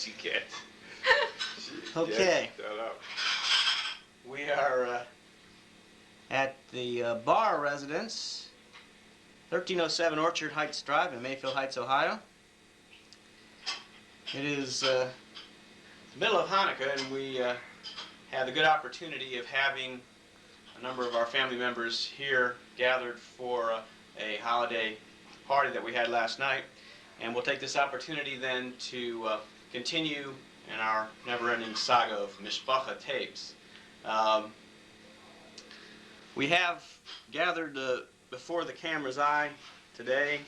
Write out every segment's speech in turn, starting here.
She can't. Okay. Shut up. We are at the Barr residence, 1307 Orchard Heights Drive in Mayfield Heights, Ohio. It is the middle of Hanukkah, and we had the good opportunity of having a number of our family members here gathered for a holiday party that we had last night. And we'll take this opportunity then to continue in our never-ending saga of Mishpacha tapes. We have gathered before the camera's eye today,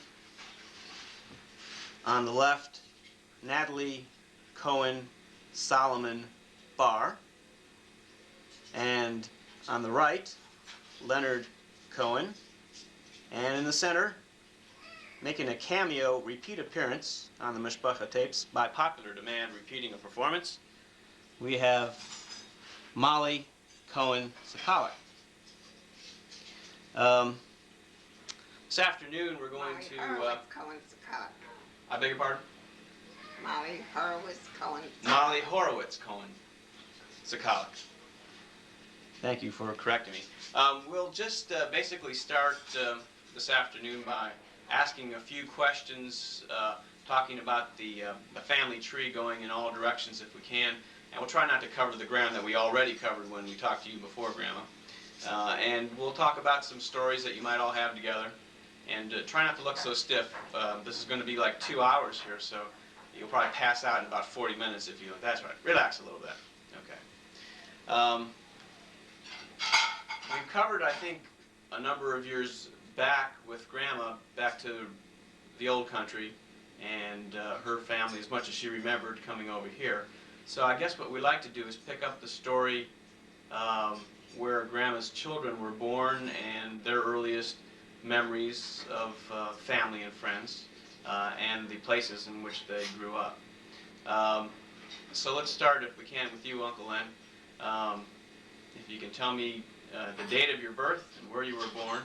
on the left, Natalie Cohen Solomon Barr, and on the right, Leonard Cohen, and in the center, making a cameo repeat appearance on the Mishpacha tapes by popular demand, repeating a performance, we have Mollie Cohen Sakalik. This afternoon we're going to Cohen Sakalik. I beg your pardon? Mollie Horowitz Cohen. Mollie Horowitz Cohen Sakalik. Thank you for correcting me. We'll just basically start this afternoon by asking a few questions, talking about the family tree going in all directions if we can, and we'll try not to cover the ground that we already covered when we talked to you before, Grandma. And we'll talk about some stories that you might all have together, and try not to look so stiff. This is going to be like 2 hours here, so you'll probably pass out in about 40 minutes if you. That's right. Relax a little bit. Okay. We've covered, I think, a number of years back with Grandma, back to the old country, and her family, as much as she remembered coming over here. So I guess what we like to do is pick up the story where Grandma's children were born and their earliest memories of family and friends, and the places in which they grew up. So let's start, if we can, with you, Uncle Len. If you can tell me the date of your birth and where you were born,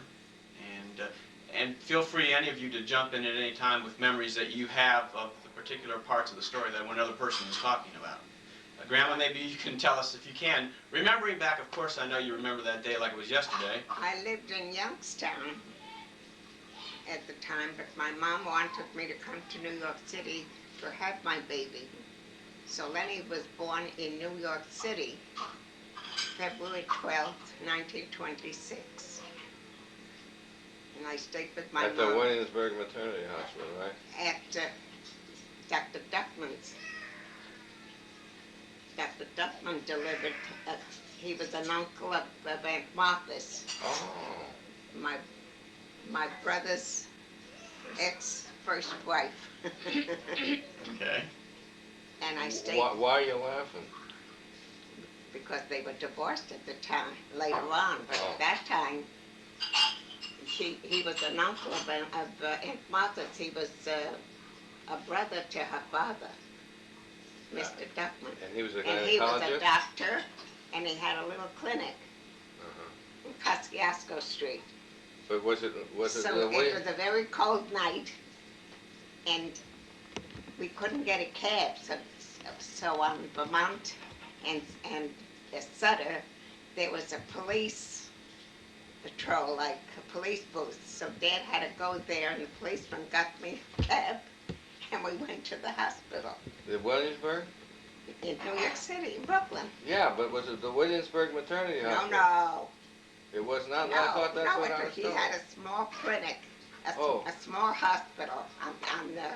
and feel free, any of you, to jump in at any time with memories that you have of the particular parts of the story that one other person is talking about. Grandma, maybe you can tell us, if you can, remembering back, of course, I know you remember that day like it was yesterday. I lived in Youngstown at the time, but my mom wanted me to come to New York City to have my baby. So Lenny was born in New York City, February 12th, 1926. And I stayed with my mom. At the Williamsburg Maternity Hospital, right? At Dr. Duckman's. Dr. Duckman delivered, he was an uncle of Aunt Martha's. Oh. My brother's ex-first wife. Okay. And I stayed. Why are you laughing? Because they were divorced at the time, later on, but at that time, he was an uncle of Aunt Martha's. He was a brother to her father, Mr. Duckman. And he was a gynecologist? And he was a doctor, and he had a little clinic in Kosciuszko Street. But was it so it was a very cold night, and we couldn't get a cab. So on Vermont and Sutter, there was a police patrol, like a police booth. So Dad had to go there, and the policeman got me a cab, and we went to the hospital. The Williamsburg? In New York City, in Brooklyn. Yeah, but was it the Williamsburg Maternity Hospital? No. It was not? No, I thought that's what I was he told. had a small clinic, a small hospital on the,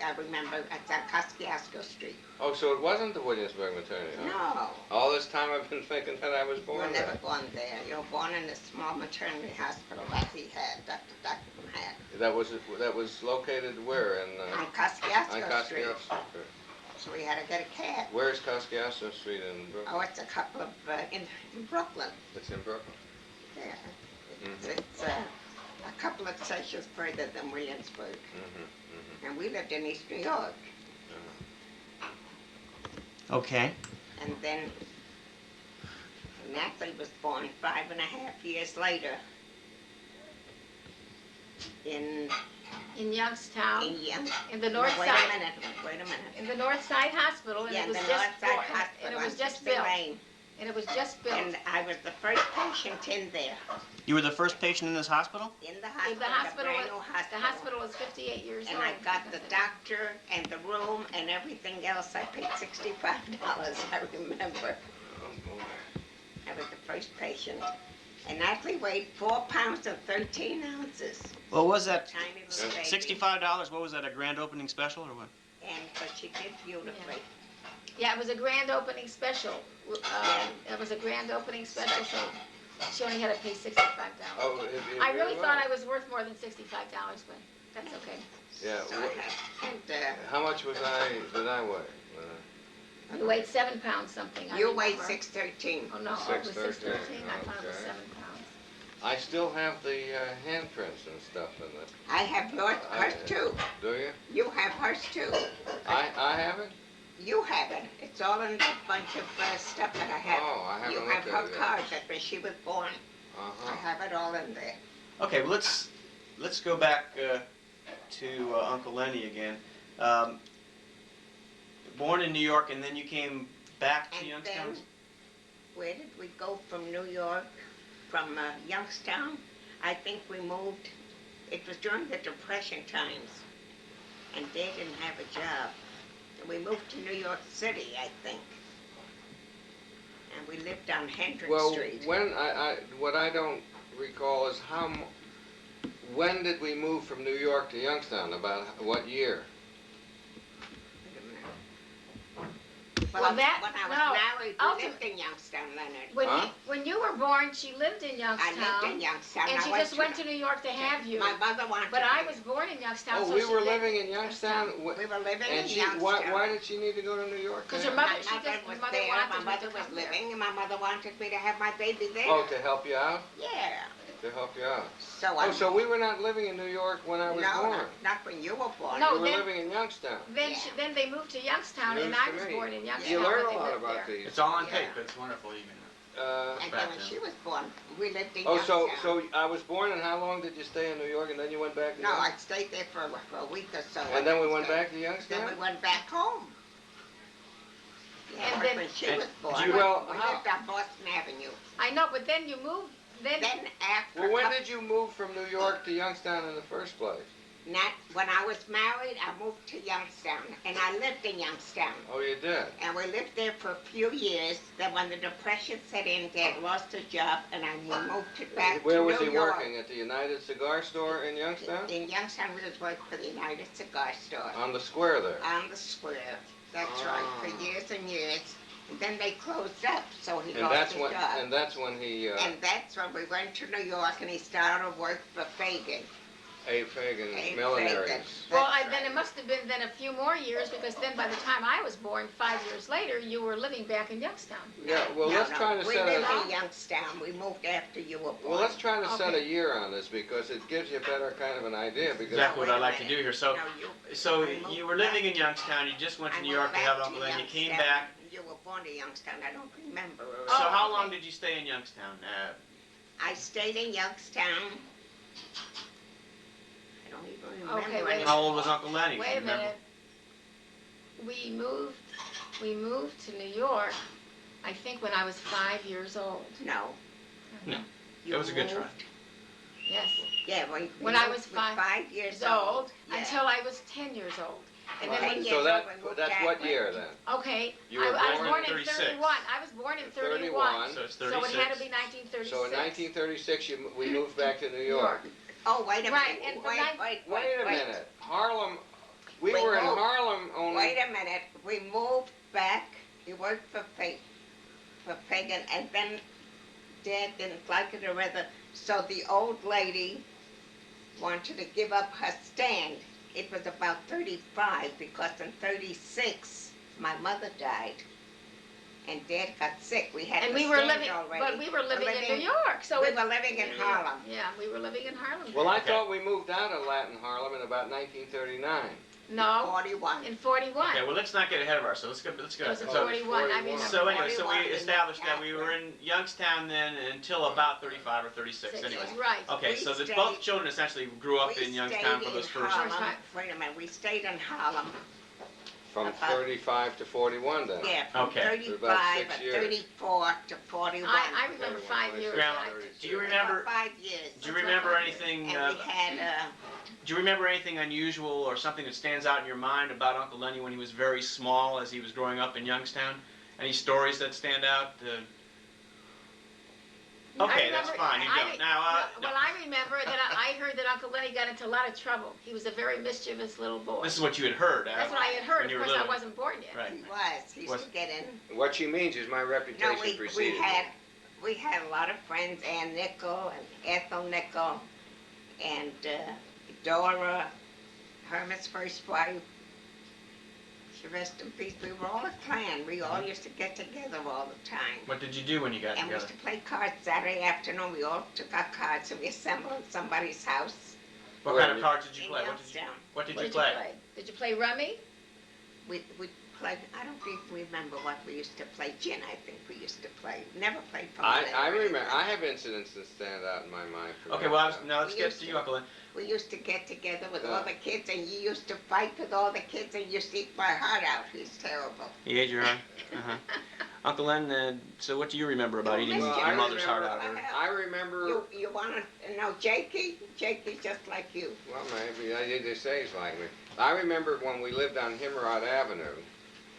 I remember, it's on Kosciuszko Street. Oh, so it wasn't the Williamsburg Maternity Hospital? No. All this time I've been thinking that I was born You were there. never born there. You were born in a small maternity hospital that he had, Dr. Duckman had. That was located where? On Kosciuszko Street. Street. So we had to get a cab. Where's Kosciuszko Street in Brooklyn? Oh, it's a couple of, in Brooklyn. It's in Brooklyn? Yeah. It's a couple of stations further than Williamsburg. And we lived in East New York. Okay. And then Natalie was born 5.5 years later in in Youngstown, in the No, North wait Side, a minute, wait a minute. in the North Side Hospital, and Yeah, it was the just North Side built, and Hospital it was on just 60 built, Lane. and it was just built. And I was the first patient in there, You were the first patient in this hospital? in the The hospital, the hospital, brand new the hospital is 58 years And old. I got the doctor and the room and everything else. I paid $65, I remember. Oh, boy. I was the first patient. And Natalie weighed 4 pounds and 13 ounces. What was that? Tiny little baby. $65, what was that, a grand opening special or what? But she did beautifully. Yeah, it was a grand opening special. It was a grand opening special, so she only had to pay $65. Oh, I really thought I was worth more than $65, but that's okay. Yeah, So I had, how much did I weigh? You weighed 7 pounds something. I you weighed remember. 613. Oh no, it was 613, 613. I thought it was okay. 7 pounds. I still have the handprints and stuff in it. I have hers too. Do you? You have hers too. I have it? You have it. It's all in that bunch of stuff that I have. Oh, I haven't You have looked at her it yet. card that when she was born. I Uh-huh. have it all in there. Okay, well, let's go back to Uncle Lenny again. Born in New York, and then you came back to And Youngstown? then, where did we go from New York? From Youngstown? I think we moved, it was during the Depression times. And Dad didn't have a job. And we moved to New York City, I think. And we lived on Hendrick Well, Street. when what I don't recall is when did we move from New York to Youngstown? About what year? Well, Well, that- when I was no, married, we ulti- lived in Youngstown, Leonard. When you were born, she lived in I lived in Youngstown, Youngstown. and I she just went to New York to have you. My mother wanted But I me. was born in Youngstown, Oh, so we she were lived living in Youngstown? We were living in And Youngstown. why did she need to go to New York? Because then? your mother, My she mother just, was your mother there, wanted my me mother to was come there. living, and my mother wanted me to have my baby there. Oh, to help you out? Yeah. To help you out. So Oh, so we were not living in New York when I was no, born. not when you were born. No, We were then- living in Youngstown. Then, Yeah. then they moved to Youngstown, and News I to was me. born in Youngstown. You learn when a they lot lived about there. these. It's all on Yeah. tape, it's wonderful. You can, And then when she was born, we lived in Oh, Youngstown. so I was born, and how long did you stay in New York, and then you went back to No, I Youngstown? stayed there for a week or so. And then we went So- back to Then Youngstown? we went back home. Yeah, And but then- when she And was born, you- well, we how- lived on Boston Avenue. I know, but then you moved, then, Then after, Well, when did you move from New York to Youngstown in the first place? not when I was married, I moved to Youngstown, and I lived in Youngstown. Oh, you did? And we lived there for a few years. Then when the Depression set in, Dad lost his job, and we moved back Where to was New he York. working? At the United Cigar Store in Youngstown? In Youngstown, we was working for the United Cigar Store On the square there? on the square. That's right, for Ah. years and years. And then they closed up, so he And lost that's his when, job. and that's when he, And that's when we went to New York, and he started to work for Fagan. Abe Fagan Abe Millineries. Fagan. well, That's then it right. must have been then a few more years, because then by the time I was born, 5 years later, you were living back in Youngstown. Yeah, well, let's try to we set lived a, in Youngstown. We moved after you were born. well, let's try to set a Okay. year on this, because it gives you a better kind of an idea, because. exactly what wait I'd a like to minute. do here. So, No, so I moved you were living back. in Youngstown, you just went to I New went York to back help Uncle Lenny, you came Youngstown. back. You were born in Youngstown. I don't remember. So how okay. long did you stay in Youngstown? I stayed in Youngstown. I don't even remember. Okay, wait a any- How old was Uncle Lenny? Do Wait you a remember? minute. We moved to New York, I think when I was 5 years old. No. No. You It was a good try. moved- Yes, Yeah, When I was 5 years years old, Yeah. until I was 10 years old. And then, Well, when- years So old, that, we moved that's that what way. year then? okay, You were I was born born in in 36. 31. I was born in 31. 31. So it's So it had 36. to be 1936. So in 1936, we moved back to New York. Oh, wait a Right, minute. and the Wait, night- wait, Wait a minute, Harlem, we We were in moved- Harlem only. Wait a minute. We moved back. He worked for Fagan, and then Dad didn't like it or rather, so the old lady wanted to give up her stand. It was about 35, because in 36, my mother died. And Dad got sick. We had And the we were stand living, already. but we were living in New living- York. So we it- were living in Harlem. Yeah, we were living in Harlem. Well, I Okay. thought we moved out of Latin Harlem in about 1939. No, 41. in 41. Okay, well, let's not get ahead of ourselves. Let's go. It was in So, 41, I 41. remember. so anyway, so 41 we in established that we Newcastle. were in Youngstown then until about 35 or 36. Six, Anyway. right. Okay, We so stayed- both children essentially grew up We in Youngstown stayed for those in first. Harlem. First Wait a minute, we stayed in Harlem. From About- 35 to 41 then. Yeah, from Okay. 35 6 or years. 34 to 41. I remember 5 years. Grandma, I- do you About remember? 5 years. Do you remember anything? And we had, Do you remember anything unusual or something that stands out in your mind about Uncle Lenny when he was very small, as he was growing up in Youngstown? Any stories that stand out? Okay, that's fine. You don't. Now, Well, I remember that I heard that Uncle Lenny got into a lot of trouble. He was a very mischievous little boy. this is what you had heard. That's what I had heard. when you Of were course, I little. wasn't born yet. Right. he used to get in. What she means is my reputation No, we preceded we had a lot of friends, Ann Nickel and Ethel Nickel and Dora, Herman's first wife. She rest in peace. We were all a clan. We all used to get together all the time. What did you do when you got And we together? used to play cards Saturday afternoon. We all took our cards and we assembled in somebody's house What kind of cards did you in play? Youngstown. What did What you did play? you play? Did you play rummy? We played, I don't even remember what we used to play. Gin, I think we used to play. Never played for I remember. I have incidents that stand out in my mind. from Okay, well, Youngstown. now let's We get used to to- you, Uncle Lenny. We used to get together with all the kids, and you used to fight with all the kids, and you used to eat my heart out. He's terrible. He ate your arm. Uncle Len, so what do you remember about eating Well, your I mother's heart remember- out? I remember. You want to know Jakey? Jakey's just like you. Well, maybe they say he's like me. I remember when we lived on Himrod Avenue.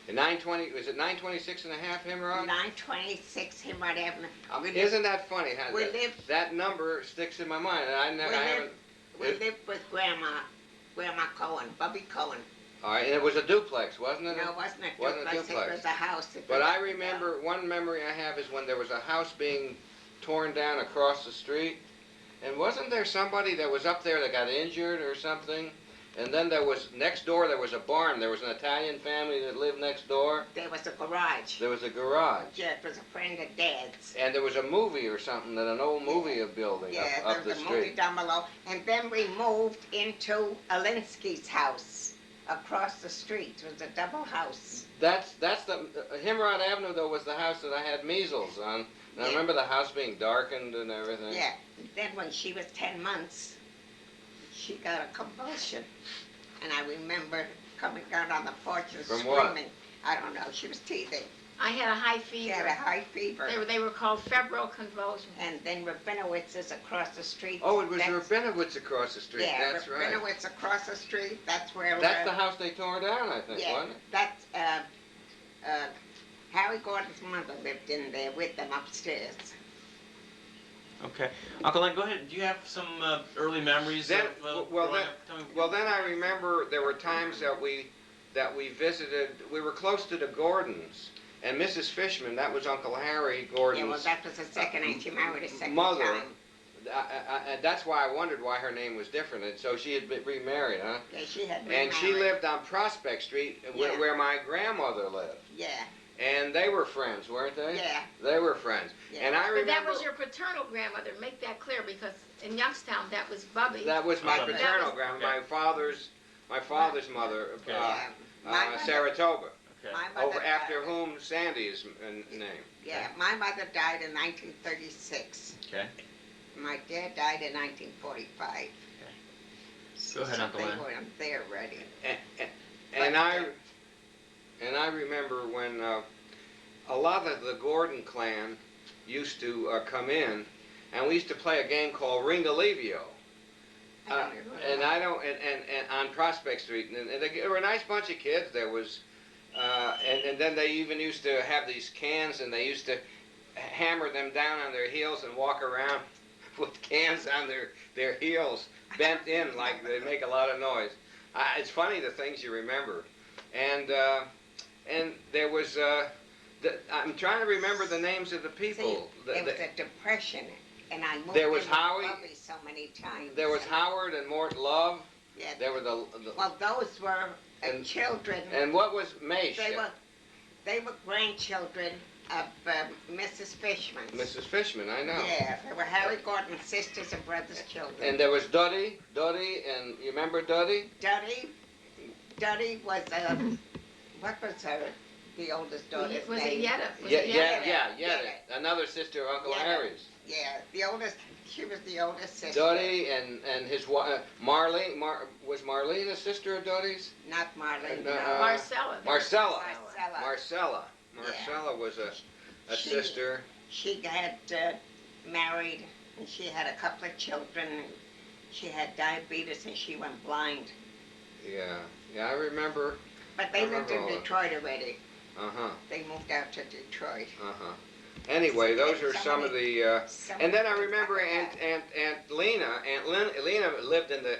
In 920, was it 926 and a half Himrod? 926 Himrod Avenue. Isn't that funny? How We that, lived- that number sticks in my mind, and I We haven't. We lived with Grandma Cohen, Bubby Cohen. All right, and it was a duplex, wasn't it? No, it wasn't a Wasn't a duplex. It duplex. was a house. It But was- I remember one memory I have is when there was a house being torn down across the street, and wasn't there somebody that was up there that got injured or something? And then there was next door. There was a barn. There was an Italian family that lived next door. There was a garage. There was a garage, Yeah, it was a friend of Dad's. and there was a movie or something that an old movie building Yeah, up there the was a movie street. down below. And then we moved into Alinsky's house across the street. It was a double house. That's the Himrod Avenue though was the house that I had measles on. And I Yeah. remember the house being darkened and everything. Yeah. Then when she was 10 months, she got a convulsion. And I remember coming out on the porch and From what? screaming. I don't know. She was teething. I had a high She had a fever. high fever. They were called febrile convulsions. And then Rabinowitz is across the street. Oh, it was That's- Rabinowitz across the street. Yeah, That's right. Rabinowitz across the street. That's where. That's the house they tore down, I think, Yeah, wasn't it? that's Harry Gordon's mother lived in there with them upstairs. Okay. Uncle Len, go ahead. Do you have some early memories Then- of well, growing then- up? Tell me- Well, then I remember there were times that we visited. We were close to the Gordons, and Mrs. Fishman. That was Uncle Harry Yeah, Gordon's well, that was the second time she married a second mother. time. That's why I wondered why her name was different. And so she had been remarried, huh? Yeah, she had And she remarried. lived on Prospect Street, Yeah. where my grandmother lived. Yeah, And they were friends, weren't they? yeah. They were friends. Yeah. And I But remember that was your paternal grandmother. Make that clear, because in Youngstown, that was Bubby. that was my That paternal was- grandma, Okay. my father's mother, Okay. Yeah. My mother- Saratoga, Okay. My mother over after died- whom Sandy's name. Yeah, my mother died in 1936. Okay. My dad died in 1945. Go ahead, so Uncle they Len. weren't there already. And I remember when a lot of the Gordon clan used to come in, and we used to play a game called Ringalivio. I don't know. And on Prospect Street, and they were a nice bunch of kids. There was, and then they even used to have these cans, and they used to hammer them down on their heels and walk around with cans on their heels bent in like they make a lot of noise. It's funny the things you remember, and there was. I'm trying to remember the names of the people. See, there was a depression, and I moved There was in Howie. with Bubby so many times. There was Howard and Mort Love. Yeah. There were the Well, those were And- children. and what was Mace? They were grandchildren of Mrs. Fishman. Mrs. Fishman, I know. Yeah, they were Harry Gordon's sisters and brothers' children. And there was Duddy, and you remember Duddy? Duddy, Dottie was, what was her, the oldest daughter's Was it name? Yetta? Was Yeah, it yeah, Yetta? yeah, yeah. Another sister of Uncle Yetta. Harry's. Yeah, the oldest, she was the oldest sister. Dottie and his wife, Marlene. Was Marlene a sister of Dottie's? Not Marlene, Uh, no. Marcella. Marcella. Marcella. Marcella was a She- sister. She had married, and she had a couple of children. She had diabetes, and she went blind. Yeah, yeah, I remember. But they I lived remember in all that. Detroit already. Uh-huh, They moved out to Detroit. uh-huh. Anyway, those are some of the, and then I Somebody- remember Aunt Lena lived in the,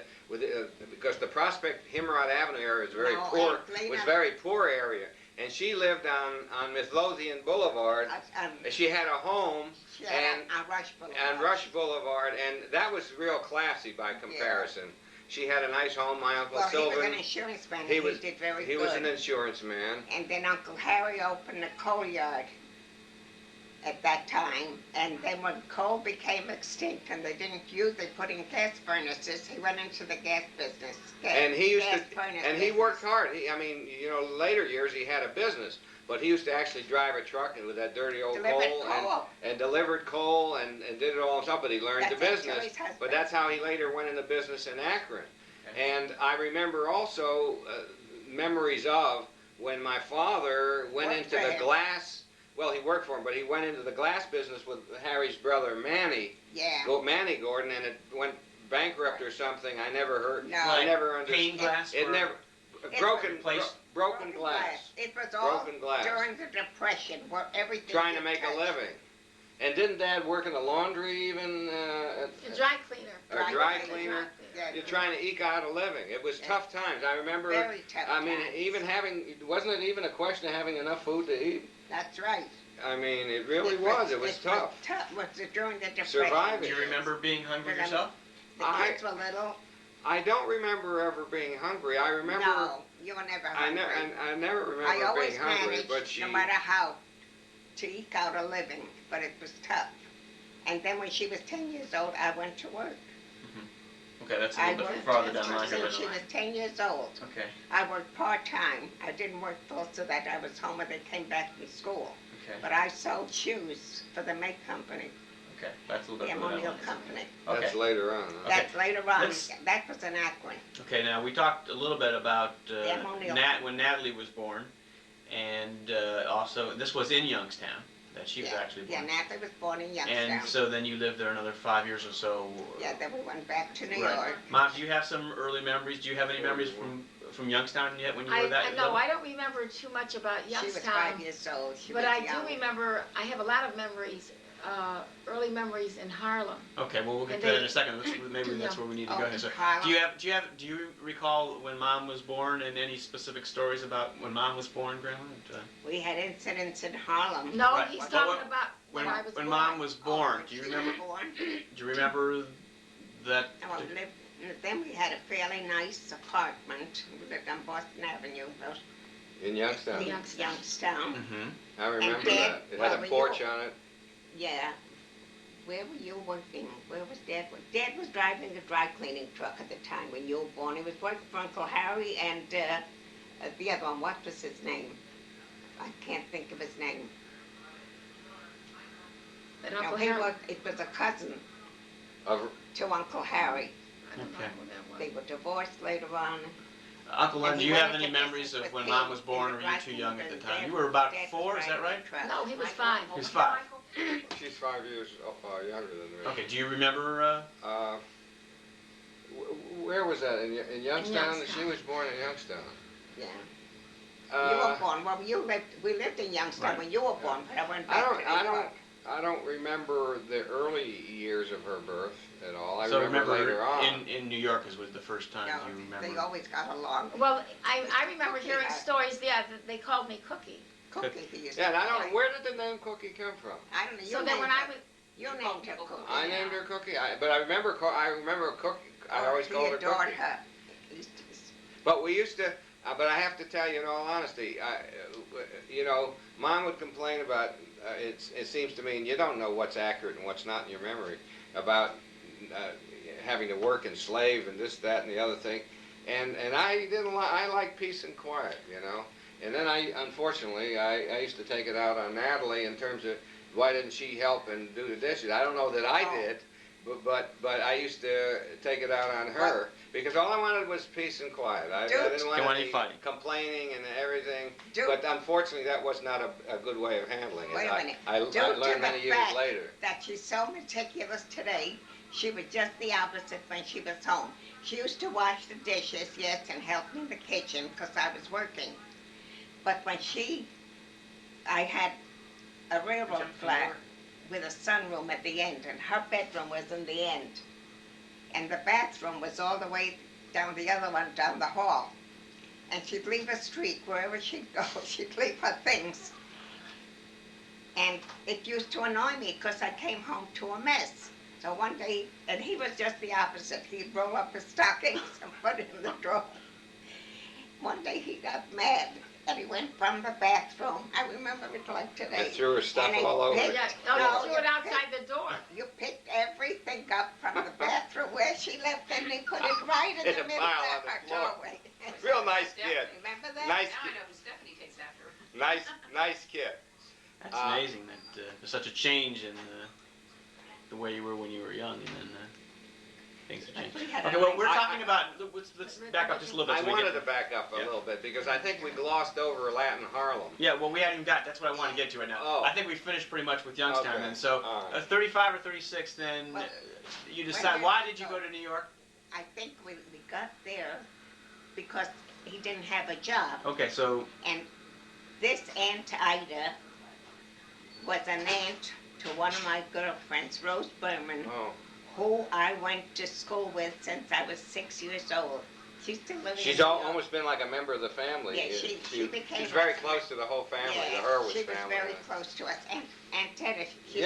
because the Prospect Himrod Avenue area is very No, poor, Aunt Lena- was very poor area. And she lived on Midlothian Boulevard. She had a home She had and- on Rush Boulevard. on Rush Boulevard, and that was real classy by comparison. She had a nice home. My Uncle Well, he was an Sylvan, insurance man. he He, was- did very he good. was an insurance man. And then Uncle Harry opened a coal yard at that time. And then when coal became extinct and they didn't use, they put in gas furnaces. He went into the gas business. And he used gas to, furnace and he business. worked hard. I mean, later years he had a business, but he used to actually drive a truck and with that dirty old Delivered coal coal. and delivered coal and did it all himself. But he learned That's the it, business. Joey's husband. But that's how he later went into business in Akron. Okay. And I remember also memories of when my father went Worked into for the him. glass. Well, he worked for him, but he went into the glass business with Harry's brother Manny. Yeah. Manny Gordon, and it went bankrupt or something. I never heard. No. I never understood. Pane glass. It for- never It broken replaced- broken glass. It was all Broken glass. during the Depression where everything. Trying to you make a touched- living. And didn't Dad work in the laundry even? A dry cleaner. A dry cleaner. Yeah, You're trying to eke out a living. It was Yeah. tough times. I remember. Very tough. I mean, times. even wasn't it even a question of having enough food to eat? That's right. I mean, it really was. It was tough. Was during the Depression. Surviving. Do you remember being hungry Remember- yourself? The kids were little. I don't remember ever being hungry. I remember. No, you were never I, hungry. I never I remember always being hungry, managed, but she. no matter how, to eke out a living, but it was tough. And then when she was 10 years old, I went to work. Okay, that's a I little bit worked farther down the line here since than she the was line. 10 years old. Okay, I worked part-time. I didn't work full so that I was home when they came back from school. okay, But I sold shoes for the make company, okay. That's a little the bit further down the O'Neill line. company. That's Okay. later on. Huh? Okay. That's later on. Let's- That was in Akron. Okay, now we talked a little bit about Yeah, O'Neill. when Natalie was born, and also this was in Youngstown that she was actually Yeah, born. Natalie was born in Youngstown. And so then you lived there another 5 years or so. Yeah, then we went back to New Right. York. Mom, do you have some early memories? Do you have any memories from Youngstown yet when you were that No, little? I don't remember too much about She was Youngstown. 5 years old. She But was I young. do remember, I have a lot of memories, early memories in Harlem. Okay, well we'll get And to that they- in a second. Maybe that's where we need to go Oh, here. So, Harlem. do you recall when Mom was born and any specific stories about when Mom was born, Grandma? We had incidents in Harlem. No, Right. he's But talking what- about when I was when born. Mom was born, Oh, do you she remember? was born. Do you remember that? Well, then we had a fairly nice apartment. We lived on Boston Avenue, In Youngstown. Youngstown. Mm-hmm. I remember Dad- that. It well, had a were porch you- on it. Yeah. Where were you working? Where was Dad? Dad was driving a dry cleaning truck at the time when you were born. He was working for Uncle Harry and the other one. What was his name? I can't think of his name. And No, Uncle he Harry. worked. It was a cousin Of, to Uncle Harry. I don't know Okay. who that was. They were divorced later on. Uncle Len, And do he you have went any into memories business of with when me Mom was in born, the or were dry you too young at the cleaning time? business. You were about Dad was 4, is that driving right? a truck. No, he was 5. He was 5. she's 5 years younger than me. Okay, do you remember? Where was that? In Youngstown? She Youngstown. was born in Youngstown. Yeah. You were Uh, born. Well, we lived in Youngstown Right. when you were born, but I went back I to New York. don't remember the early years of her birth at all. I so remember later on. in New York was the first time No, you remember. they always got along. Well, I remember Cookie, hearing I- stories, yeah, that they called me Cookie. Cookie, he used Yeah, and to I call don't. her. Where did the name Cookie come from? I don't know. You So then named when her. I was, You named her Cookie. I named her Cookie. But I remember. I remember Cookie. I always he called her adored Cookie. her. He used to- But we used to. But I have to tell you, in all honesty, Mom would complain about. It seems to me, and you don't know what's accurate and what's not in your memory about having to work and slave and this, that, and the other thing. and I didn't like. I like peace and quiet, you know. And then unfortunately, I used to take it out on Natalie in terms of why didn't she help and do the dishes. I don't know that I did, but I used to take it out on her because all I wanted was peace and quiet. I didn't want any complaining and everything. But unfortunately, that was not a good way of handling it. Wait a minute. I learned many years later that she's so meticulous today. She was just the opposite when she was home. She used to wash the dishes, yes, and help me in the kitchen because I was working. But when I had a railroad flat with a sunroom at the end, and her bedroom was in the end. And the bathroom was all the way down the other one, down the hall. And she'd leave a streak wherever she'd go, she'd leave her things. And it used to annoy me because I came home to a mess. So one day, and he was just the opposite. He'd roll up his stockings and put it in the drawer. One day he got mad. And he went from the bathroom. I remember it like today. And threw her stuff all over. Yeah, no, you threw it outside the door. You picked everything up from the bathroom where she left and they put it right in the middle of her doorway. Real nice kid. Remember that? Nice Now I kid. know who Stephanie takes after. Nice kid. That's amazing that there's such a change in the way you were when you were young, and then things have changed. Okay, well, we're talking about. Let's back up just a little bit. I wanted to back up a little bit because I think we glossed over Latin Harlem. Yeah, well, we haven't even got. That's what I want to get to right now. Oh. I think we finished pretty much with Youngstown, Okay. then. So, All right. 35 or 36, then Well, you decide. wait, Why did you go to New York? I think we got there because he didn't have a job. Okay, so And this Aunt Ida was an aunt to one of my girlfriends, Rose Berman, Oh. who I went to school with since I was 6 years old. She's still living She's in New York. almost been like a member of the family. Yeah, she became She's very a- close to the whole family, Yeah, the Hurwitz she was family. very close to us. And Aunt Teddy, she's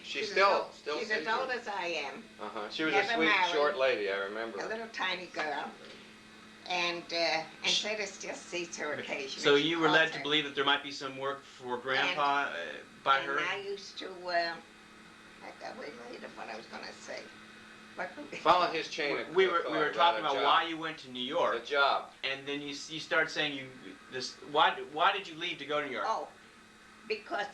she's as still old- she's as sees old her. as I am, She was never a sweet, married. short lady. I remember. a little tiny girl. And Teddy still sees her occasionally. so you were Calls led to her. believe that there might be some work for Grandpa by her. And I used to, I got way later what I was going to say. What Follow his chain of We were thought talking a about job. why you went to New York, The job. and then you started saying why did you leave to go to New York? Oh, because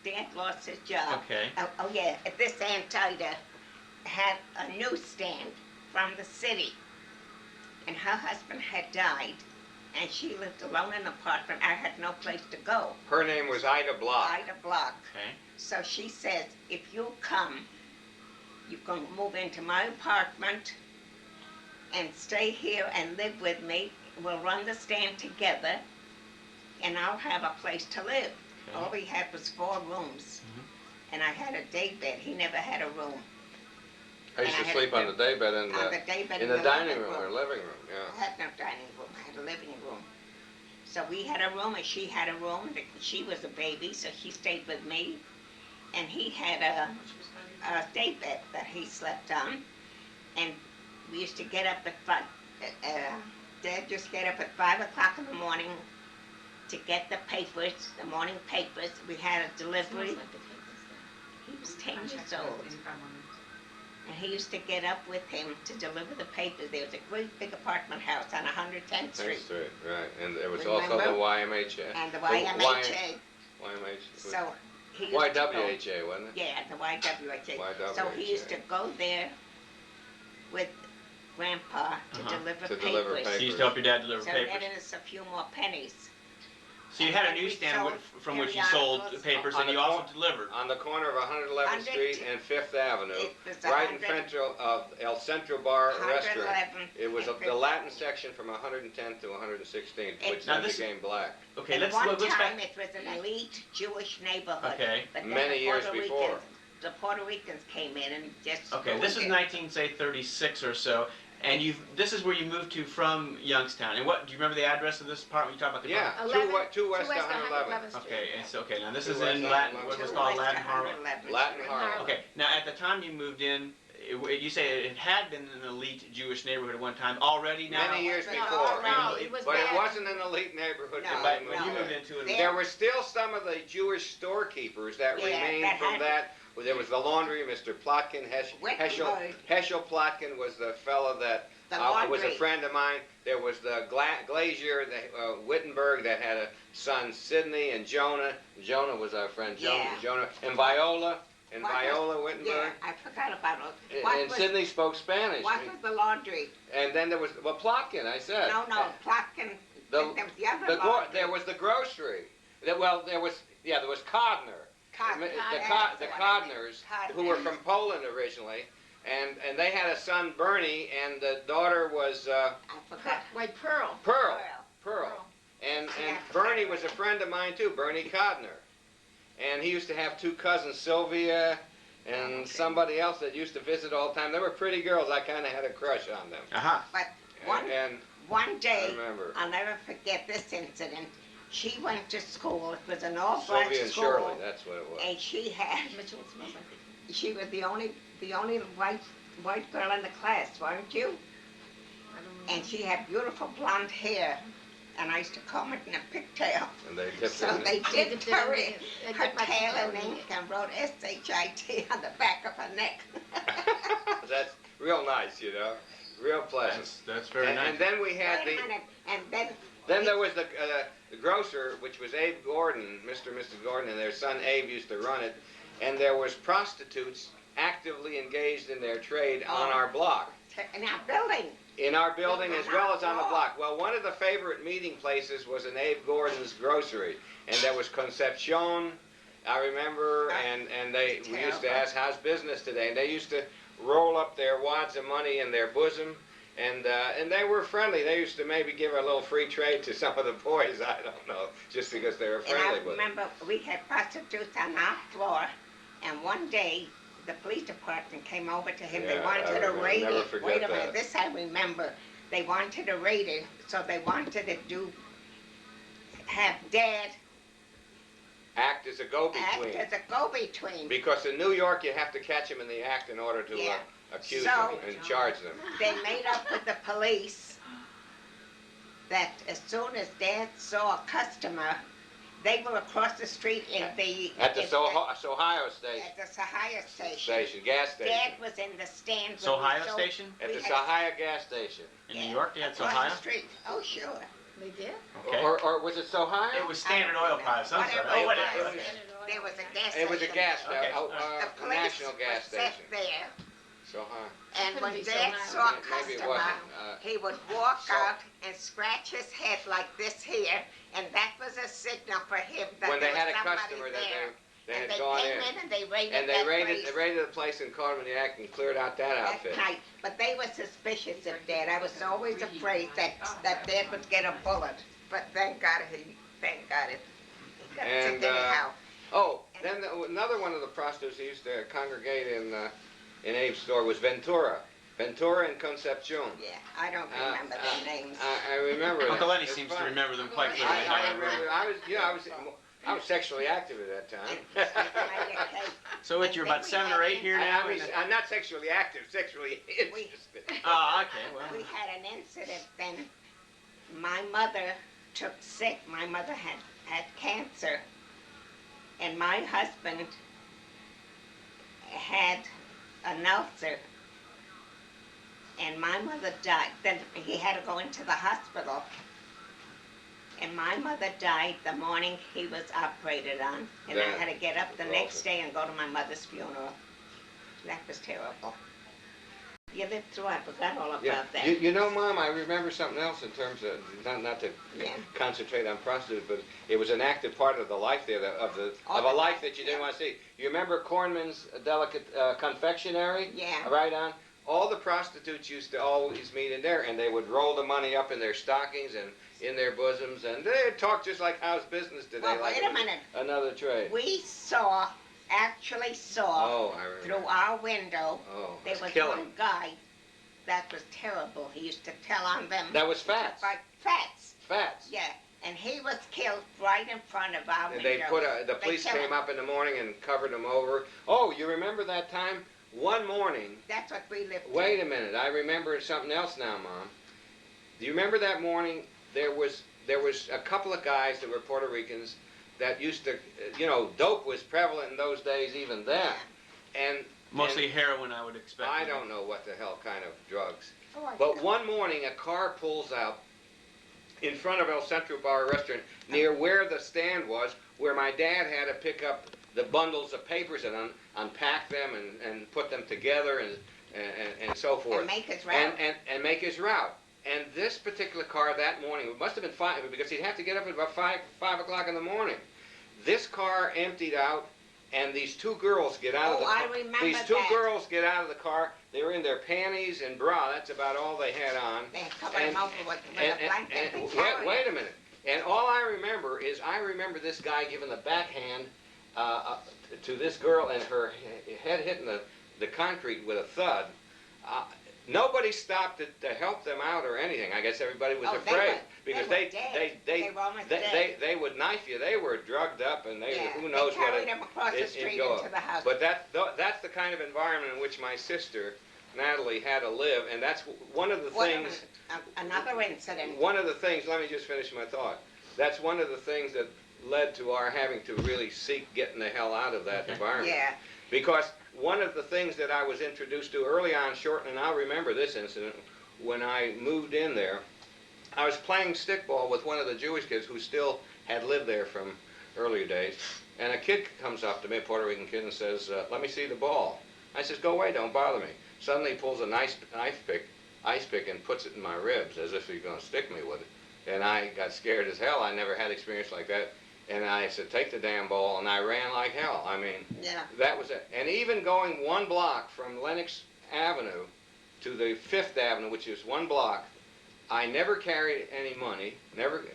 Dad lost his job. Okay. Oh yeah, this Aunt Ida had a newsstand from the city, and her husband had died, and she lived alone in an apartment. I had no place to go. Her name was Ida Block. Ida Block. Okay. So she says, if you come, you can move into my apartment and stay here and live with me. We'll run the stand together, and I'll have a place to live. Okay. All we had was 4 rooms, Mhm. and I had a day bed. He never had a room. I used And to I had sleep a- on the daybed On the day bed in the dining room or living room. I Yeah. had no dining room. I had a living room. So we had a room, and she had a room. She was a baby, so she stayed with me. And he had a day bed that he slept on. And we used to get up at 5. Dad just get up at 5 o'clock in the morning to get the papers, the morning papers. We had a delivery. Smells like the cake and stuff. He was 10 years old. And he used to get up with him to deliver the papers. There was a great big apartment house on 110th Street. Thanks to it, right. And there was Remember? also the YMHA. And the Y- YMHA. YMHA. So he used to go. YWHA, wasn't it? Yeah, the YWHA. YWHA. So he used to go there with Grandpa to deliver To papers. deliver So you used to help your dad deliver So papers. netted us a few more pennies. So you had a And we newsstand sold from which you periodicals. sold papers, On and the you also corner- delivered. On the corner of 111th Street and 5th Avenue, It was right in 100 front of El Centro Bar Restaurant. 111th It was and the 5th Latin section from 110th to 116th, which Now then this- became black. Okay, At let's one back. time, it was an elite Jewish neighborhood. Okay. But then Many the years Puerto before. Ricans, the Puerto Ricans came in and just. Okay, this is ruined it. 1936 or so, and this is where you moved to from Youngstown. And what do you remember the address of this apartment? You talking about the Yeah, apartment? 2 West 111th 111th. Street. Okay, and so now this Two is West in 111th. Latin. What was Two called West Latin Harlem. 111th. Latin In Harlem. Harlem. Okay, now at the time you moved in, you say it had been an elite Jewish neighborhood at one time already. Now, Many years No, before. no, it was But it bad. wasn't an elite neighborhood No, when but we when moved you in. moved into it, There- There were still some of the Jewish storekeepers that Yeah, remained that from had- that. Well, there was the laundry, Mr. Plotkin, Heschel Wittenberg. Plotkin was the fellow that the was a laundry. friend of mine. There was the Glazier, the Wittenberg that had a son, Sidney, and Jonah. Jonah was our friend, Yeah. Jonah, and Viola, What was- Viola Wittenberg. Yeah, I forgot about it. What And was, Sidney spoke Spanish. what was the laundry? And then there was, well, Plotkin, I said. No, Plotkin. The- There was the other The laundry. there was the grocery. Well, there was Codner. Codner. The Codners, who were from Poland originally, and they had a son, Bernie, and the daughter was I forgot. White Pearl. Pearl. Pearl. And Yeah. Bernie was a friend of mine too, Bernie Codner. And he used to have two cousins, Sylvia and Okay. somebody else that used to visit all the time. They were pretty girls. I kind of had a crush on them. Uh-huh. But one And day, I remember. I'll never forget this incident. She went to school. It was an all-black Sylvia and school, Shirley, that's what it was. and she had. Mitchell smells like it. She was the only white girl in the class, weren't you? I don't know. And she had beautiful blonde hair, and I used to comb it in a pigtail. And they kept So it in they They dipped dipped it her in in the- they her dipped my tail in tail in ink it. and wrote S-H-I-T on the back of her neck. That's real nice, you know, real pleasant. That's very and, nice. and then we had Wait a minute, and then there was the grocer, which was Abe Gordon, Mr. and Mrs. Gordon, and their son Abe used to run it. And there was prostitutes actively engaged in their trade on our block. in our building. In our building as well as on the block. Well, one of the favorite meeting places was in Abe Gordon's grocery. And there was Concepcion, I remember, and we used to ask, how's business today? And they used to roll up their wads of money in their bosom. And they were friendly. They used to maybe give a little free trade to some of the boys, I don't know, just because they were And friendly I with them. remember we had prostitutes on our floor, and one day the police department came over to him. They Yeah, wanted I to remember. raid Never it. forget Wait a minute, that. this I remember. They wanted to raid it, so they wanted to have Dad Act as a act go-between. as a go-between. Because in New York, you have to catch them in the act in order to Yeah. accuse So- them and charge them. They made up with the police that as soon as Dad saw a customer, they were across the street in the At the Ohio station. at the Sahaya station. Gas station. Dad was in the stand. So when we Ohio sold- Station? At we the had- Sahaya gas station. In New York, yeah, it's across Ohio? the street. Oh, sure. They did? Okay. Or was it Sahaya? It was Standard Oil Products, I'm sorry. Whatever Oh, it whatever. was. There was a gas station. It was a gas, Okay. The a police national gas was set station. there, Sahaya. and when Couldn't be so Dad loud. saw a Maybe it customer, wasn't. he would walk so- out and scratch his head like this here, and that was a signal for him that When there they had was a somebody customer that there. they And had they gone came in. in and they raided And they that raided place the place and caught him in the act and cleared out that that outfit. night. But they were suspicious of Dad. I was always afraid that Dad would get a bullet. But thank God it got And, sick anyhow. Oh, then another one of the prostitutes who used to congregate in Abe's store was Ventura. Ventura and Concepcion. Yeah, I don't remember their names. I remember that. Uncle Lenny It's seems to fun. remember them quite clearly. I remember. I was sexually active at that time. So what, you're about 7 or 8 here now? I'm not sexually active, sexually interested. Oh, okay, well. We had an incident then. My mother took sick. My mother had cancer. And my husband had an ulcer. And my mother died. Then he had to go into the hospital. And my mother died the morning he was operated on. And I Yeah. had to get up the That's next awful. day and go to my mother's funeral. That was terrible. You lived through, I forgot all about Yeah, that. you know, Mom, I remember something else in terms of not to Yeah. concentrate on prostitutes, but it was an active part of the life there of a life that you didn't want to see. You remember Cornman's delicate confectionery? Yeah. Right on. All the prostitutes used to always meet in there, and they would roll the money up in their stockings and in their bosoms, and they'd talk just like how's business today, Well, like wait it a was minute. another trade. We actually saw Oh, I remember. through our window, Oh, there it's was killing. one guy that was terrible. He used to tell on them. That was Fats. Like Fats, Fats. yeah. And he was killed right in front of our And window. the police killed came him. up in the morning and covered them over. Oh, you remember that time? One morning. That's what we lived Wait a minute. I remember something else now, Mom. Do you remember that morning? There was a couple of guys that were Puerto Ricans that used to, dope was prevalent in those days, even then. And Mostly heroin, I would expect. I don't know what the hell kind of drugs. But one morning, a car pulls out in front of El Centro Bar Restaurant near where the stand was, where my dad had to pick up the bundles of papers and unpack them and put them together and so forth. And make his route. And make his route. And this particular car that morning, it must have been 5, because he'd have to get up at about 5 o'clock in the morning. This car emptied out, and these two girls get out of the car. I remember These two that. girls get out of the car. They were in their panties and bra. That's about all they had on. They covered him over with a blanket. and carried Wait a him. minute. And all I remember is this guy giving the backhand to this girl, and her head hitting the concrete with a thud. Nobody stopped to help them out or anything. I guess everybody was afraid because they would knife you. They were drugged up, and who knows they what carried him across the street into the house. But that's the kind of environment in which my sister Natalie had to live, and that's one of the things. Another incident. One of the things. Let me just finish my thought. That's one of the things that led to our having to really seek getting the hell out of that environment. Yeah. Because one of the things that I was introduced to early on, and I'll remember this incident, when I moved in there, I was playing stickball with one of the Jewish kids who still had lived there from earlier days, and a kid comes up to me, a Puerto Rican kid, and says, let me see the ball. I says, go away, don't bother me. Suddenly he pulls a ice pick and puts it in my ribs as if he's going to stick me with it. And I got scared as hell. I never had experience like that. And I said, take the damn ball, and I ran like hell. I mean, that was it. And even going 1 block from Lenox Avenue to the 5th Avenue, which is 1 block, I never carried any money, never,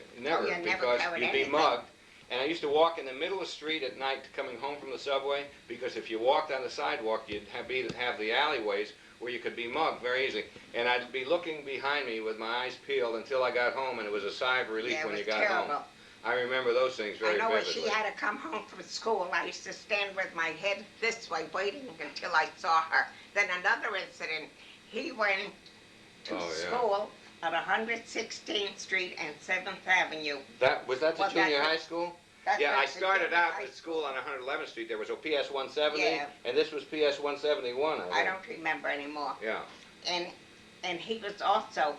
because you'd be mugged. And I used to walk in the middle of the street at night coming home from the subway, because if you walked on the sidewalk, you'd have the alleyways where you could be mugged very easily. And I'd be looking behind me with my eyes peeled until I got home, and it was a sigh of relief when you got home. I remember those things very vividly. I know when she had to come home from school, I used to stand with my head this way, waiting until I saw her. Then another incident, he went to school at 116th Street and 7th Avenue. Was that the junior high school? Yeah, I started out at school on 111th Street. There was a PS 170, and this was PS 171. I don't remember anymore. Yeah. And he was also,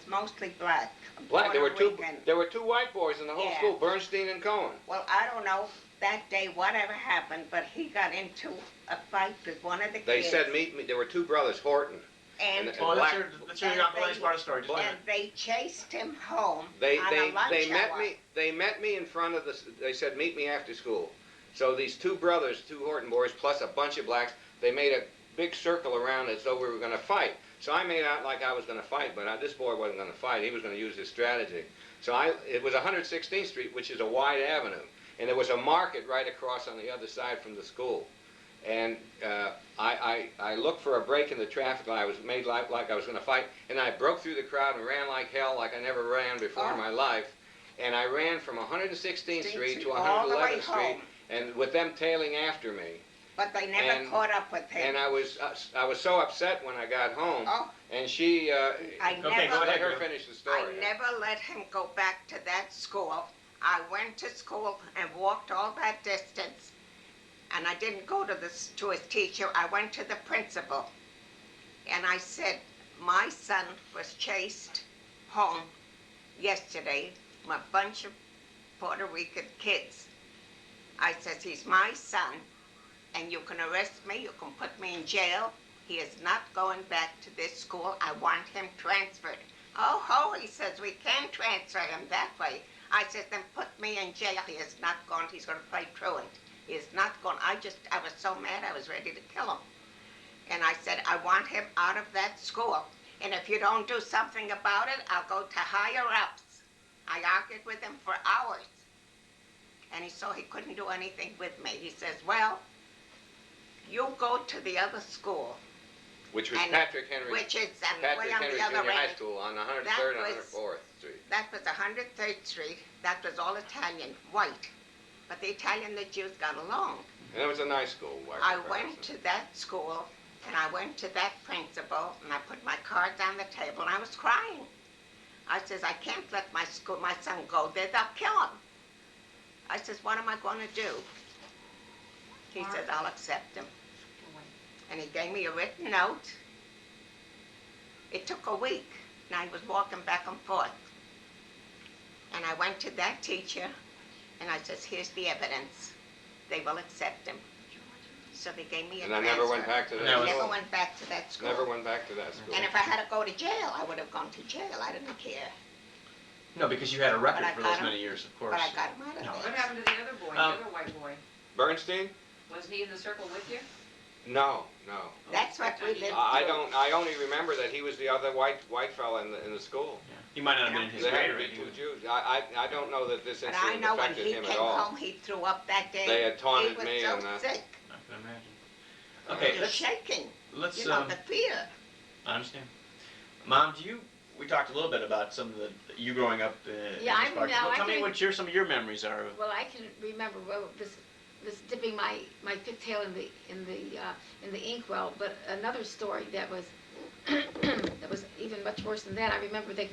mostly black. Black. There were two white boys in the whole school, Bernstein and Cohen. Well, I don't know that day whatever happened, but he got into a fight with one of the kids. They said meet me. There were two brothers, Horton. And that's your Uncle Lenny's part of the story. And they chased him home they on a lunch hour. They met me in front of they said meet me after school. So these two brothers, two Horton boys, plus a bunch of blacks, they made a big circle around as though we were going to fight. So I made out like I was going to fight, but this boy wasn't going to fight. He was going to use his strategy. So it was 116th Street, which is a wide avenue, and there was a market right across on the other side from the school. And I looked for a break in the traffic light. I was made like I was going to fight, and I broke through the crowd and ran like hell, like I never ran before in my life. And I ran from 116th Street to 111th Street, and with them tailing after me. But they never caught up with him. And I was so upset when I got home. And she, let her finish the story. I never let him go back to that school. I went to school and walked all that distance. And I didn't go to his teacher. I went to the principal. And I said, my son was chased home yesterday from a bunch of Puerto Rican kids. I says, he's my son, and you can arrest me, you can put me in jail. He is not going back to this school. I want him transferred. Oh, ho, he says, we can transfer him that way. I said, then put me in jail. He is not going, he's going to play truant. He is not going, I was so mad I was ready to kill him. And I said, I want him out of that school. And if you don't do something about it, I'll go to higher ups. I argued with him for hours. And he saw he couldn't do anything with me. He says, well, you go to the other school. Which was Patrick Henry. Which is Patrick way on Henry the other Junior High end. School on 103rd and 104th Street. That was 103rd Street. That was all Italian, white. But the Italian and the Jews got along. And it was a nice school. I went to that school, and I went to that principal, and I put my cards on the table, and I was crying. I says, I can't let my son go there. They'll kill him. I says, what am I going to do? He says, I'll accept him. And he gave me a written note. It took a week, and I was walking back and forth. And I went to that teacher, and I says, here's the evidence. They will accept him. So they gave me a And I transfer. never went back to that I school. never went back to that school. Never went back to that school. And if I had to go to jail, I would have gone to jail. I didn't care. No, because you had a record But I for got those him. many years, of course. But I got him out of No. there. What happened to the other boy, the other white boy? Bernstein? Wasn't he in the circle with you? No. That's what we lived through. I only remember that he was the other white fella in the school. Yeah. He might not have been in his There had grade to or be two anything. Jews. I don't know that this But I incident know when affected he him came at all. home, he threw up that day. They had taunted he was me so and sick. I can imagine. He Okay, was shaking. let's. You know, the fear. I understand. Mom, we talked a little bit about some of you growing up Yeah, in this part. Tell me what some of your memories are. Well, I can remember this dipping my pigtail in the inkwell. But another story that was that was even much worse than that. I remember that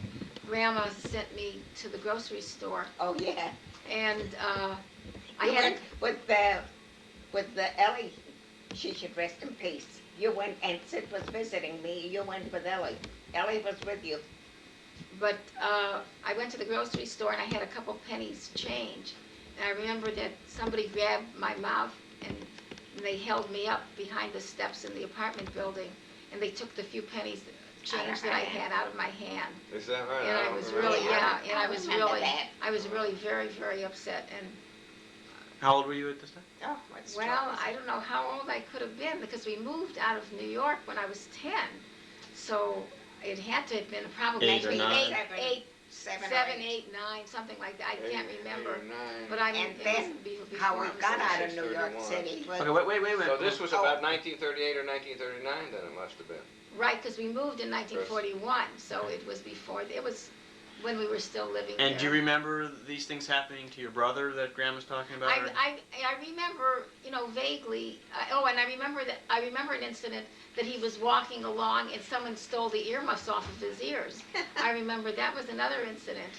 Grandma sent me to the grocery store, Oh yeah. and I You had went with the Ellie. She should rest in peace. You went, and Sid was visiting me. You went with Ellie. Ellie was with you. But I went to the grocery store and I had a couple pennies change. And I remember that somebody grabbed my mouth and they held me up behind the steps in the apartment building, and they took the few pennies change that I had out of my hand. Is that right? And I don't was remember. really, yeah, and I I was remember really, that. I was really very, very upset. And How old were you at this time? Oh, what's well, trouble? I don't know how old I could have been because we moved out of New York when I was 10. So it had to have been probably 8 or 9? Seven or seven, eight. 8, 9, something like that. I can't remember. 8 or 9. But I mean, And it then must be before How we I was got out alive. of New York 31. City was Okay, wait a minute. So this was Oh. about 1938 or 1939 then it must have been. Right, because we moved in 1941, so it was before, it was when we were still living there. And do you remember these things happening to your brother that Grandma's talking about? or- I remember, vaguely, and I remember an incident that he was walking along and someone stole the earmuffs off of his ears. I remember that was another incident.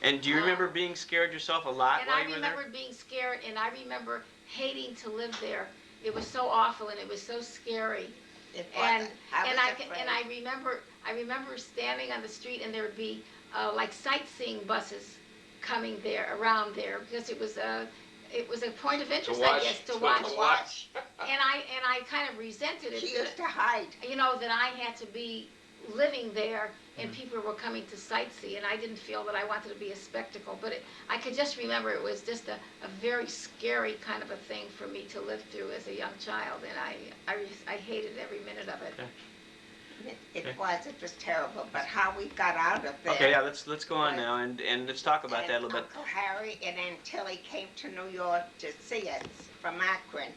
And do you remember being scared yourself a lot And while I you were there? remember being scared, and I remember hating to live there. It was so awful and it was so scary. It And wasn't. I was afraid. and I remember standing on the street, and there would be like sightseeing buses coming around there because it was a point of interest, I guess, to watch. And I kind of resented it. She used to hide. That I had to be living there and people were coming to sightsee, and I didn't feel that I wanted to be a spectacle. But I could just remember it was just a very scary kind of a thing for me to live through as a young child, and I hated every minute of it. Okay. It was terrible. But how we got out of there. Okay, yeah, let's go on now and let's talk about that a little bit. Uncle Harry and Aunt Tilly came to New York to see us from Akron.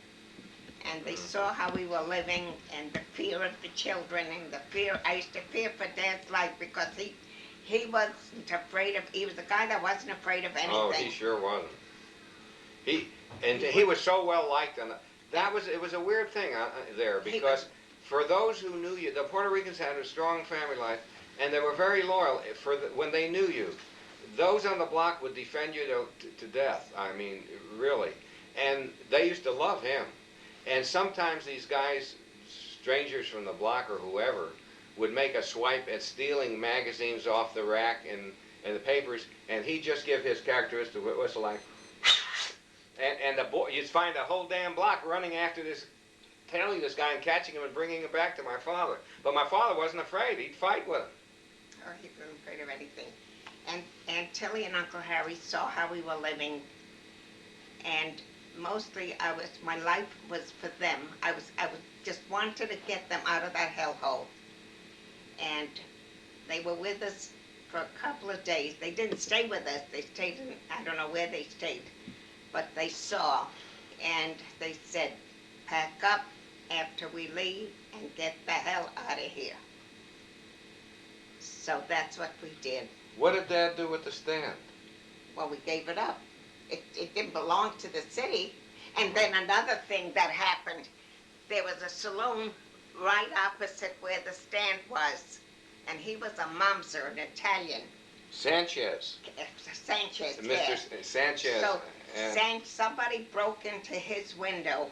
And they saw how we were living and the fear of the children and the fear. I used to fear for Dad's life because he wasn't afraid of, he was a guy that wasn't afraid of anything. Oh, he sure wasn't. He was so well liked, and it was a weird thing there because for those who knew you, the Puerto Ricans had a strong family life, and they were very loyal when they knew you. Those on the block would defend you to death. I mean, really, and they used to love him. And sometimes these guys, strangers from the block or whoever, would make a swipe at stealing magazines off the rack and the papers, and he'd just give his characteristic whistle like, and the boy, you'd find the whole damn block running after this, tailing this guy and catching him and bringing him back to my father. But my father wasn't afraid. He'd fight with him. Oh, he wasn't afraid of anything. And Aunt Tilly and Uncle Harry saw how we were living, and mostly my life was for them. I just wanted to get them out of that hellhole. And they were with us for a couple of days. They didn't stay with us. They stayed in, I don't know where they stayed, but they saw, and they said, pack up after we leave and get the hell out of here. So that's what we did. What did Dad do with the stand? Well, we gave it up. It didn't belong to the city. And then another thing that happened, there was a saloon right opposite where the stand was. And he was a momser, an Italian. Sanchez. Sanchez, Mr. yeah. Sanchez. So and somebody broke into his window,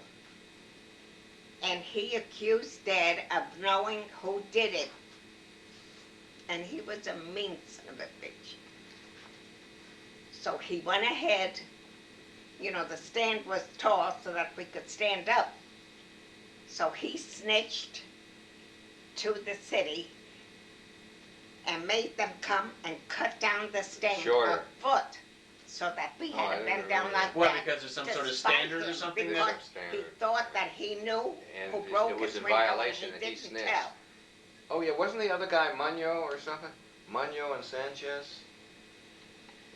and he accused Dad of knowing who did it. and he was a mean son of a bitch. So he went ahead, you know, the stand was tall so that we could stand up. So he snitched to the city and made them come and cut down the stand Shorter. a foot so that we Oh, I had to didn't bend down remember like What, that. because there's some to sort of spite standard or him, something because there? he Standard. thought that he knew And who it broke was his in window violation and and he he didn't snitched. tell. Oh yeah, wasn't the other guy Muñoz or something? Muñoz and Sanchez?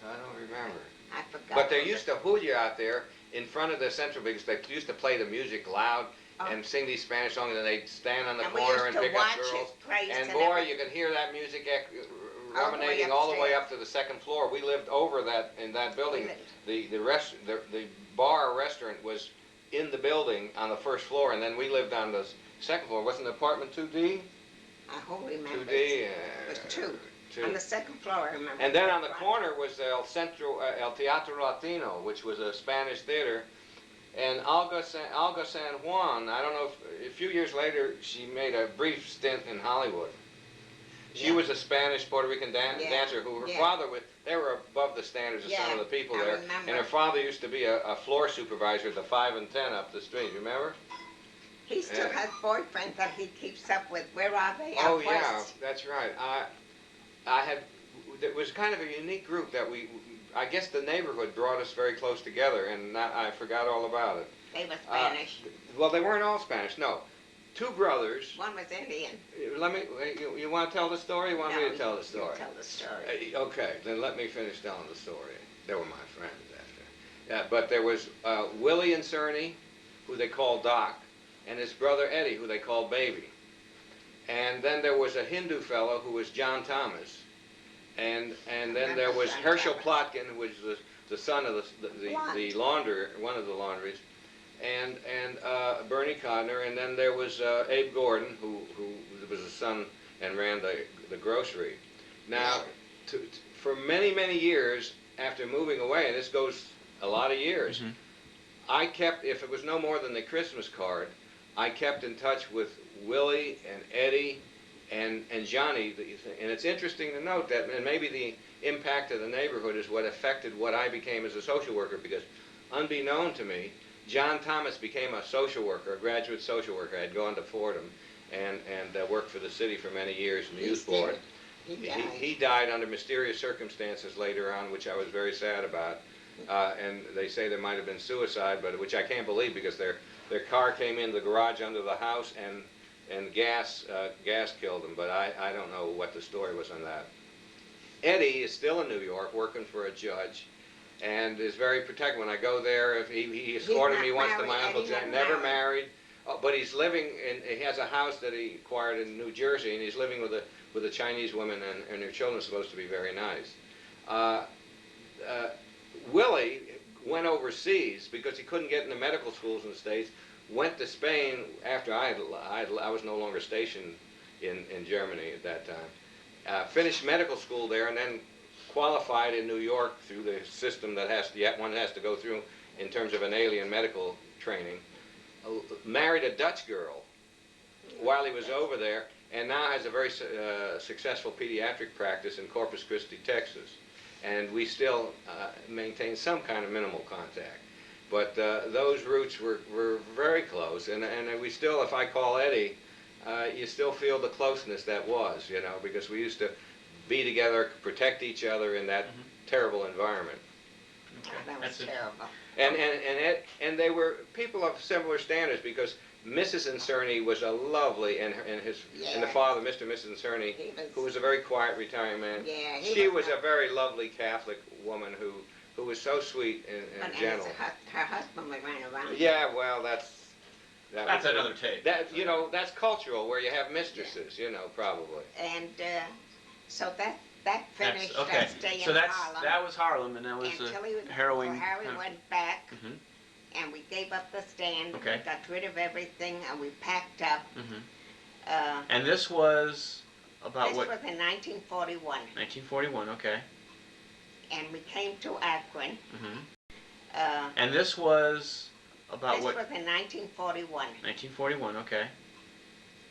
I don't remember. I forgot. But they used to hoot you out there in front of the Central because they used to play the music loud Oh. and sing these Spanish songs, and they'd stand on the And we corner used and to pick up watch girls. his place And and boy, everything. you could hear that music All the way ruminating all the way upstairs. up to the second floor. We lived over that in that building. We The bar restaurant was in the building on the first floor, and then we lived on the second floor. Wasn't it apartment 2D? I won't remember. 2D. It was two. Two. On the second floor, I remember. And then on the corner was El Teatro Latino, which was a Spanish theater. And Olga San Juan, I don't know if a few years later she made a brief stint in Hollywood. She Yeah. was a Spanish Puerto Rican Yeah, dancer who her yeah. father was, they were above the standards of some Yeah, of the people I there. remember. And her father used to be a floor supervisor at the 5 and 10 up the street, you remember? He still Yeah. has boyfriends that he keeps up with. Where are they? Oh Out yeah, west. that's right. It was kind of a unique group that I guess the neighborhood brought us very close together, and I forgot all about it. They were Spanish. Well, they weren't all Spanish, no. Two brothers. One was Indian. Let me. You want to tell the story? You want me to tell the You story? tell the story. Okay, then let me finish telling the story. They were my friends after. Yeah, but there was Willie and Cerny, who they called Doc, and his brother Eddie, who they called Baby. And then there was a Hindu fellow who was John Thomas. And then there was John Herschel Thomas. Plotkin, who was the son of the launderer, one of the laundries, and Bernie Codner, and then there was Abe Gordon, who was a son and ran the grocery. Now, for many years after moving away, and this goes a lot of years, Mhm. I kept, if it was no more than the Christmas card, I kept in touch with Willie and Eddie and Johnny, and it's interesting to note that, and maybe the impact of the neighborhood is what affected what I became as a social worker, because unbeknown to me, John Thomas became a social worker, a graduate social worker. I'd gone to Fordham and worked for the city for many years in the youth board. He died under mysterious circumstances later on, which I was very sad about. And they say there might have been suicide, but which I can't believe, because their car came in the garage under the house and gas killed them. But I don't know what the story was on that. Eddie is still in New York working for a judge, and is very protective. When I go there, if he escorted me once to my married, uncle's, Eddie, never not married. But he's living in, he has a house that he acquired in New Jersey, and he's living with a Chinese woman, and their children are supposed to be very nice. Willie went overseas because he couldn't get into medical schools in the States, went to Spain after I was no longer stationed in Germany at that time. Finished medical school there, and then qualified in New York through the system that one has to go through in terms of an alien medical training. Married a Dutch girl while he was over there, and now has a very successful pediatric practice in Corpus Christi, Texas. And we still maintain some kind of minimal contact. But those roots were very close, and we still, if I call Eddie, you still feel the closeness that was, you know, because we used to be together, protect each other in that terrible environment. That was terrible. And they were people of similar standards, because Mrs. Incerny was a lovely, and the father, Mr. and Mrs. Incerny, who was a very quiet, retiring man. Yeah, she was a very lovely Catholic woman who was so sweet and gentle. Her husband would run around. Yeah, well, that's another take. That, you know, that's cultural, where you have mistresses, you know, probably. And so that finished okay. that stay So in that's Harlem. that was Harlem, and that was until a harrowing. Harry kind of- went back, Mhm. and we gave up the stand. Okay. We got rid of everything, and we packed up. Mhm. And this was about This what? was in 1941, 1941. Okay. and we came to Akron. Mhm. And this was about This what? was in 1941, 1941. Okay.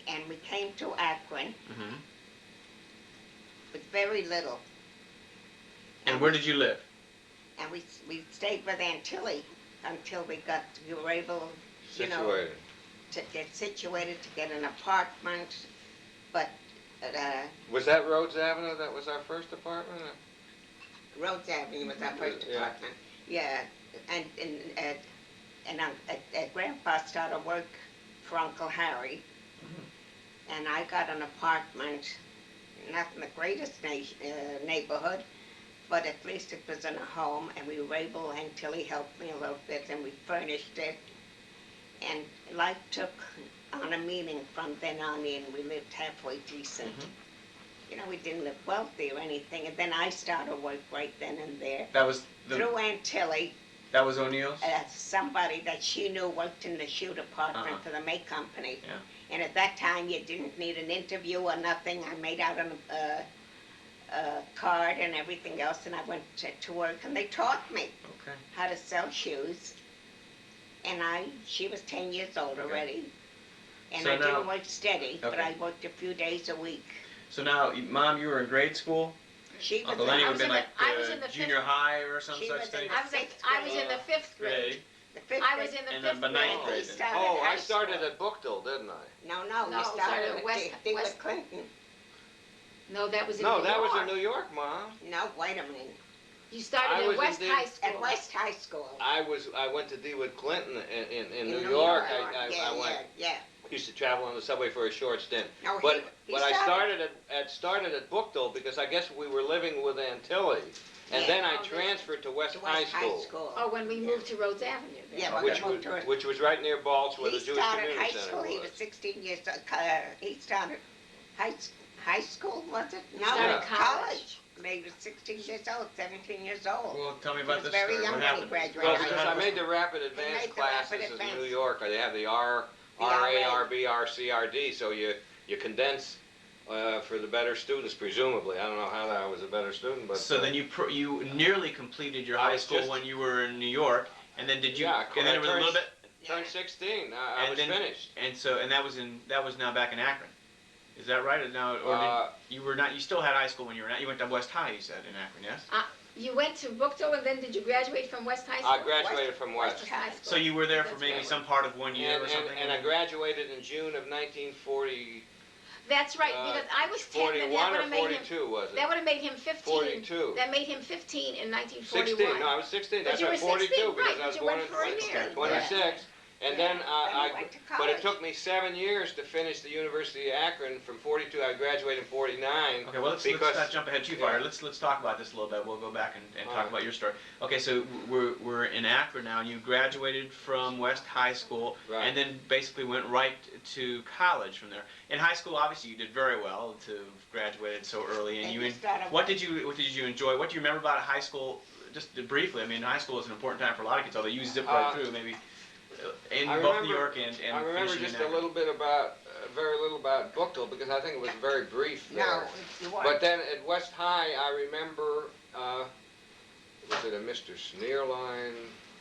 and we came to Akron. Mhm. with very little. And where did you live? And we stayed with Aunt Tilly until we were able, you know, Situated. to get situated, to get an apartment. But Was that Rhodes Avenue that was our first apartment? Rhodes Avenue was our first Yeah. apartment. Yeah, and Grandpa started work for Uncle Harry, and I got an apartment, not in the greatest neighborhood, but at least it was in a home, and we were able, until he helped me a little bit, and we furnished it, and life took on a meaning from then on in. We lived halfway decent. You know, we didn't live wealthy or anything, and then I started work right then and there. That was Through Aunt Tilly, that was O'Neill's? somebody that she knew worked in the shoe department for the May Company. Yeah. And at that time, you didn't need an interview or nothing. I made out a card and everything else, and I went to work, and they taught me Okay. how to sell shoes. And she was 10 years old already. And So I now- didn't work steady, but Okay. I worked a few days a week. So now, Mom, you were in grade school? She was Uncle in- Lenny I would was have been in like the- I was in the junior fifth- high or some She such was in thing? the I was in the fifth grade. the fifth I was grade. in the And fifth then by ninth grade. grade He then. started Oh, high I started school. at Bookdale, didn't I? No, No, you started at West- Dewitt Clinton. No, that was in No, New that York. was in New York, Mom. No, wait a minute. You started I at was West indeed- High School. At West High School. I went to DeWitt Clinton in New New York. Yeah, I went. yeah. Used to travel on the subway for a short stint. No, But he I started at Bookdale because I guess we were living with Aunt Tilly, and Yeah. then I Oh, transferred to West to High West School, Oh, when we moved to Rhodes Avenue. then. Yeah, when which we moved to which was right near Balch where He the Jewish started Community high Center school, he was 16 years old. He started high school, was it? No, Started college. He was 16 years old, 17 years old. Well, tell me He about was this very story. young What when he happened? graduated. Well, Right. because I made the rapid made advanced the rapid classes in advance. New York. They have the RA, RB, RCRD, so you condense for the better students, presumably. I don't know how I was a better student, but So then you nearly completed your I high was school just- when you were in New York, and then did you? Yeah, and then it was a little bit. turned 16. I And was then- finished. And so that was now back in Akron. Is that right? Or now, or you were not? You still had high school when you were not. You went to West High. You said in Akron, yes. You went to Bookdale, and then did you graduate from West High School? I graduated from West. High School. So you were there for That's maybe right. some part of 1 year or And something. I graduated in June of 1940. That's right, because I was 10, and that 41 would or have made him. 42 was it? That would have made him 15. 42. That made him 15 in 1941. 16. No, I was 16. But That's you right, were 42 16, because right, I was but you born went in for a year. 26. And then Then you went to but college. it took me 7 years to finish the University of Akron. From 42, I graduated in 49. Okay, well let's not jump ahead too far. Yeah. Let's talk about this a little bit. We'll go back and talk Alright. about your story. Okay, so we're in Akron now, and you graduated from West High School, Right. and then basically went right to college from there. In high school, obviously, you did very well to have graduated so early. And And you, you started what did you enjoy? What do you remember about high school? Just briefly, I mean, high school is an important time for a lot of kids. Although you zip right through, maybe in I both remember- New York and I remember finishing just in a Akron. little bit about, very little about Bookdale because I think it was very brief there. No, you weren't. But then at West High, I remember, was it a Mr. Sneerline?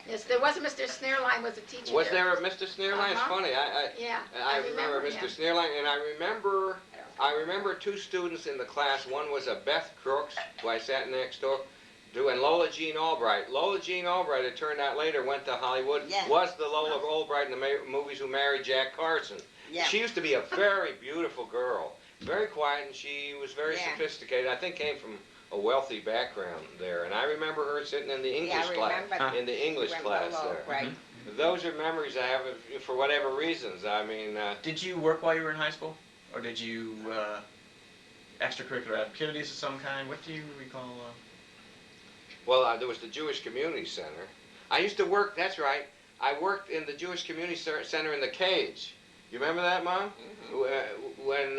Yes, there was a Mr. Sneerline was a teacher Was there a Mr. Sneerline? It's Uh-huh. funny. Yeah, I remember Mr. him. Sneerline, and I remember two students in the class. One was a Beth Crooks, who I sat next door to, and Lola Jean Albright. Lola Jean Albright, it turned out later, went to Hollywood, Yeah. was the Lola Albright in the movies who married Jack Carson. Yeah. She used to be a very beautiful girl, very quiet, and she was very Yeah. sophisticated. I think came from a wealthy background there, and I remember her sitting in the English class. remember. In the English class there. Right. Those are memories I have for whatever reasons. I mean, Did you work while you were in high school, or did you extracurricular activities of some kind? What do you recall? well, there was the Jewish Community Center. I used to work, that's right, I worked in the Jewish Community Center in the Cage. You remember that, Mom? When,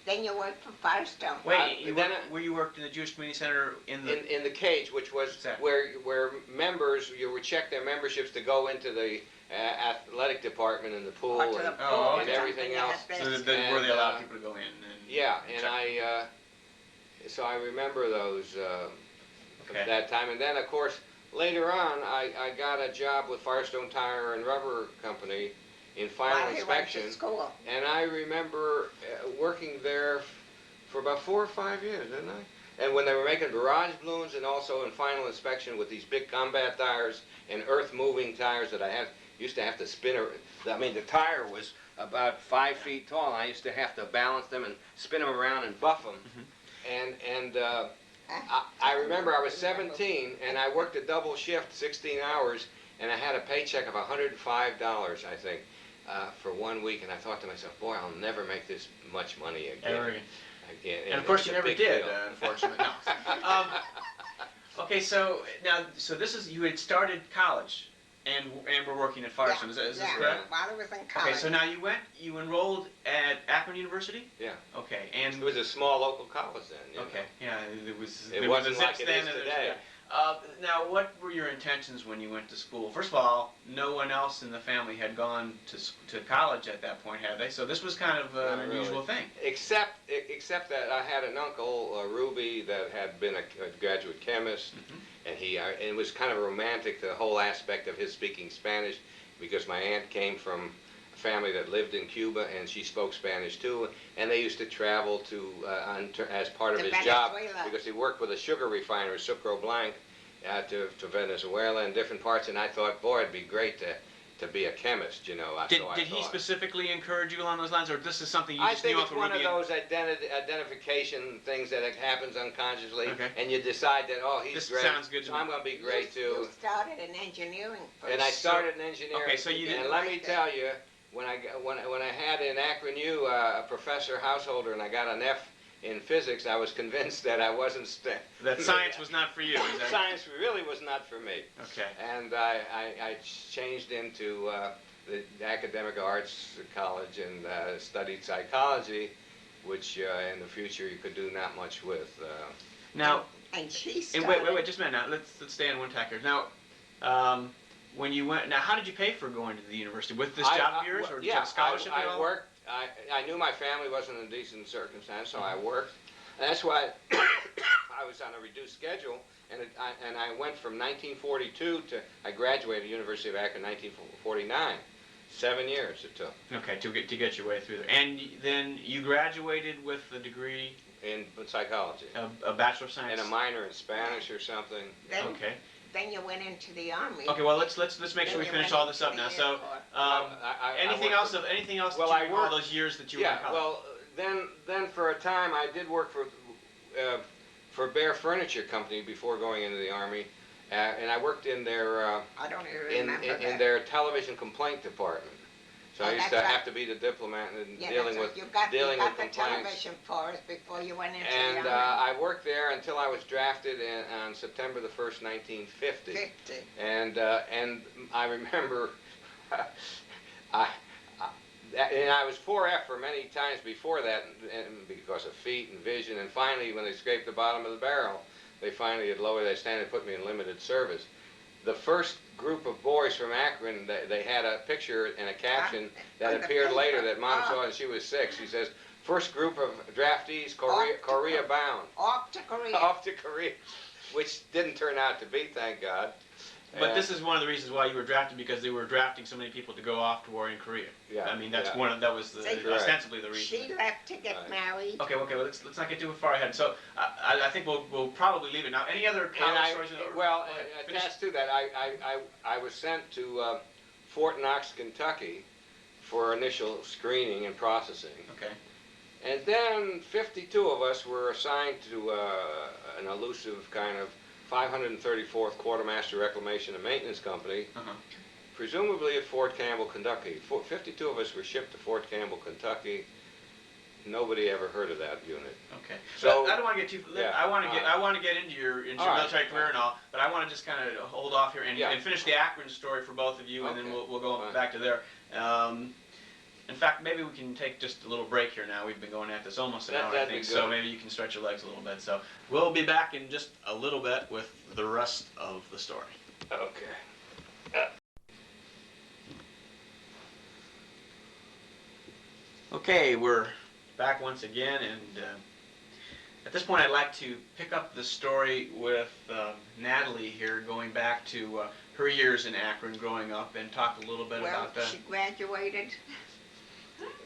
Then you worked for Firestone. Wait, then you worked in the Jewish Community Center in the? in the Cage, which was What's that? where members, you would check their memberships to go into the athletic department and the pool Or to the and, Oh, pool or okay. and everything something, else. yeah, So that's- were they And, allowed people to go in? And Yeah, and check? so I remember those Okay. that time. And then, of course, later on, I got a job with Firestone Tire and Rubber Company in final While he went to inspection. school. And I remember working there for about 4 or 5 years, didn't I? And when they were making barrage balloons and also in final inspection with these big combat tires and earth-moving tires that I used to have to spin. I mean, the tire was about 5 feet tall, and I used to have to balance them and spin them around and buff them. I remember I was 17, and I worked a double shift, 16 hours, and I had a paycheck of $105, I think, for 1 week. And I thought to myself, boy, I'll never make this much money again. Ever again. Again. And of course, you never did, deal. unfortunately. No. Okay, so now, this is, you had started college and were working at Firestone. Is this correct? While I was in college. Okay, so now you enrolled at Akron University? Yeah. Okay, and It was a small local college then. You okay, know. yeah, it was. It there wasn't was a like zip it is then and today. now, what were your intentions when you went to school? First of all, no one else in the family had gone to college at that point, had they? So this was kind of an Not unusual really. thing. Except that I had an uncle, Ruby, that had been a graduate chemist, and it was kind of romantic, the whole aspect of his speaking Spanish, because my aunt came from a family that lived in Cuba, and she spoke Spanish too, and they used to travel to as part of To his job, Venezuela. because he worked with a sugar refiner, Sucro Blanc, to Venezuela and different parts, and I thought, boy, it'd be great to be a chemist, you know. Did he specifically encourage you along those lines, or this is something you I just think knew it's off one of Ruby? those identification things that happens unconsciously, Okay. and you decide that, oh, he's This great, sounds good to so me. I'm going to be great You too. started in engineering first. And I started in engineering. Okay, so you didn't And let me like that. tell you, when I had in Akron U a professor householder, and I got an F in physics, I was convinced that I wasn't. That science was not for you. Is that... Science really was not for me. Okay. And I changed into the academic arts college and studied psychology, which in the future you could do not much with. Now, And she and started. wait, just a minute. Now, let's stay on one tack here. Now, when you went, now, how did you pay for going to the university? With this job of yours, or did you have a scholarship at all? I worked. I knew my family wasn't in decent circumstance, so I worked. And that's why I was on a reduced schedule, and I went from 1942 to I graduated University of Akron in 1949. 7 years it took. Okay, to get your way through there, and then you graduated with a degree In psychology. a Bachelor of Science, And a minor in Spanish or something. Okay. Then you went into the army. Okay, well let's make sure we Then you finish went all this up into now. the So, Air Force. anything else that Well, you I recall worked- those years that you were in Yeah, college? well, then for a time I did work for Bear Furniture Company before going into the Army, and I worked in their I don't even remember in that. their television complaint department. So Oh, I used that's to right. have to be the diplomat and Yeah, dealing that's with right. You dealing got with the complaints. television for us before you went into And the army. I worked there until I was drafted on September the 1st, 1950. 50. And I remember, and I was 4F for many times before that, and because of feet and vision. And finally, when they scraped the bottom of the barrel, they finally had lowered that standard and put me in limited service. The first group of boys from Akron, they had a picture and a caption that on the appeared paper. later that Mom Oh. saw, and she was 6. She says, "First group of draftees, Off to Korea bound." Off to Korea. Off to Korea, which didn't turn out to be, thank God. But this is one of the reasons why you were drafted, because they were drafting so many people to go off to war in Korea. Yeah, I mean, that's yeah. that was See, ostensibly the reason. She left to get Right. married. Okay, well, let's not get too far ahead. So I think we'll probably leave it now. Any other college stories? Well, Go ahead, finish. attached to that, I was sent to Fort Knox, Kentucky, for initial screening and processing. Okay. And then 52 of us were assigned to an elusive kind of 534th Quartermaster Reclamation and Maintenance Company, Uh-huh. presumably at Fort Campbell, Kentucky. 52 of us were shipped to Fort Campbell, Kentucky. Nobody ever heard of that unit. Okay. So- So I don't want to get too. Yeah, I want to get into your All right. military career and all, but I want to just kind of hold off here and, Yeah. and finish the Akron story for both of you, and then Okay. we'll go Fine. back to there. In fact, maybe we can take just a little break here now. We've been going at this almost an hour, I That'd be think, so good. maybe you can stretch your legs a little bit. So we'll be back in just a little bit with the rest of the story. Okay. Okay, we're back once again, and at this point I'd like to pick up the story with Natalie here, going back to her years in Akron growing up, and talk a little bit Well, about she graduated.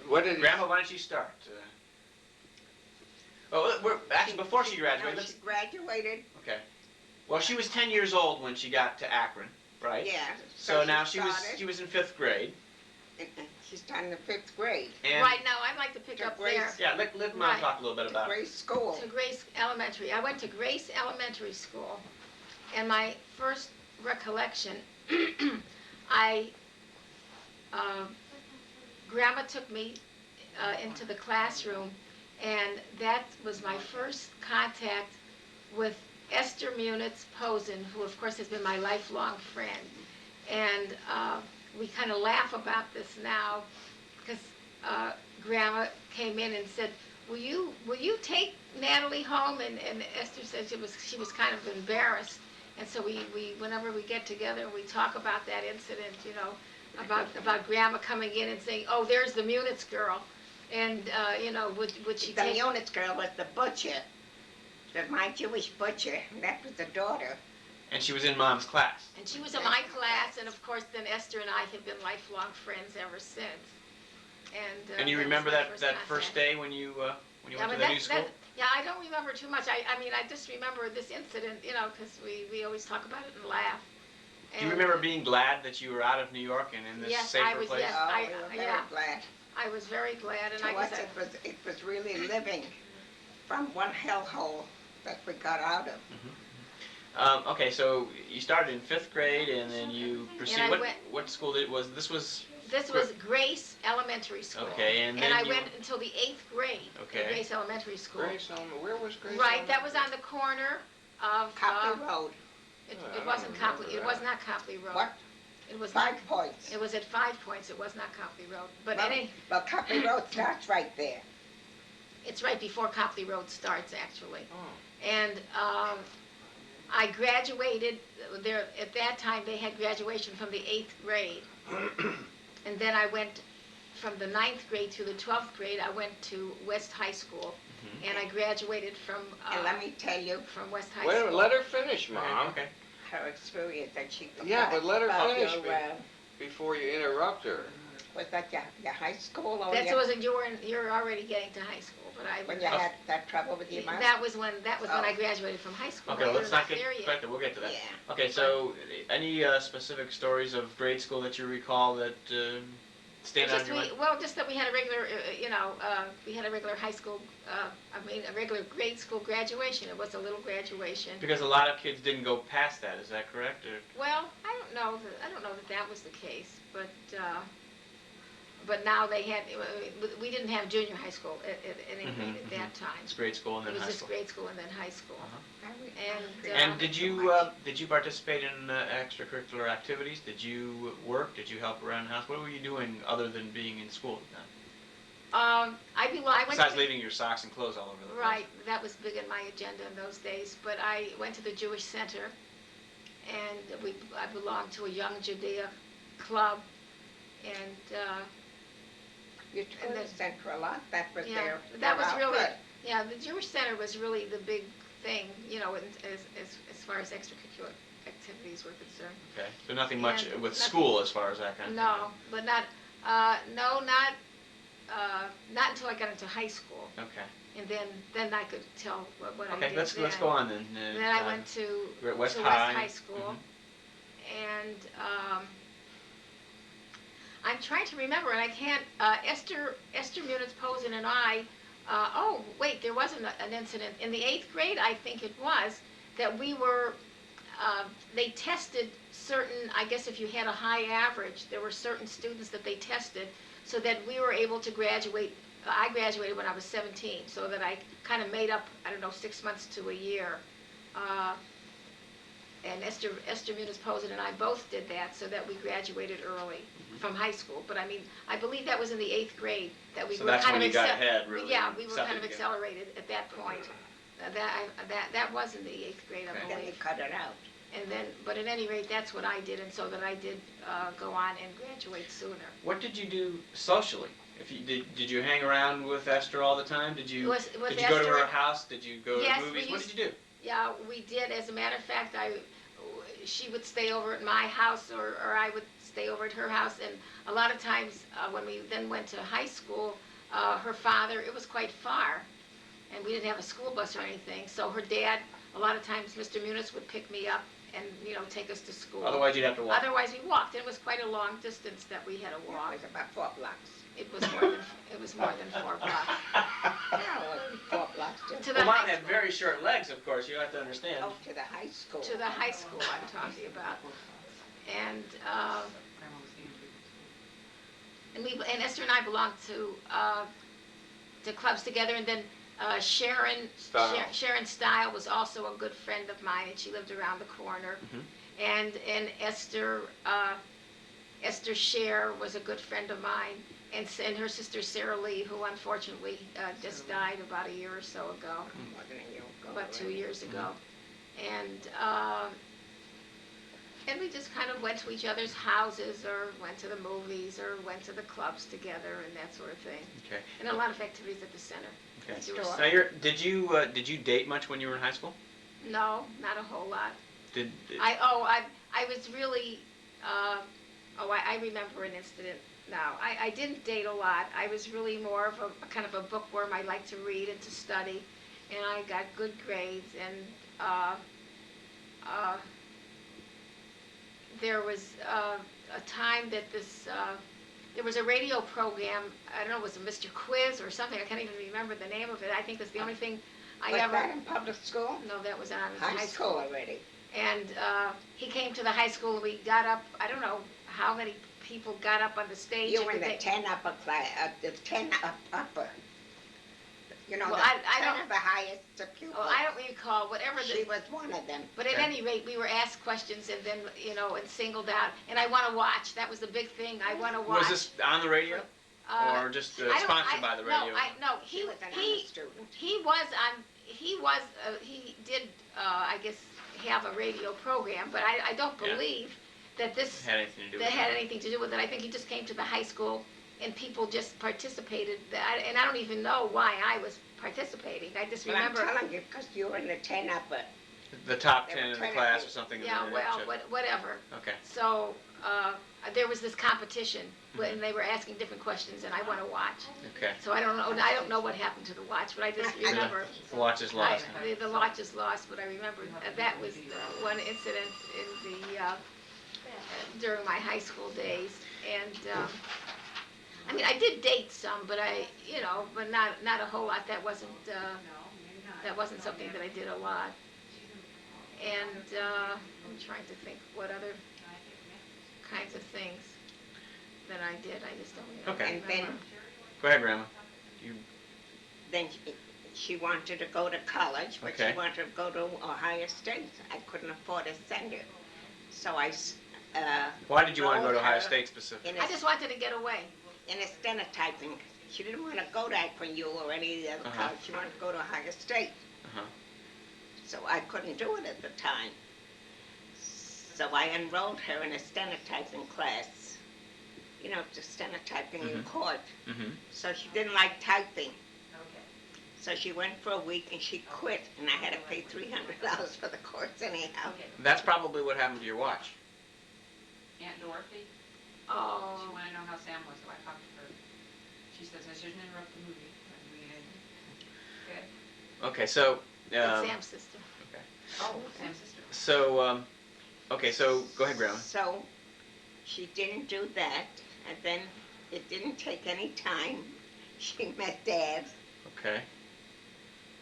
What did Grandma, why don't you start? Well, we're actually before she No, graduated. she graduated, Okay. Well, she was 10 years old when she got to Akron, right? yeah. So now she she was in 5th grade. She's starting the 5th grade. And Right now, I'd like to pick To up Grace. there yeah, let Mom Right. talk a little bit about it. Grace School. to Grace Elementary. I went to Grace Elementary School, and my first recollection, I, Grandma took me into the classroom, and that was my first contact with Esther Munitz Posen, who of course has been my lifelong friend. And we kind of laugh about this now, because Grandma came in and said, will you take Natalie home? And Esther said she was kind of embarrassed. And so we whenever we get together and we talk about that incident, you know, about Grandma coming in and saying, oh, there's the Munitz girl. And, you know, would she The take... Munitz girl was the butcher, my Jewish butcher. That was the daughter. And she was in Mom's class. And she was in my class, and of course then Esther and I have been lifelong friends ever since. And you that was remember my that first contact. day when you went Yeah, to but the new school? yeah, I don't remember too much. I mean, I just remember this incident, you know, because we always talk about it and laugh. Do you remember being glad that you were out of New York and in this Yes, safer I was, place? yes. Oh, I- we were very yeah. glad. I was very glad, and To I us, guess it was really living from one hellhole that we got out of. Okay, so you started in 5th grade and then you proceeded. I went- What school this was? this was Grace Elementary School. Okay, and then I you- went until the 8th grade Okay. at Grace Elementary School. Where was Grace? Right, that was on the corner of... Copley Road. It, Oh, I it don't wasn't Copley, remember it was that. not Copley Road. What? It was not, 5 Points. it was at 5 Points, it was not Copley Road. But Well, any, well, Copley Road starts right there. it's right before Copley Road starts, actually. Oh. And I graduated there. At that time, they had graduation from the 8th grade, and then I went from the 9th grade through the 12th grade. I went to West High School, and I graduated from And let me tell you West High Wait a School. minute, let her finish, Mom. Okay. her experience that she Yeah, but let her about finish your, before you interrupt her. was that your high school or That your, wasn't you're already getting to high school, but when you had that trouble with your mouth? that was when Oh. I graduated from high school. Okay, We let's were not get there yet. back to. We'll get to that. Yeah. Okay, so any specific stories of grade school that you recall that stand out in your mind? Just that we had a regular, we had a regular high school, a regular grade school graduation. It was a little graduation. Because a lot of kids didn't go past that. Is that correct? Or? Well, I don't know that was the case, but now they had. We didn't have junior high school at any rate at that time. It's grade school and It then was high just school. grade school and then high school. And did you participate in extracurricular activities? Did you work? Did you help around the house? What were you doing other than being in school at the time? I went. Besides leaving your socks and clothes all over the place. Right, that was big in my agenda in those days. But I went to the Jewish Center, and I belonged to a Young Judea club, and You told then- the Central a lot, that was yeah, their that was really output. yeah. The Jewish Center was really the big thing, as far as extracurricular activities were concerned. Okay. So nothing much And with nothing- school as far as that kind of thing. No, but not until I got into high school, Okay. and then I could tell what I Okay. did. Let's then. go on then. Then I went to You're at West to High. West High School, and I'm trying to remember, and I can't. Esther Munitz Posen and I. Oh wait, there was an incident in the 8th grade. I think it was that we were. They tested certain. I guess if you had a high average, there were certain students that they tested, so that we were able to graduate. I graduated when I was 17, so that I kind of made up, 6 months to a year. And Esther Munitz Posen and I both did that, so that we graduated early from high school. But I mean, I believe that was in the 8th grade that we So were that's kind when of you got ahead, really, Yeah, and we were something kind of to get- accelerated at that point. That was in the 8th grade, I Okay. Then they believe. cut it out. And then, but at any rate, that's what I did, and so that I did go on and graduate sooner. What did you do socially? If you did you hang around with Esther all the time? Did you With did you go to Esther- her house? Did you go Yes, to we movies? What did you do? Yeah, we did. As a matter of fact, she would stay over at my house, or I would stay over at her house. And a lot of times, when we then went to high school, her father, it was quite far, and we didn't have a school bus or anything. So her dad, a lot of times, Mr. Muniz would pick me up and take us to school. Otherwise, you'd have to walk. Otherwise, we walked. It was quite a long distance that we had to It walk. was about 4 blocks. It was more than 4 blocks. Yeah, it was 4 blocks to, To the Well, Mom high had school. very short legs, of course. You have to understand. oh, to the high school. To the high school I'm talking about. And and Esther and I belonged to clubs together, and then Sharon Style was also a good friend of mine, and she lived around the corner. And Esther Scher was a good friend of mine, and her sister Sarah Lee, who unfortunately just died about a year or so ago, More than a year ago, about 2 right? years ago. And we just kind of went to each other's houses, or went to the movies, or went to the clubs together, and that sort of thing. Okay. And a lot of activities at the center. Okay. Store. Now, did you date much when you were in high school? No, not a whole lot. Did I was really, I remember an incident now. I didn't date a lot. I was really more of a kind of a bookworm. I liked to read and to study, and I got good grades. And there was a time that there was a radio program. I don't know, was it Mr. Quiz or something? I can't even remember the name of it. I think that's the only thing I Was ever. that in public school? No, that was on High school already. And he came to the high school, and we got up. I don't know how many people got up on the stage. You were in and the they- 10 upper class, the 10 upper. You know, Well, the I 10 don't- of the highest pupils. Oh, I don't recall whatever She the. was one of them. But at Okay. any rate, we were asked questions, and then and singled out. And I want to watch. That was the big thing. I want to watch. was this on the radio or just I don't- sponsored by the radio? No, She was an honor student. he did I guess have a radio program, but I don't Yeah. believe that this Had anything to do with that had it? anything to do with it. I think he just came to the high school, and people just participated. And I don't even know why I was participating. I just But remember. I'm telling you, because you were in the 10 upper. The top They 10 were in the trying to class do- or something. Yeah, that well, showed- whatever. Okay. So there was this competition, and they were asking different questions, and I want to watch. Okay. So I don't know what happened to the watch, but I just So the- remember. The watch is lost. The watch is lost, but I remember that was one incident in the during my high school days, and I mean I did date some, but but not a whole lot. That wasn't something that I did a lot. And I'm trying to think what other kinds of things that I did. I just don't Okay. And then, remember. Go ahead, Grandma. You. then she wanted to go to college, but Okay. she wanted to go to Ohio State. I couldn't afford to send her. So Why did you want to go to enrolled Ohio her State specifically? I just wanted to get away. in a stenotyping. She didn't want to go to Akron-U or any of the other Uh-huh. college. She wanted to go to Ohio State. Uh-huh. So I couldn't do it at the time. So I enrolled her in a stenotyping class. You know, just stenotyping in Mhm. court. Mm-hmm. So she didn't like typing. Okay. So she went for a week and she quit, and I had to pay $300 for the course anyhow. Okay. That's probably what happened to your watch. Aunt Dorothy, she Oh, wanted to know how Sam was, so I talked to her. She says I shouldn't interrupt the movie. And we had, good. Okay, so. that's Sam's sister. Oh, Sam's sister. So, okay, so go ahead, Grandma. So she didn't do that, and then it didn't take any time. She met Dad, Okay.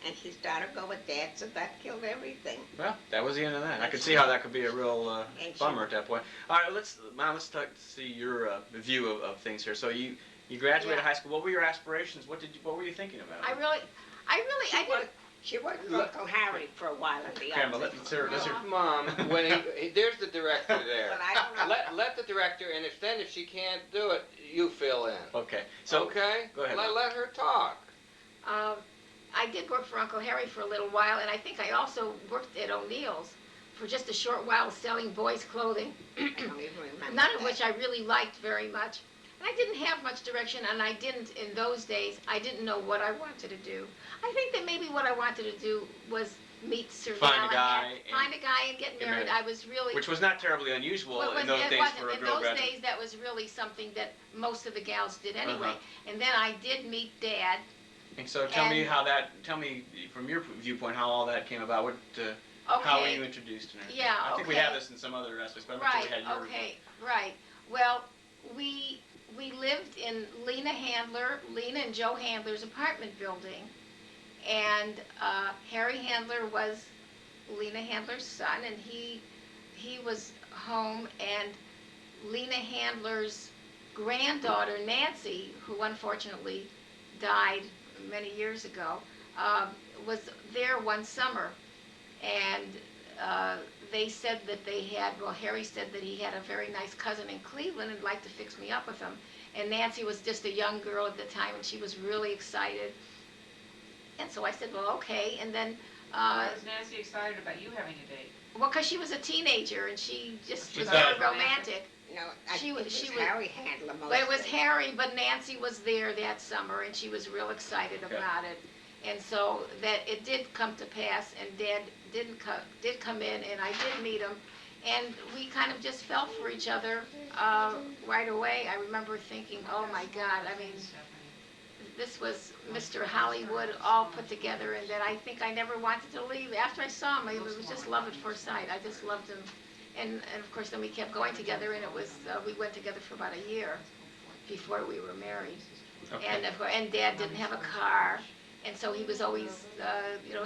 and she started to go with Dad, so that killed everything. Well, that was the end of that. I could see how that could be a real And she- bummer at that point. All right, Mom, let's see your view of things here. So you graduated Yeah. high school. What were your aspirations? What were you thinking about? She did. worked, she worked for Uncle Harry for a while at the Grandma, office. let's hear. Mom, when there's the director there. But I don't know. Let the director, and if she can't do it, you fill in. Okay, so Okay? go ahead, Mom. Let her talk. I did work for Uncle Harry for a little while, and I think I also worked at O'Neill's for just a short while selling boys' clothing, I don't even remember none of that. which I really liked very much. And I didn't have much direction, and I didn't, in those days, I didn't know what I wanted to do. I think that maybe what I wanted to do was meet Sir Find a Val guy and find a guy and get get married. married. I was really... Which was not terribly unusual Well, in those it days wasn't. for a In girl those graduate. days, that was really something that most of the gals did anyway. Uh-huh. And then I did meet Dad, And so tell me And- tell me from your viewpoint how all that came about. How were you introduced and everything? Yeah, I think we okay. have this in some other aspects, but I'm not sure Right, we had your. okay, right. Well, we lived in Lena and Joe Handler's apartment building, and Harry Handler was Lena Handler's son, and he was home, and Lena Handler's granddaughter Nancy, who unfortunately died many years ago, was there one summer, and they said that Harry said that he had a very nice cousin in Cleveland and liked to fix me up with him. And Nancy was just a young girl at the time, and she was really excited. And so I said, well, okay. And then, Why was Nancy excited about you having a date? well, because she was a teenager, and she just She was thought- very romantic. No, I She think was- it she was was- Harry Handler mostly. But it was Harry, but Nancy was there that summer, and she was real excited Okay. about it. And so that it did come to pass, and Dad did come in, and I did meet him, and we kind of just fell for each other right away. I remember thinking, oh my God, I mean, this was Mr. Hollywood all put together, and that I think I never wanted to leave. After I saw him, it was just love at first sight. I just loved him. And of course, then we kept going together, and it was we went together for about a year before we were married. Okay. And Dad didn't have a car, and so he was always,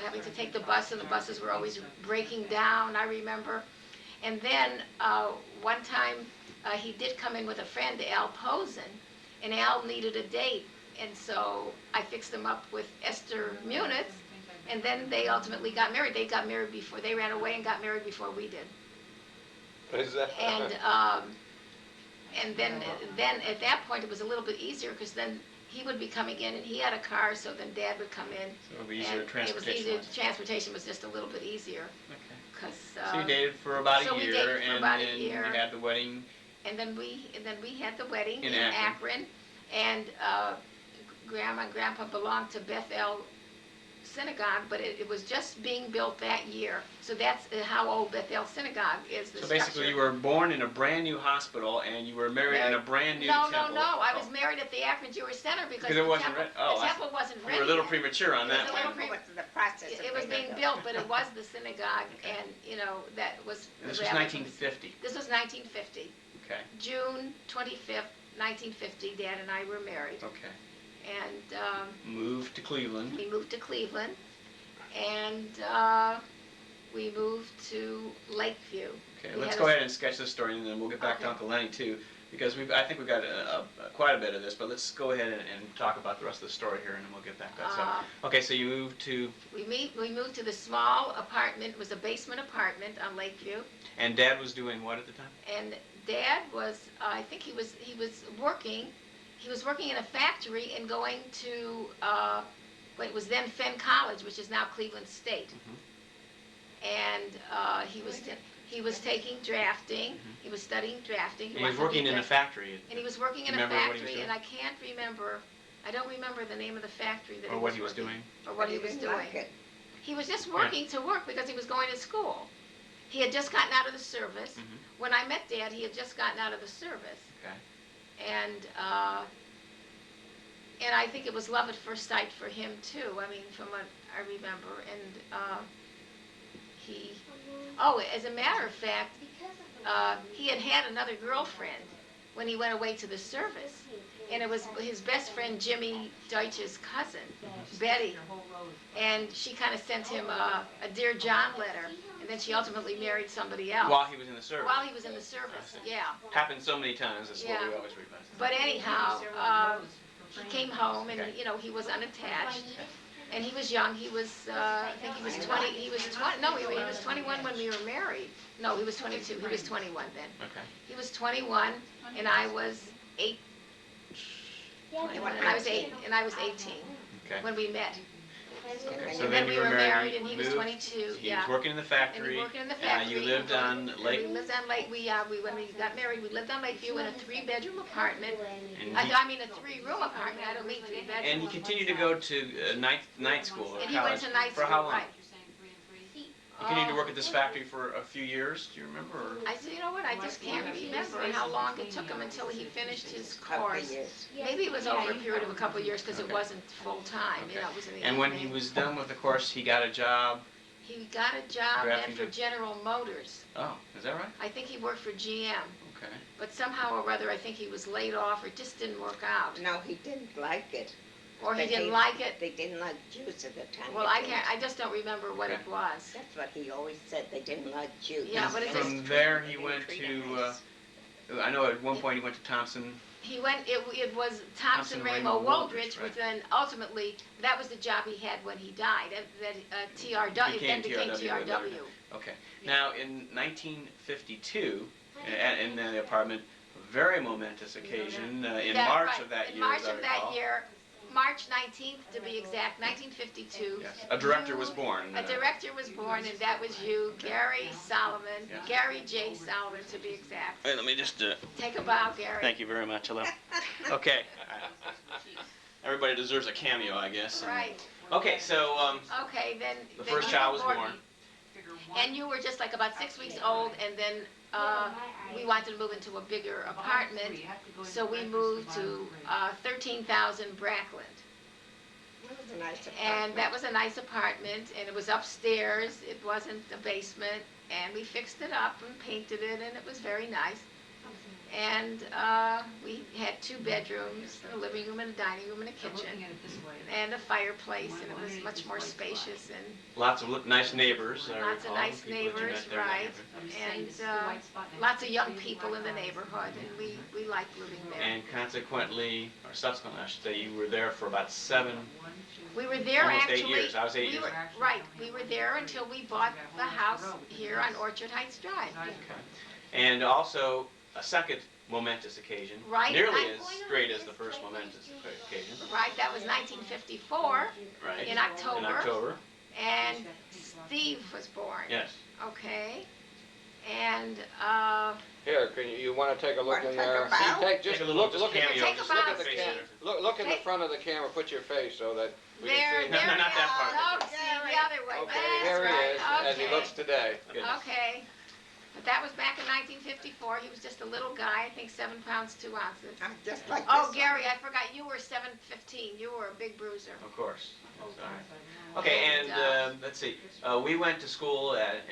having to take the bus, and the buses were always breaking down, I remember. And then one time he did come in with a friend, Al Posen, and Al needed a date, and so I fixed him up with Esther Munitz, and then they ultimately got married. They got married before, they ran away and got married before we did. Is that? And then at that point it was a little bit easier, because then he would be coming in, and he had a car, so then Dad would come in. So it would be easier and transportation. it was easier. Transportation was just a little bit easier, Okay. because. So you dated for about so a we year, dated for and about a then year. you had the wedding. And then we had the wedding In in Akron. Akron, and Grandma and Grandpa belonged to Bethel Synagogue, but it was just being built that year. So that's how old Bethel Synagogue is. The So basically, structure. you were born in a brand new hospital, and you were married in a brand new No, temple. I was married at the Akron Jewish Center because Because it wasn't temple, ready. Oh, the temple wasn't You ready. were a little yet. premature on It was that a one. little Temple was in the process of It was being built, but it was the synagogue, and that was. And this the was rabbi 1950. This was 1950. Okay. June 25th, 1950. Dad and I were married, Okay. and Moved to Cleveland. we moved to Cleveland, and we moved to Lakeview. Okay. We Let's had go a- ahead and sketch this story, and then we'll get back to Okay. Uncle Lenny too, because I think we've got quite a bit of this. But let's go ahead and talk about the rest of the story here, and then we'll get back to that. So, okay. So you moved to, We moved to the small apartment. It was a basement apartment on Lakeview. and Dad was doing what at the time? And Dad was, I think he was working in a factory and going to, what was then Fenn College, which is now Cleveland State. And he was taking drafting. He was studying drafting. And he was wanted to be working in a draft- factory. And he was working in a Remember what he was factory, doing? and I don't remember the name of the factory that Or he what was he was working- doing. Or what he was didn't doing. like it. He was just working to work because he was going to school. He had just gotten out of the service. Mhm. When I met Dad, he had just gotten out of the service. Okay. And I think it was love at first sight for him too. I mean, from what I remember. And as a matter of fact, he had another girlfriend when he went away to the service, and it was his best friend Jimmy Deutsch's cousin, Betty. Your whole road. And she kind of sent him a Dear John letter, and then she ultimately married somebody else. While he was in the service. While he was in the service, yeah. Happened so many times. That's what we Yeah. always read about. But anyhow, Several roads for he training. came home, and Okay. he was unattached, and he was young. He was, I think he was 20. He was 20. No, he was 21 when we were married. No, he was 22. He was 21 then. Okay. He was 21, and I was 8. 21, and I was 8, and I was 18 Okay. when we met. Okay. And So then then we you were were married, and he was moved, 22, He yeah. was working in the And factory. we worked in the factory. You lived on Lake. We lived on Lake. When we got married, we lived on Lakeview in a 3-bedroom apartment. And I mean a 3-room apartment. I don't mean 3 bedrooms. And you continued to go to night school or And he went college. to night For school, how long? right. You're saying 3 and 3? You continued to work at this factory for a few years, do you remember? Or? You know what, I just can't remember how long it took him until he finished his Couple course. years. Maybe it was over a period of a couple of years because it Okay. wasn't full-time, you know, it was in the And when he evening. was done with the course, he got a job. He got a job Drafting then for to- General Motors. Oh, is that right? I think he worked for GM, Okay. but somehow or other, I think he was laid off or it just didn't work out. No, he didn't like it. Or he They didn't didn't- like it. They didn't like Jews at the time. Well, I just don't remember what it Okay. was. That's what he always said, they didn't like Jews. Yeah, but it just- From there, he They went didn't treat him to, nice. I know at one point he went to Thompson. It was Thompson Thompson Ramo Ramo Woldridge, Woldridge, which then ultimately, that was the job he had when he died. That TRW, Became then became TRW. TRW. Okay. Now, in 1952, in the apartment, a very momentous occasion in That- March right, of that in year, March as I of that recall. year, March 19th to be exact, 1952. Yes. A director was born. A director was born, and that was you, Gary Solomon, Yeah. Gary J. Solomon to be exact. Wait, let me just. Take a bow, Gary. Thank you very much. Hello. Okay. Everybody deserves a cameo, I guess. Right. Okay, so Okay, then. the then first you child were was born. And you were just like about 6 weeks old, and then we wanted to move into a bigger apartment, so we moved to 13,000 Brackland. That was a nice apartment. And that was a nice apartment, and it was upstairs, it wasn't a basement, and we fixed it up and painted it, and it was very nice. And we had 2 bedrooms, a living room and a dining room and a kitchen, and a fireplace, and it was much more spacious, and Lots of nice neighbors. I lots of recall, nice people that you neighbors, met there in the right, neighborhood. and lots of young people in the neighborhood, and we liked living there. And consequently, or subsequently, I should say, you were there for about 7. We were there Almost 8 actually. years. I was 8 we years. were, right, we were there until we bought the house here on Orchard Heights Drive. Okay. And also a second momentous occasion, Right. nearly as great as the first momentous occasion. Right, that was 1954 Right. in October, In October. and Steve was born. Yes. Okay, and Here, you want to take a look Wanna in take there? a bow? Take, Take just a little look at cameo. Take a Just bow, look at the Steve. face. look in the Take- front of the camera. Put your face so that we there, can see there him. No, we not that are. part. No, Steve, the other way. Okay, That's there he right. is, as he Okay. looks today. Good. Okay, but that was back in 1954. He was just a little guy, I think 7 pounds 2 ounces. I'm just like Oh, this. Gary, I forgot, you were 7'15". You were a big bruiser. Of course. That's all right. Okay, and let's see. We went to school at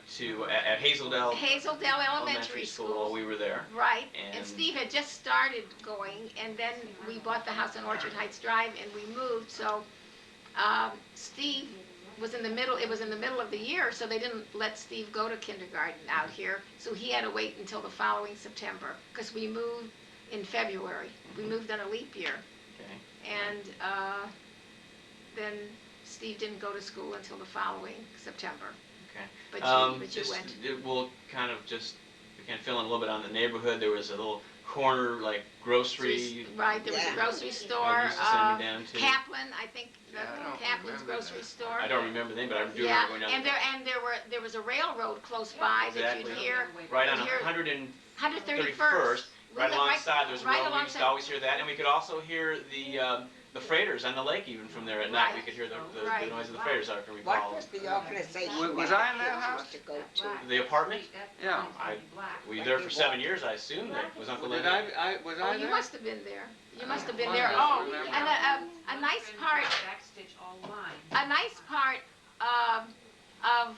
Hazeldale Hazeldale Elementary School. We were there. Right, And- and Steve had just started going, and then we bought the house on Orchard Heights Drive, and we moved, so Steve was in the middle, it was in the middle of the year, so they didn't let Steve go to kindergarten out here, so he had to wait until the following September, because we moved in February. We moved on a leap year, Okay. and then Steve didn't go to school until the following September. Okay. But you Just- went. We'll kind of just, we can fill in a little bit on the neighborhood. There was a little corner, like, grocery. Right, there was a Yeah. grocery that store, used to send me down to. Kaplan, I think, Yeah, I don't Kaplan's remember grocery that. store. I don't remember the name, but I do Yeah, remember going down. and there was a railroad close by that you'd Exactly. hear, Right on here- 131st, 131st. right alongside, there's a right road, we used to alongside. always hear that, and we could also hear the freighters on the lake even from there at night. We Right. could hear the Right. noise of the freighters, I can What recall. was the organization? Was that I in the that kids house? used to go to? The apartment? Yeah. Were you there for 7 years, I assume, that was Uncle Did Leonard? was Oh, I you there? must have been there. You must have been I there. don't Oh, remember. and a nice part, a nice part of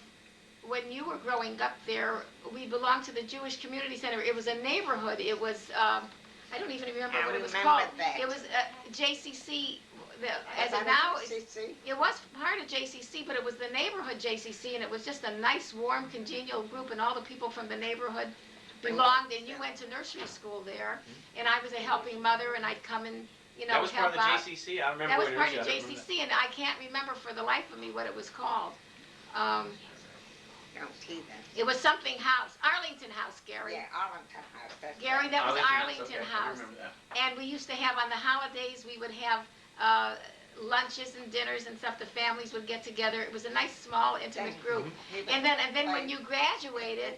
when you were growing up there, we belonged to the Jewish Community Center. It was a neighborhood. It was, I don't even remember I what it was remember called. that. It was JCC, as Was of that now, a CC? it was part of JCC, but it was the neighborhood JCC, and it was just a nice, warm, congenial group, and all the people from the neighborhood belonged, and you went to nursery school there, and I was a helping mother, and I'd come and, you know, That was help part of the out. JCC? I remember That was when part you of were- I don't remember JCC, and I can't remember for the life of me what it was called. Don't see that. It was something house, Arlington House, Gary. Yeah, Arlington House. That's Gary, right. that was okay, Arlington I House. remember that. And we used to have, on the holidays, we would have lunches and dinners and stuff. The families would get together. It was a nice, small, intimate group. And then when you graduated,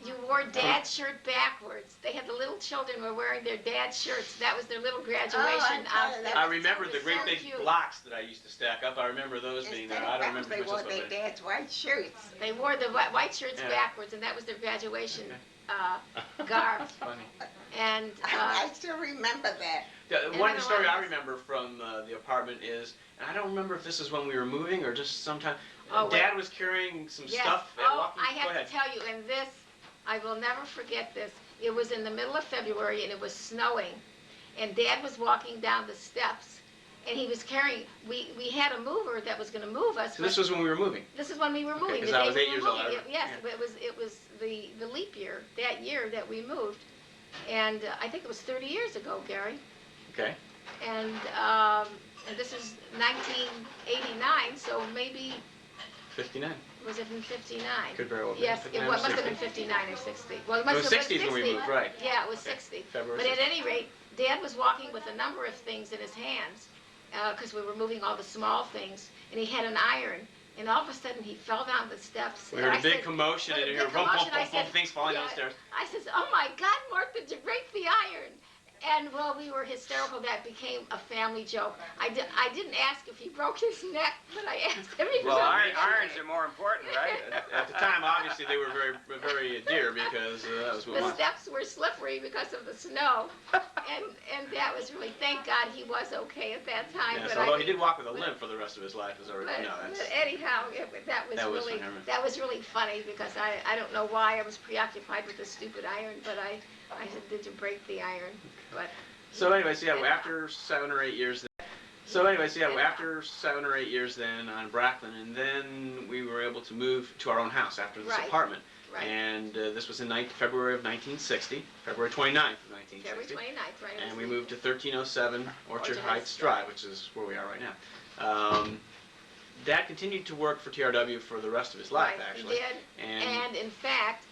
You wore dad's shirt backwards. They had the little children were wearing their dad's shirts. That was their little graduation outfit. I remember It the was great so big cute. blocks that I used to stack up. I remember those being there. Instead I of don't pants, remember they much wore else their about it. dad's white shirts. They wore the white shirts Yeah. backwards, and that was their graduation Okay. garb. That's funny. And I still remember that. One then story I around- remember from the apartment is, and I don't remember if this is when we were moving or just sometime. Oh, Dad was carrying some yes. stuff and Oh, walking. I Go have ahead. to tell you, and this, I will never forget this. It was in the middle of February, and it was snowing, and Dad was walking down the steps, and he was carrying. We had a mover that was going to move us. So this was when we were moving. This is when we were moving. 'cause the I day was we 8 were years old, moving. I remember. Yes, Yeah. it was the leap year that year that we moved, and I think it was 30 years ago, Gary. Okay. And this is 1989, so maybe 59. was it in 59? Could very well be. Yes, it 59 or must have been 60. 59 or 60. Well, it It must was have been 60s when we 60. moved, right? Yeah, it was Okay. 60. February But at 60. any rate, Dad was walking with a number of things in his hands because we were moving all the small things, and he had an iron. And all of a sudden, he fell down the steps. We and heard I a big said- commotion heard a and big here, boom, boom, commotion. I boom, boom, said, things falling yeah. downstairs. I says, "Oh my God, Mark, did you break the iron?" And well, we were hysterical. That became a family joke. I didn't ask if he broke his neck, but I asked him if he Well, broke his irons neck. are more important, right? At the time, obviously, they were very, very dear because that was what The my... steps were slippery because of the snow, and that was really, thank God he was okay at that time. Yes, but although I, he did walk with a limp for the rest of his life, as already but, no, but that's... anyhow, That was fun, I remember. that was really funny because I don't know why I was preoccupied with the stupid iron, but I said, "Did you break the iron?" But So anyways, yeah, after 7 or 8 years. After 7 or 8 years then on Brackland, and then we were able to move to our own house after this Right. apartment. right, And this was in February of 1960, February 29th of 1960. February 29th, right? And we moved to 1307 Orchard Orchard Heights Heights Drive, which is where we are right now. Dad continued to work for TRW for the rest of his life, Right, actually. he did. And And in fact,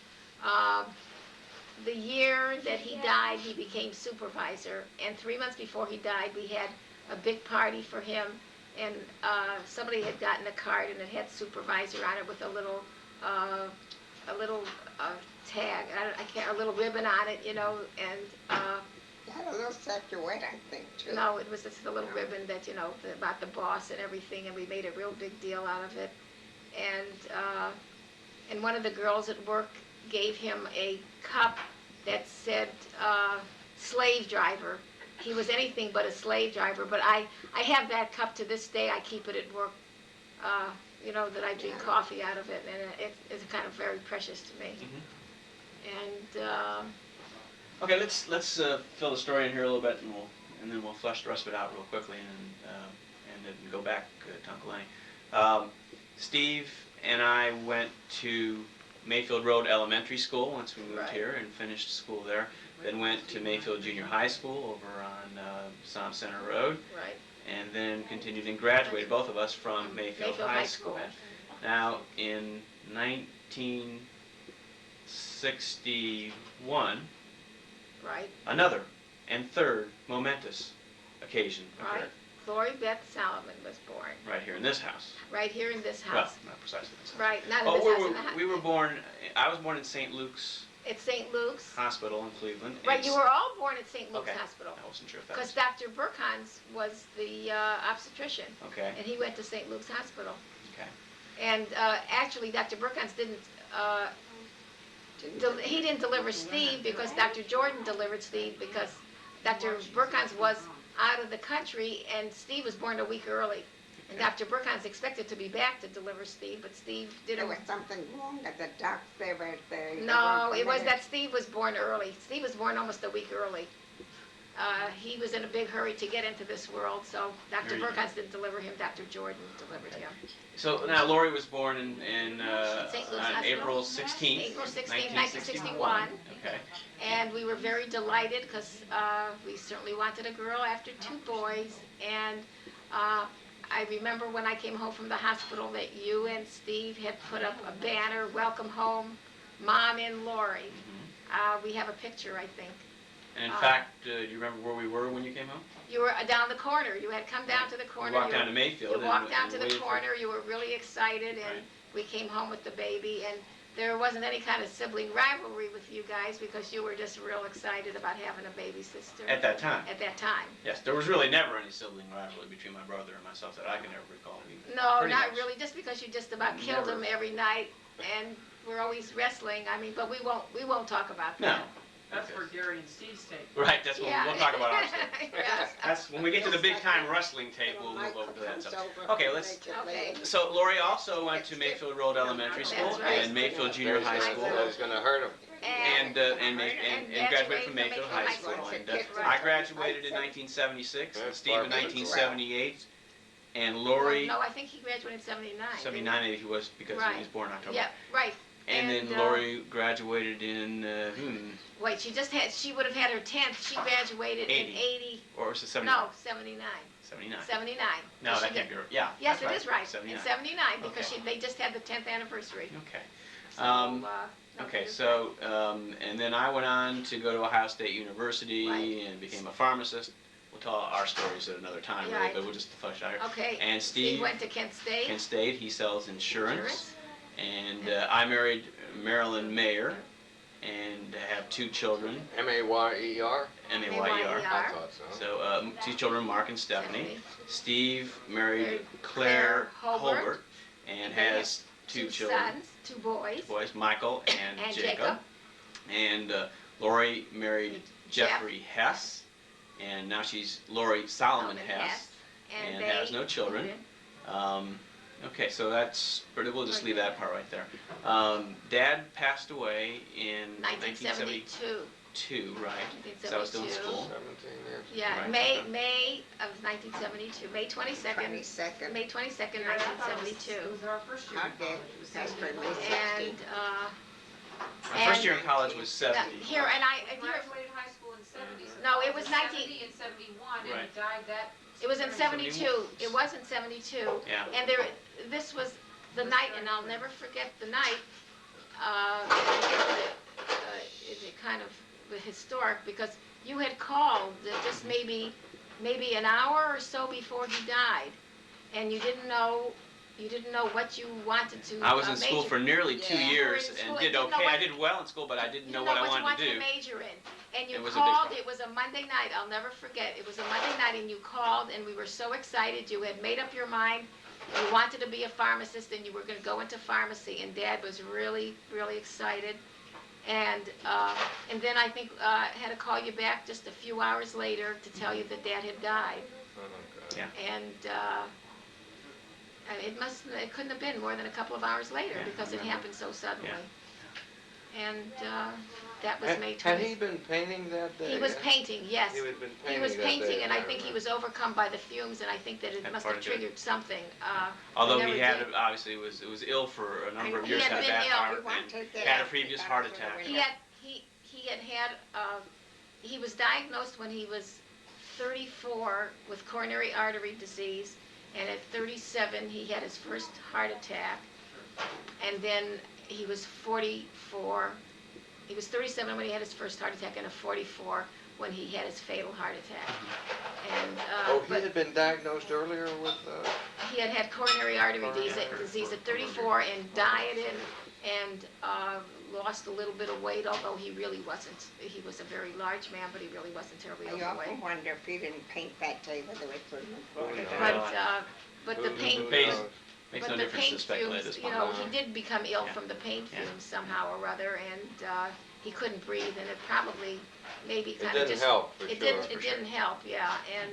the year that he died, he became supervisor. And 3 months before he died, we had a big party for him. And somebody had gotten a card, and it had supervisor on it with a little tag. I can't, a little ribbon on it, you know. And It had a little statuette, I think, too. no, it was just a little ribbon that about the boss and everything. And we made a real big deal out of it. And one of the girls at work gave him a cup that said slave driver. He was anything but a slave driver, but I have that cup to this day. I keep it at work, that I drink coffee out of it, and it's kind of very precious to me. And okay, let's fill the story in here a little bit, and then we'll flesh the rest of it out real quickly, and then go back to Uncle Lenny. Steve and I went to Mayfield Road Elementary School once we moved Right. here and finished school there. Then went to Mayfield Junior High School over on Som Center Road, right, and then continued and graduated, both of us, from Mayfield High School. Now, in 1961, right, another and third momentous occasion right. occurred Lori Beth Salomon was born right here in this house. right here in this Well, house. not precisely this house. Right, not in Oh, this house. In the we were born. I was born in St. Luke's At St. Luke's. Hospital in Cleveland. Right, you were all born at St. Luke's Okay. Hospital. I wasn't sure if that Because was Dr. Burkhans was the obstetrician, okay. and he went to St. Luke's Hospital. Okay. And actually, Dr. Burkhans didn't, he didn't deliver Steve because Dr. Jordan delivered Steve because Dr. Burkhans was out of the country and Steve was born a week early. And Dr. Burkhans expected to be back to deliver Steve, but Steve There didn't. was something wrong at the docs. They were No, it was that Steve was born early. Steve was born almost a week early. He was in a big hurry to get into this world, so Dr. Very good. Burkhans didn't deliver him. Dr. Jordan delivered him. So now Lori was born in St. Luke's on Hospital. April 16th, April 16th, 1961. Okay. And we were very delighted because we certainly wanted a girl after 2 boys. And I remember when I came home from the hospital that you and Steve had put up a banner, "Welcome home, Mom and Lori." We have a picture, I think. And in fact, do you remember where we were when you came home? You were down the corner. You had come down to the corner. We walked You down to Mayfield. You walked down and to the waited for- corner. You were really excited, and Right. we came home with the baby. And there wasn't any kind of sibling rivalry with you guys because you were just real excited about having a baby sister. At that time. At that time. Yes, there was really never any sibling rivalry between my brother and myself that I can ever recall. No, Pretty not much. really. Just because you just about killed Never. him every night, and we're always wrestling. I mean, but we won't talk about No. that. That's for Gary and Steve's tape. Right, that's when Yeah. we'll talk about our stuff. Yes. That's when we get to the big time wrestling tape, we'll move over to that stuff. Okay, let's. Okay. So Lori also went to Mayfield Road Elementary School That's right. and Mayfield Junior High School, It's going to hurt him. and graduated from Mayfield High School. And I graduated in 1976, and Steve in 1978, and Lori No, I think he graduated in 79. 79 maybe he was because he Right. was born in October. Yeah, right. And then Lori graduated in Wait, she would have had her 10th. She graduated in 80. or was it 79? No, 79. 79. 79. No, She that can't did- be right. Yeah. Yes, that's it is right. 79. In 79 because Okay. they just had the 10th anniversary. Okay. So, Okay, it is so, and then I went on to go to Ohio State University Right. and became a pharmacist. We'll tell our stories at another time, really, Right. but we'll just flush out here. Okay. And Steve Steve, went to Kent State. Kent State, he sells insurance. Insurance. And I married Marilyn Mayer and have two children, M-A-Y-E-R? M-A-Y-E-R. I thought so. So, two children, Mark and Stephanie. Steve married Married Claire Claire Hobart. Hobart and They has two children. sons, two boys. Boys, Michael and, And Jacob. Jacob. And Lori married Jeff. Jeffrey Hess, and now she's Lori Solomon Hess, and they has no children. Okay, so that's, we'll just leave that part right there. Dad passed away in 1972, 1972. right? So I was still in 1972. school. 17 years. Yeah, Right. May of 1972. May 22nd. 22nd. May 22nd, Yeah, I thought it 1972. was our first year. Our in dad college. It was passed away 71. May And My first year in college was 70. here and I here graduated high school in 70. No, it was 70 and 71, and Right. he died that. it was in spring. 72. It was in 72. Yeah. And this was the night, and I'll never forget the night. Is it kind of historic because you had called just maybe an hour or so before he died, and you didn't know what you wanted to. I was in school major. for nearly 2 Yeah. years You were in and school did and didn't know okay. I what- did well in school, but I didn't You know didn't what know I what you wanted to wanted do. to major in. And you It was a big called, problem. it was a Monday night, I'll never forget. It was a Monday night and you called and we were so excited. You had made up your mind. You wanted to be a pharmacist and you were going to go into pharmacy, and Dad was really, really excited. And then I think I had to call you back just a few hours later to tell you that Dad had died. Oh, God. Yeah. And it couldn't have been more than a couple of hours later Yeah, because I it remember. happened so suddenly. Yeah. And that was May 20th. Had he been painting that day? He was painting, yes. He had been painting He was that painting, day, and I think he was overcome by the fumes, and I think that it Had must part have to do. triggered something. Although never he had, did. obviously, was ill for a number of He years, had had a been bad ill. heart, He and wanted to had a get previous out heart of the attack. window. He was diagnosed when he was 34 with coronary artery disease, and at 37 he had his first heart attack, and then he was 44. He was 37 when he had his first heart attack, and at 44 when he had his fatal heart attack. And Oh, he but had been diagnosed earlier with... he had coronary artery Coronary disease at artery. 34 and dieted and lost a little bit of weight, although he really wasn't. He was a very large man, but he really wasn't terribly I overweight. often wonder if he didn't paint that day, whether it was in Oh, Florida. yeah. But the Who paint, Pays- knows? Makes but no the difference to paint speculate at fumes, this you point. know, he did become ill Yeah. from the paint Yeah. fumes somehow or other, and he couldn't breathe, and it probably maybe It kind of didn't just help, for it sure. didn't For it sure. didn't help, yeah, and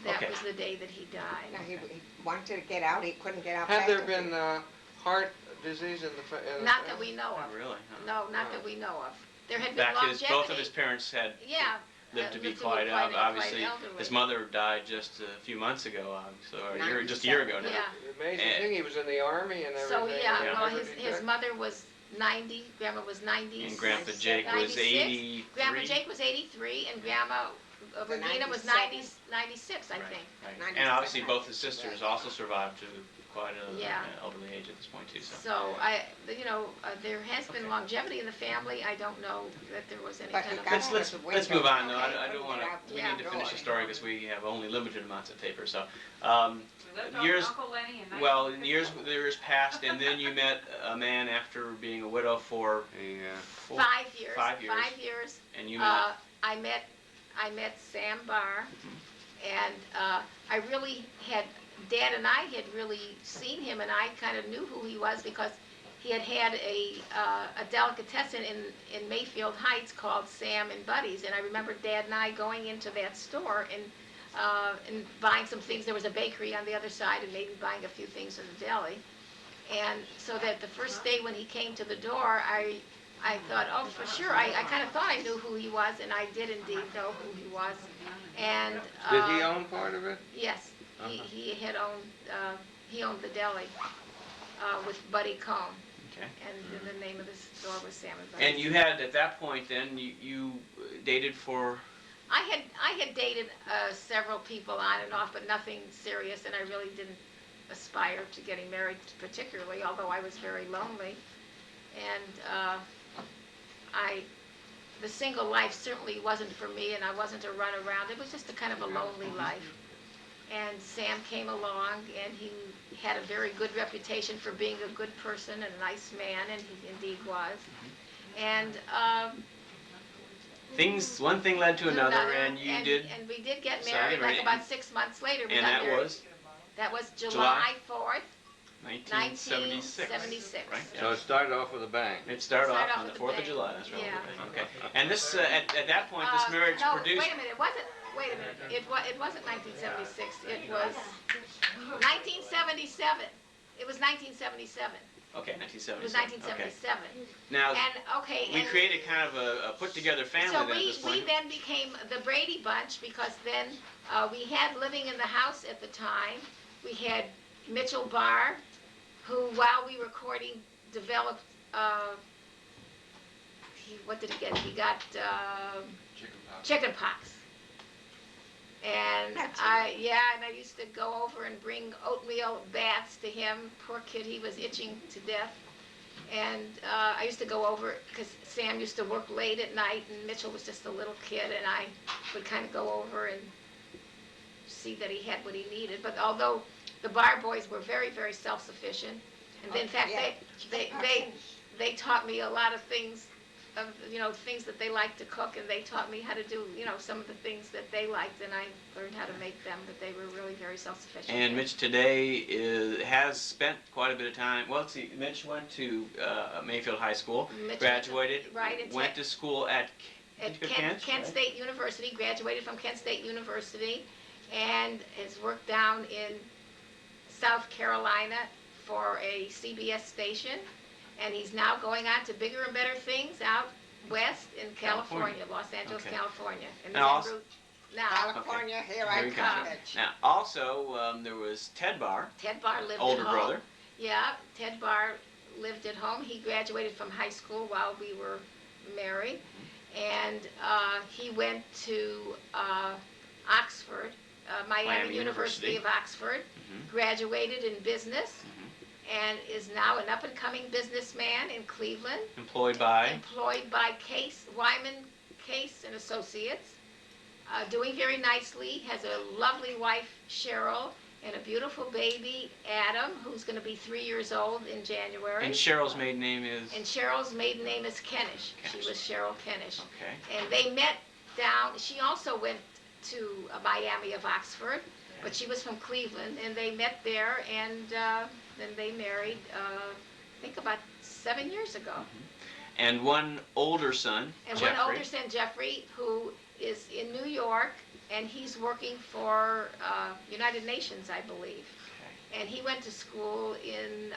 that Okay. was the day that he died. No, he wanted to get out, he couldn't get out. Had fast there enough. been heart disease in the Not that we know Oh, of. really? Huh. No, not No. that we know of. There had In been fact, longevity. both of his parents had Yeah. lived to be lived quite obviously. elderly. His mother died just a few months ago, so just a year ago now. Yeah. The amazing And- thing, he was in the Army and everything. So yeah, Yeah. well, his mother was 90, Grandma was 90. And Grandpa Jake was 96. 83. Grandpa Jake was 83, and Grandma Regina was 96, I Right, think. right. 97, And obviously I both think his she sisters was. also survived to quite an Yeah. elderly age at this point too. So. So there has been Okay. longevity in the family. I don't know that there was any But kind he of. got Let's out let's the let's window. move on though. Okay, I don't want to. We Yeah. need to finish the story because we have only limited amounts of paper. So, We left off years. Uncle Lenny and Well, years passed, and then you met a man after being a widow for Yeah. 5 years. 5 years. 5 years. And you met. I met Sam Barr, and I really had, Dad and I had really seen him, and I kind of knew who he was because he had a delicatessen in Mayfield Heights called Sam and Buddy's, and I remember Dad and I going into that store and buying some things. There was a bakery on the other side, and maybe buying a few things in the deli. And so that the first day when he came to the door, I thought, oh, for sure. I kind of thought I knew who he was, and I did indeed know who he was. And Did he own part of it? yes, he had owned the deli with Buddy Combe, Okay. and the name of the store was Sam and Buddy. And you had at that point then you dated for. I had dated several people on and off, but nothing serious, and I really didn't aspire to getting married particularly, although I was very lonely. And the single life certainly wasn't for me, and I wasn't a runaround. It was just a kind of a lonely life. And Sam came along, and he had a very good reputation for being a good person and a nice man, and he indeed was. And One thing led to another, and you did. And we did get So married, get married, like about 6 months later. We And got that married. was That was July 4th, 1976. 1976. Right? So it started off with a bang. It started Started off off on the with a 4th of bang. July. That's right. Yeah. Okay. And this at that point, this marriage no, produced. wait a minute. Wait a minute. It wasn't 1976. It was 1977. It was 1977. Okay, It 1977. was 1977. Okay. Now we And created kind of a put-together family so then at this we point. then became the Brady Bunch because then we had living in the house at the time. We had Mitchell Barr, who while we were courting developed. What did he get? He got chicken pox. And That's and I used to go over and bring oatmeal baths to him. Poor kid, he was itching to death. And I used to go over, because Sam used to work late at night, and Mitchell was just a little kid, and I would kind of go over and see that he had what he needed. But although the Barr boys were very, very self-sufficient, and in fact, they taught me a lot of things, things that they liked to cook, and they taught me how to do, some of the things that they liked, and I learned how to make them, but they were really very self-sufficient. And Mitch today has spent quite a bit of time. Well, let's see. Mitch went to Mayfield High School, Mitch graduated, right, went to school at Kent right? State University, graduated from Kent State University, and has worked down in South Carolina for a CBS station, and he's now going on to bigger and better things out west in California, Los Angeles, Okay. California. And And he's en also- route now. California, here I Here he come. comes. Now, also, there was Ted Barr, Ted Barr lived older at home. brother. Yeah, Ted Barr lived at home. He graduated from high school while we were married, and he went to Oxford, Miami University of Oxford, graduated in business, and is now an up-and-coming businessman in Cleveland, Employed by. Wyman Case and Associates, doing very nicely, has a lovely wife, Cheryl, and a beautiful baby, Adam, who's going to be 3 years old in January. And Cheryl's maiden name is. And Cheryl's maiden name is Kenish. She was Cheryl Kenish. Okay. And they met she also went to Miami of Oxford, but she was from Cleveland, and they met there, and then they married, I think about 7 years ago. And one older son, And Jeffrey. one older son, Jeffrey, who is in New York, and he's working for United Nations, I believe. Okay. And he went to school in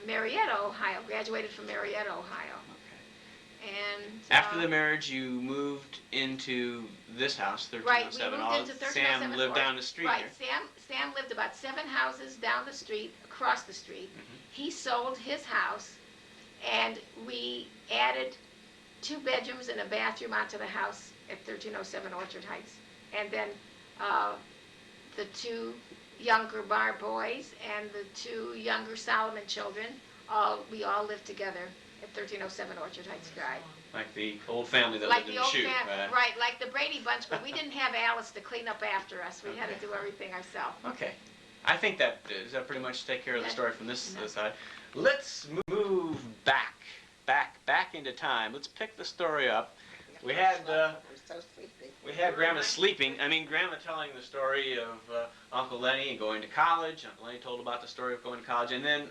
Marietta, Ohio, graduated from Marietta, Ohio. Okay. And After the marriage, you moved into this house, right, 1307. we moved into 1307. Sam lived down the street right, here. Sam lived about 7 houses down the street, across the street. He sold his house, and we added 2 bedrooms and a bathroom onto the house at 1307 Orchard Heights. And then the 2 younger Bar boys and the 2 younger Solomon children. We all lived together at 1307 Orchard Heights Drive. Like the old family that Like lived in the the old chute. right, like the Brady Bunch, but we didn't have Alice to clean up after us. We had to do everything ourselves. Okay. I think that does that pretty much take care of the story from this side. Let's move back into time. Let's pick the story up. We had I'm so sleepy. we had Grandma sleeping. I mean, Grandma telling the story of Uncle Lenny and going to college. Uncle Lenny told about the story of going to college, and then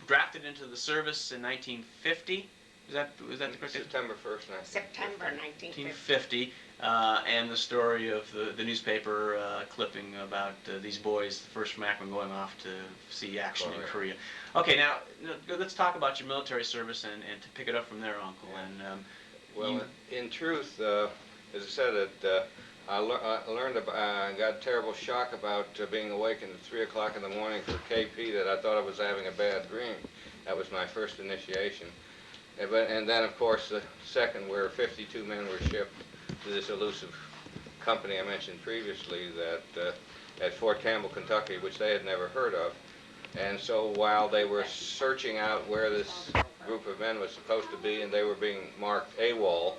drafted into the service in 1950. Was that the correct date? September 1st, September 1950. 1950, and the story of the newspaper clipping about these boys, the first from Akron, going off to see action in Korea. Okay, now let's talk about your military service and to pick it up from there, Uncle. And Well, in truth, as I said, I learned about, I got a terrible shock about being awakened at 3 o'clock in the morning for KP that I thought I was having a bad dream. That was my first initiation. And then, of course, the second, where 52 men were shipped to this elusive company I mentioned previously that at Fort Campbell, Kentucky, which they had never heard of. And so while they were searching out where this group of men was supposed to be, and they were being marked AWOL,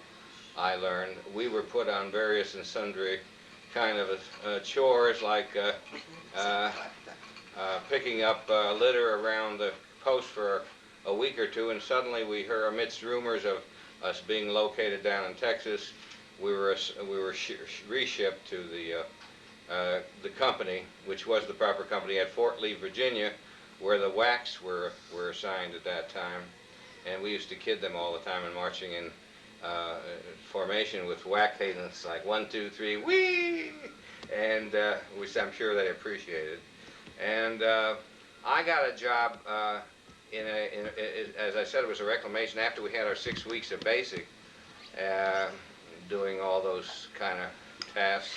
I learned, we were put on various and sundry kind of chores, like picking up litter around the post for a week or two, and suddenly we heard, amidst rumors of us being located down in Texas, we were reshipped to the company, which was the proper company, at Fort Lee, Virginia, where the WACs were assigned at that time. And we used to kid them all the time in marching in formation with WAC cadence, like 1, 2, 3, whee! And which I'm sure they appreciated. And I got a job as I said, it was a reclamation after we had our 6 weeks of basic, doing all those kind of tasks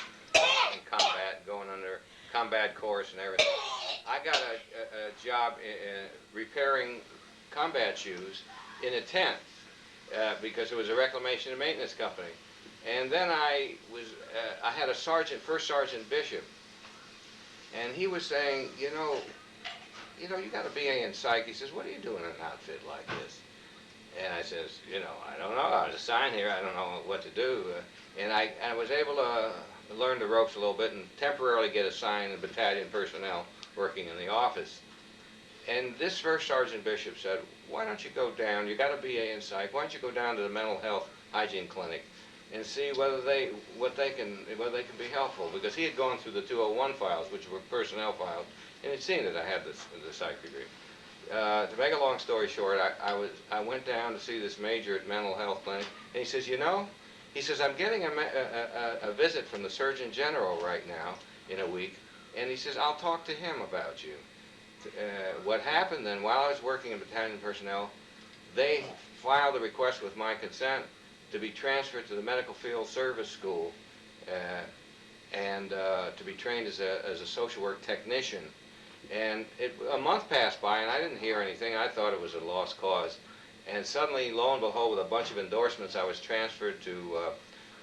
in combat, going under combat course and everything. I got a job repairing combat shoes in a tent because it was a reclamation and maintenance company. And then I had a sergeant, First Sergeant Bishop, and he was saying, you know, you got a BA in psych. He says, what are you doing in an outfit like this? And I says, I don't know. I was assigned here. I don't know what to do. And I was able to learn the ropes a little bit and temporarily get assigned to battalion personnel working in the office. And this First Sergeant Bishop said, why don't you go down? You got a BA in psych. Why don't you go down to the mental health hygiene clinic and see whether they can be helpful? Because he had gone through the 201 files, which were personnel files, and he'd seen that I had the psych degree. To make a long story short, I went down to see this major at mental health clinic, and he says, he says, I'm getting a visit from the Surgeon General right now in a week, and he says, I'll talk to him about you. What happened then, while I was working in battalion personnel, they filed a request with my consent to be transferred to the Medical Field Service School and to be trained as a social work technician. And a month passed by, and I didn't hear anything. I thought it was a lost cause. And suddenly, lo and behold, with a bunch of endorsements, I was transferred to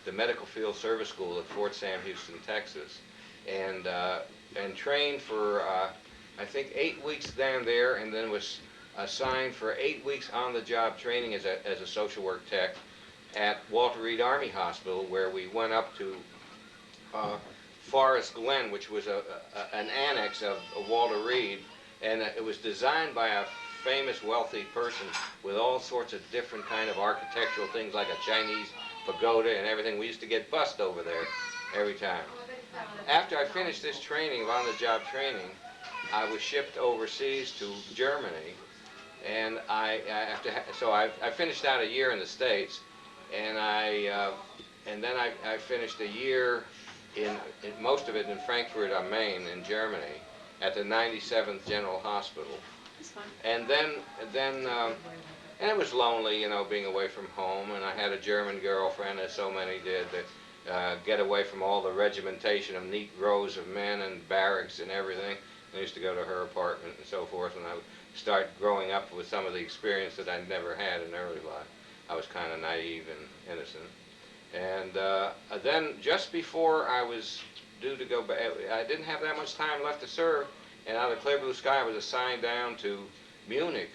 the Medical Field Service School at Fort Sam Houston, Texas, and trained for, I think, 8 weeks down there, and then was assigned for 8 weeks on-the-job training as a social work tech at Walter Reed Army Hospital, where we went up to Forest Glen, which was an annex of Walter Reed, and it was designed by a famous wealthy person with all sorts of different kind of architectural things, like a Chinese pagoda and everything. We used to get bussed over there every time. After I finished this training, on-the-job training, I was shipped overseas to Germany, and I finished out a year in the States, and then I finished a year in most of it in Frankfurt am Main in Germany at the 97th General Hospital. And then and it was lonely, being away from home, and I had a German girlfriend, as so many did, that get away from all the regimentation of neat rows of men and barracks and everything. I used to go to her apartment and so forth, and I would start growing up with some of the experience that I'd never had in early life. I was kind of naive and innocent. And then just before I was due to go back. I didn't have that much time left to serve, and out of the clear blue sky, I was assigned down to Munich,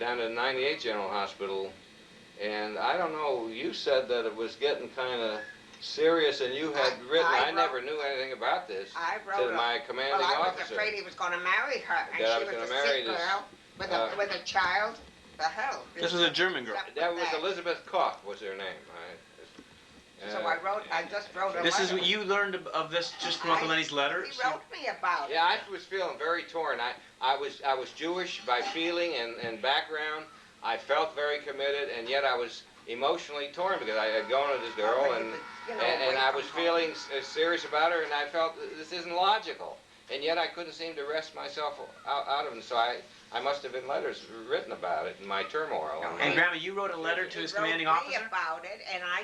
down to the 98th General Hospital. And I don't know, you said that it was getting kind of serious, and you had written, I never knew anything about this, I wrote to my commanding I was officer. afraid he was going to marry her, and That I she was was a gonna marry sick this, girl with a child. The hell. This was a German girl. That was Elizabeth Koch was her name. So I just wrote a This is letter. what you learned of this just from Uncle Lenny's letter? He wrote me about it. Yeah, I was feeling very torn. I was Jewish by feeling and background. I felt very committed, and yet I was emotionally torn because I had gone with this girl, and I was feeling serious about her, and I felt this isn't logical. And yet I couldn't seem to wrest myself out of it. So I must have been letters written about it in my turmoil. And Grandma, you wrote a letter to his commanding He officer? wrote me about it, and I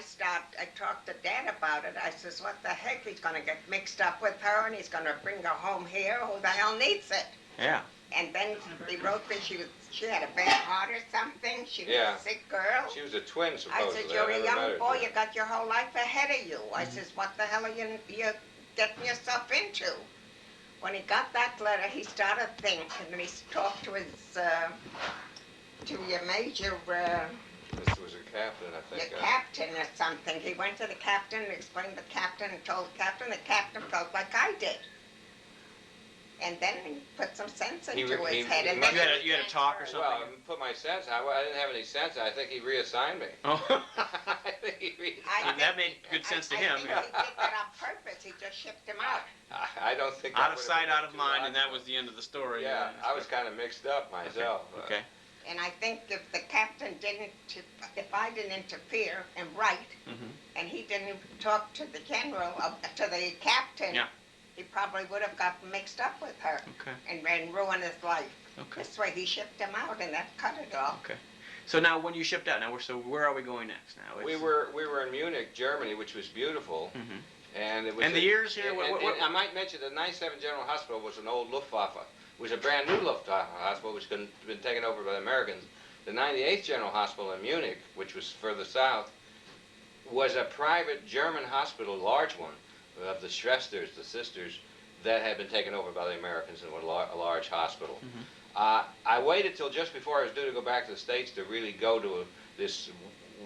talked to Dad about it. I says, what the heck, he's going to get mixed up with her, and he's going to bring her home here. Who the hell needs it? Yeah. And then he wrote me, she had a bad heart or something. She was a sick girl. She was a twin, I supposedly. said, you're a young never met boy, her. you got your whole life ahead of you. I says, what the hell are you getting yourself into? When he got that letter, he started thinking, and he talked to his, to your major, This was a captain, I think. your captain or something. He went to the captain and explained to the captain and told the captain felt like I did. And then he put some sense into his head. And then You had a talk or something? Well, I put my sense. I didn't have any sense. I think he reassigned me. Oh. I think he That made good sense to him. I think he did that on purpose. He just shipped him out. I don't think Out that of would've sight, been out of too mind, and that logical. was the end of the story. Yeah, I was kind of mixed up myself. Okay. And I think if the captain if I didn't interfere and write, and he didn't talk to the general, to the captain, Yeah. he probably would have gotten mixed up with her Okay. and ruined his life. Okay. This way he shipped him out, and that cut it off. Okay. So now, when you shipped out, so where are we going next now? We were in Munich, Germany, which was beautiful. Mhm. And it was And the years here, and I might mention the 97 General Hospital was an old Luftwaffe. It was a brand new Luftwaffe hospital, which had been taken over by the Americans. The 98th General Hospital in Munich, which was further south, was a private German hospital, large one, of the Schwesters, the sisters, that had been taken over by the Americans and was a large hospital. I waited till just before I was due to go back to the States to really go to this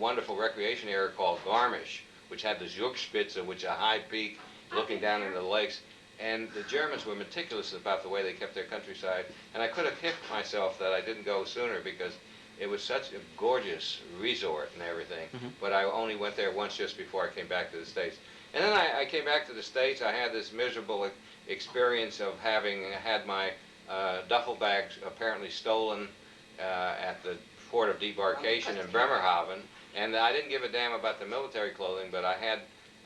wonderful recreation area called Garmisch, which had the Zugspitze, which is a high peak looking down into the lakes. And the Germans were meticulous about the way they kept their countryside. And I could have kicked myself that I didn't go sooner because it was such a gorgeous resort and everything. But I only went there once just before I came back to the States. And then I came back to the States. I had this miserable experience of having had my duffel bags apparently stolen at the port of debarkation in Bremerhaven. And I didn't give a damn about the military clothing, but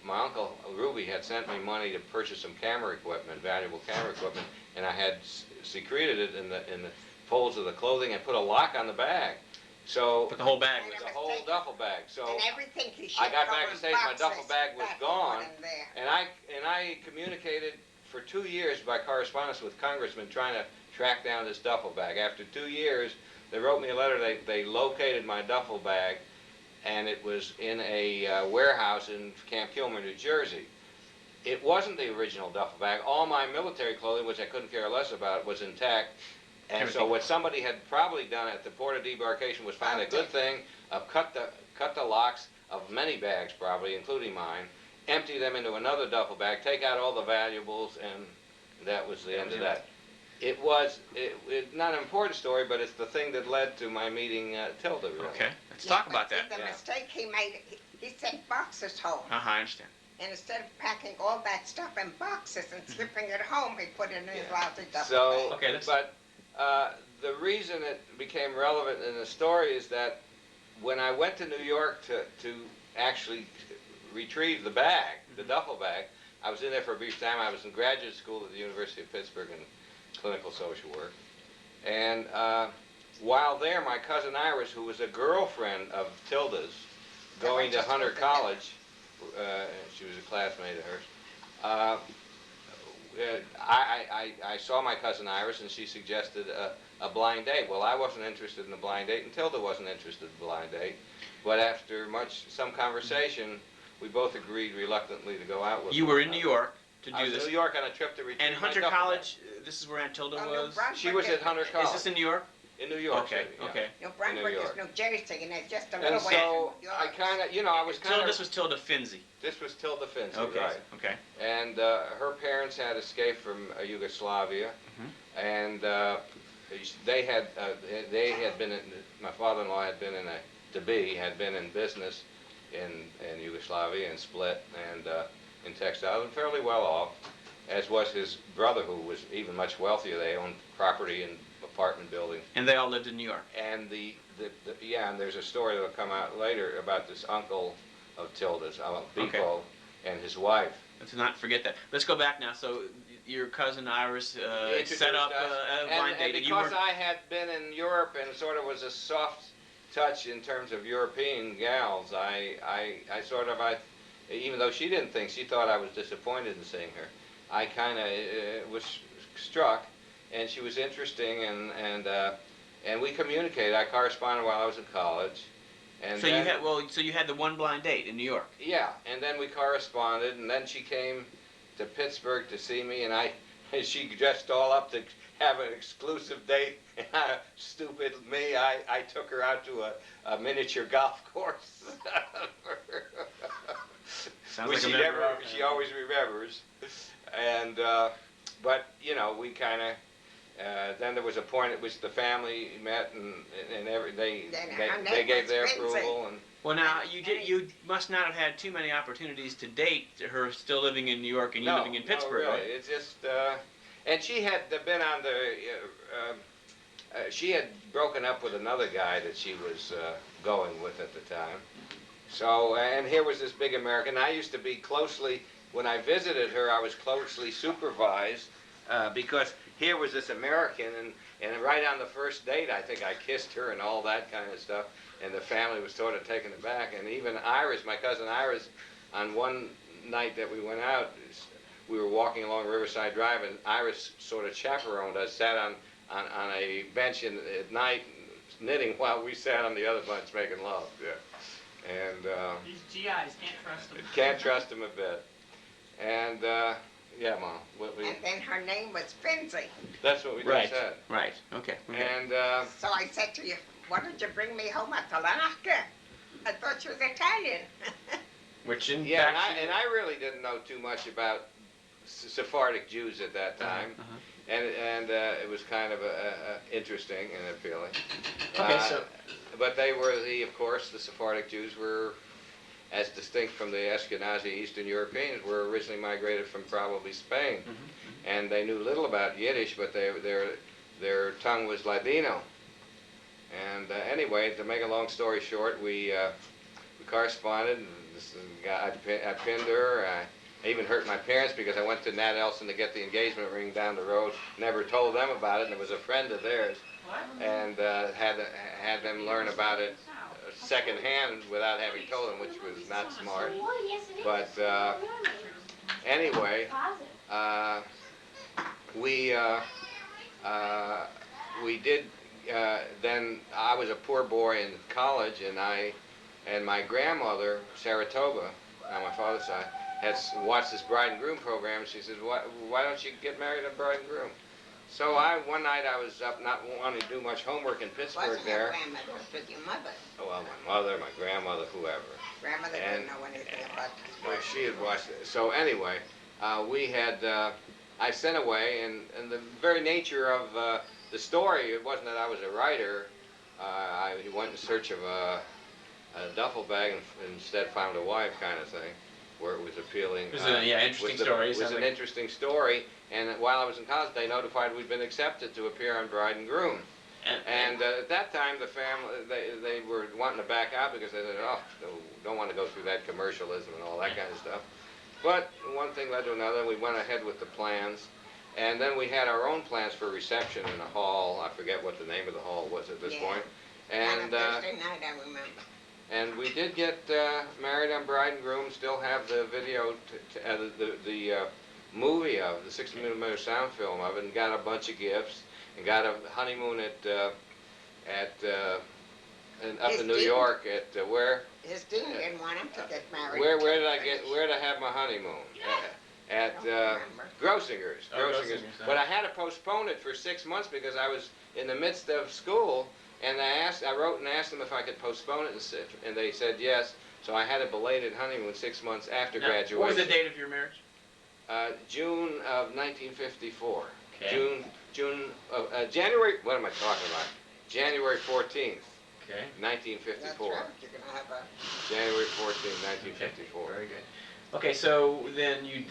my uncle Ruby had sent me money to purchase some camera equipment, valuable camera equipment, and I had secreted it in the folds of the clothing and put a lock on the bag. So Put the whole bag. the whole duffel bag. So And everything he shipped I got back over to in States, my boxes, duffel bag was that gone, one in there. and I communicated for 2 years by correspondence with congressmen trying to track down this duffel bag. After 2 years, they wrote me a letter. They located my duffel bag, and it was in a warehouse in Camp Kilmer, New Jersey. It wasn't the original duffel bag. All my military clothing, which I couldn't care less about, was intact. And so what somebody had probably done at the port of debarkation was find a good thing, cut the locks of many bags probably, including mine, empty them into another duffel bag, take out all the valuables, and that was the end of that. It was not an important story, but it's the thing that led to my meeting Tilda, really. Okay. Let's talk about But that. see, the mistake he made, he sent boxes home. I understand. And instead of packing all that stuff in boxes and shipping it home, he put it in his lousy duffel So, bag. Okay, but the reason it became relevant in the story is that when I went to New York to actually retrieve the bag, the duffel bag, I was in there for a brief time. I was in graduate school at the University of Pittsburgh in clinical social work. And while there, my cousin Iris, who was a girlfriend of Tilda's, going to Hunter College, she was a classmate of hers, I saw my cousin Iris, and she suggested a blind date. Well, I wasn't interested in the blind date, and Tilda wasn't interested in the blind date. But after some conversation, we both agreed reluctantly to go out with You one were in New another. York, to I do was in this. New York on a trip to retrieve And my Hunter duffel bag. College, this is where Aunt Tilda Oh, New was? Brunswick She was at Hunter College. Is this in New York? In New York Okay, City, yeah. okay. New Brunswick York. is New Jersey, and it's just a little And way so from New I York. kind of, I was kind This of. was Tilda Finzi. This was Tilda Finzi, Okay, right? okay. And her parents had escaped from Yugoslavia, and they had been. My father-in-law had been had been in business in Yugoslavia and split and in textiles and fairly well off, as was his brother, who was even much wealthier. They owned property and apartment buildings. And they all lived in New York. And and there's a story that'll come out later about this uncle of Tilda's, Beppo, and his wife. Let's not forget that. Let's go back now. So your cousin Iris Introduced set up us. a blind date, and you because were I had been in Europe and sort of was a soft touch in terms of European gals, even though she didn't think, she thought I was disappointed in seeing her. I kind of was struck, and she was interesting, and we communicated. I corresponded while I was in college. And so then, you had the one blind date in New York. yeah, and then we corresponded, and then she came to Pittsburgh to see me, and she dressed all up to have an exclusive date. And stupid me, I took her out to a miniature golf course. Sounds Which like a she member never, of- she always remembers. And but we kind of. Then there was a point at which the family met, and they gave their approval. And Well, now you must not have had too many opportunities to date her still living in New York and you living in Pittsburgh, no, really. right? It's just, and she had been on she had broken up with another guy that she was going with at the time. So, and here was this big American. I used to be when I visited her, I was closely supervised because here was this American, and right on the first date, I think I kissed her and all that kind of stuff, and the family was sort of taken aback. And even Iris, my cousin Iris, on one night that we went out, we were walking along Riverside Drive, and Iris sort of chaperoned us, sat on a bench at night knitting while we sat on the other bunch making love. Yeah. And These GIs, can't trust them. can't trust them a bit. And yeah, Mom. And then her name was Finzi. That's what we Right. just said. Right. Okay. And So I said to you, why don't you bring me home a Talaka? I thought she was Italian. Which in yeah, fact, and I really didn't know too much about Sephardic Jews at that time. And it was kind of interesting and appealing. Okay, so but they were of course, the Sephardic Jews were, as distinct from the Ashkenazi Eastern Europeans, were originally migrated from probably Spain, and they knew little about Yiddish, but their tongue was Ladino. And anyway, to make a long story short, we corresponded. I pinned her. I even hurt my parents because I went to Nat Elson to get the engagement ring down the road. Never told them about it, and it was a friend of theirs, What? and had them learn about it secondhand without having told them, which was not smart. But anyway, we did. Then I was a poor boy in college, and my grandmother, Saratoga, on my father's side, had watched this bride and groom program. She said, "Why don't you get married at bride and groom?" So one night I was up not wanting to do much homework in Pittsburgh Wasn't your there. grandmother, it was your mother. Well, my mother, my grandmother, whoever. Grandmother And- didn't know anything about this. Well, she had watched it. So anyway, we had, I sent away, and the very nature of the story, it wasn't that I was a writer. I went in search of a duffel bag and instead found a wife kind of thing, where it was appealing. It was interesting story. It was an interesting story, and while I was in college, they notified we'd been accepted to appear on Bride and Groom. And at that time, the family, they were wanting to back out because they said, oh, don't want to go through that commercialism and all that kind of stuff. But one thing led to another. We went ahead with the plans. And then we had our own plans for reception in a hall. I forget what the name of the hall was at this point. On And a Thursday night, I remember. and we did get married on Bride and Groom. Still have the video, the movie of the 60mm sound film of it, and got a bunch of gifts. And got a honeymoon up in New York at where? His dean didn't want him to get married. Where did I have my honeymoon? at remember. Grossinger's. Oh, Grossinger's, huh? But I had to postpone it for 6 months because I was in the midst of school, and I wrote and asked them if I could postpone it, and they said yes. So I had a belated honeymoon 6 months after Now, graduation. what was the date of your marriage? June of 1954. Okay. January. What am I talking about? January 14th, Okay. 1954. That's right. You're gonna have a. January 14th, 1954. Very good. Okay, so then you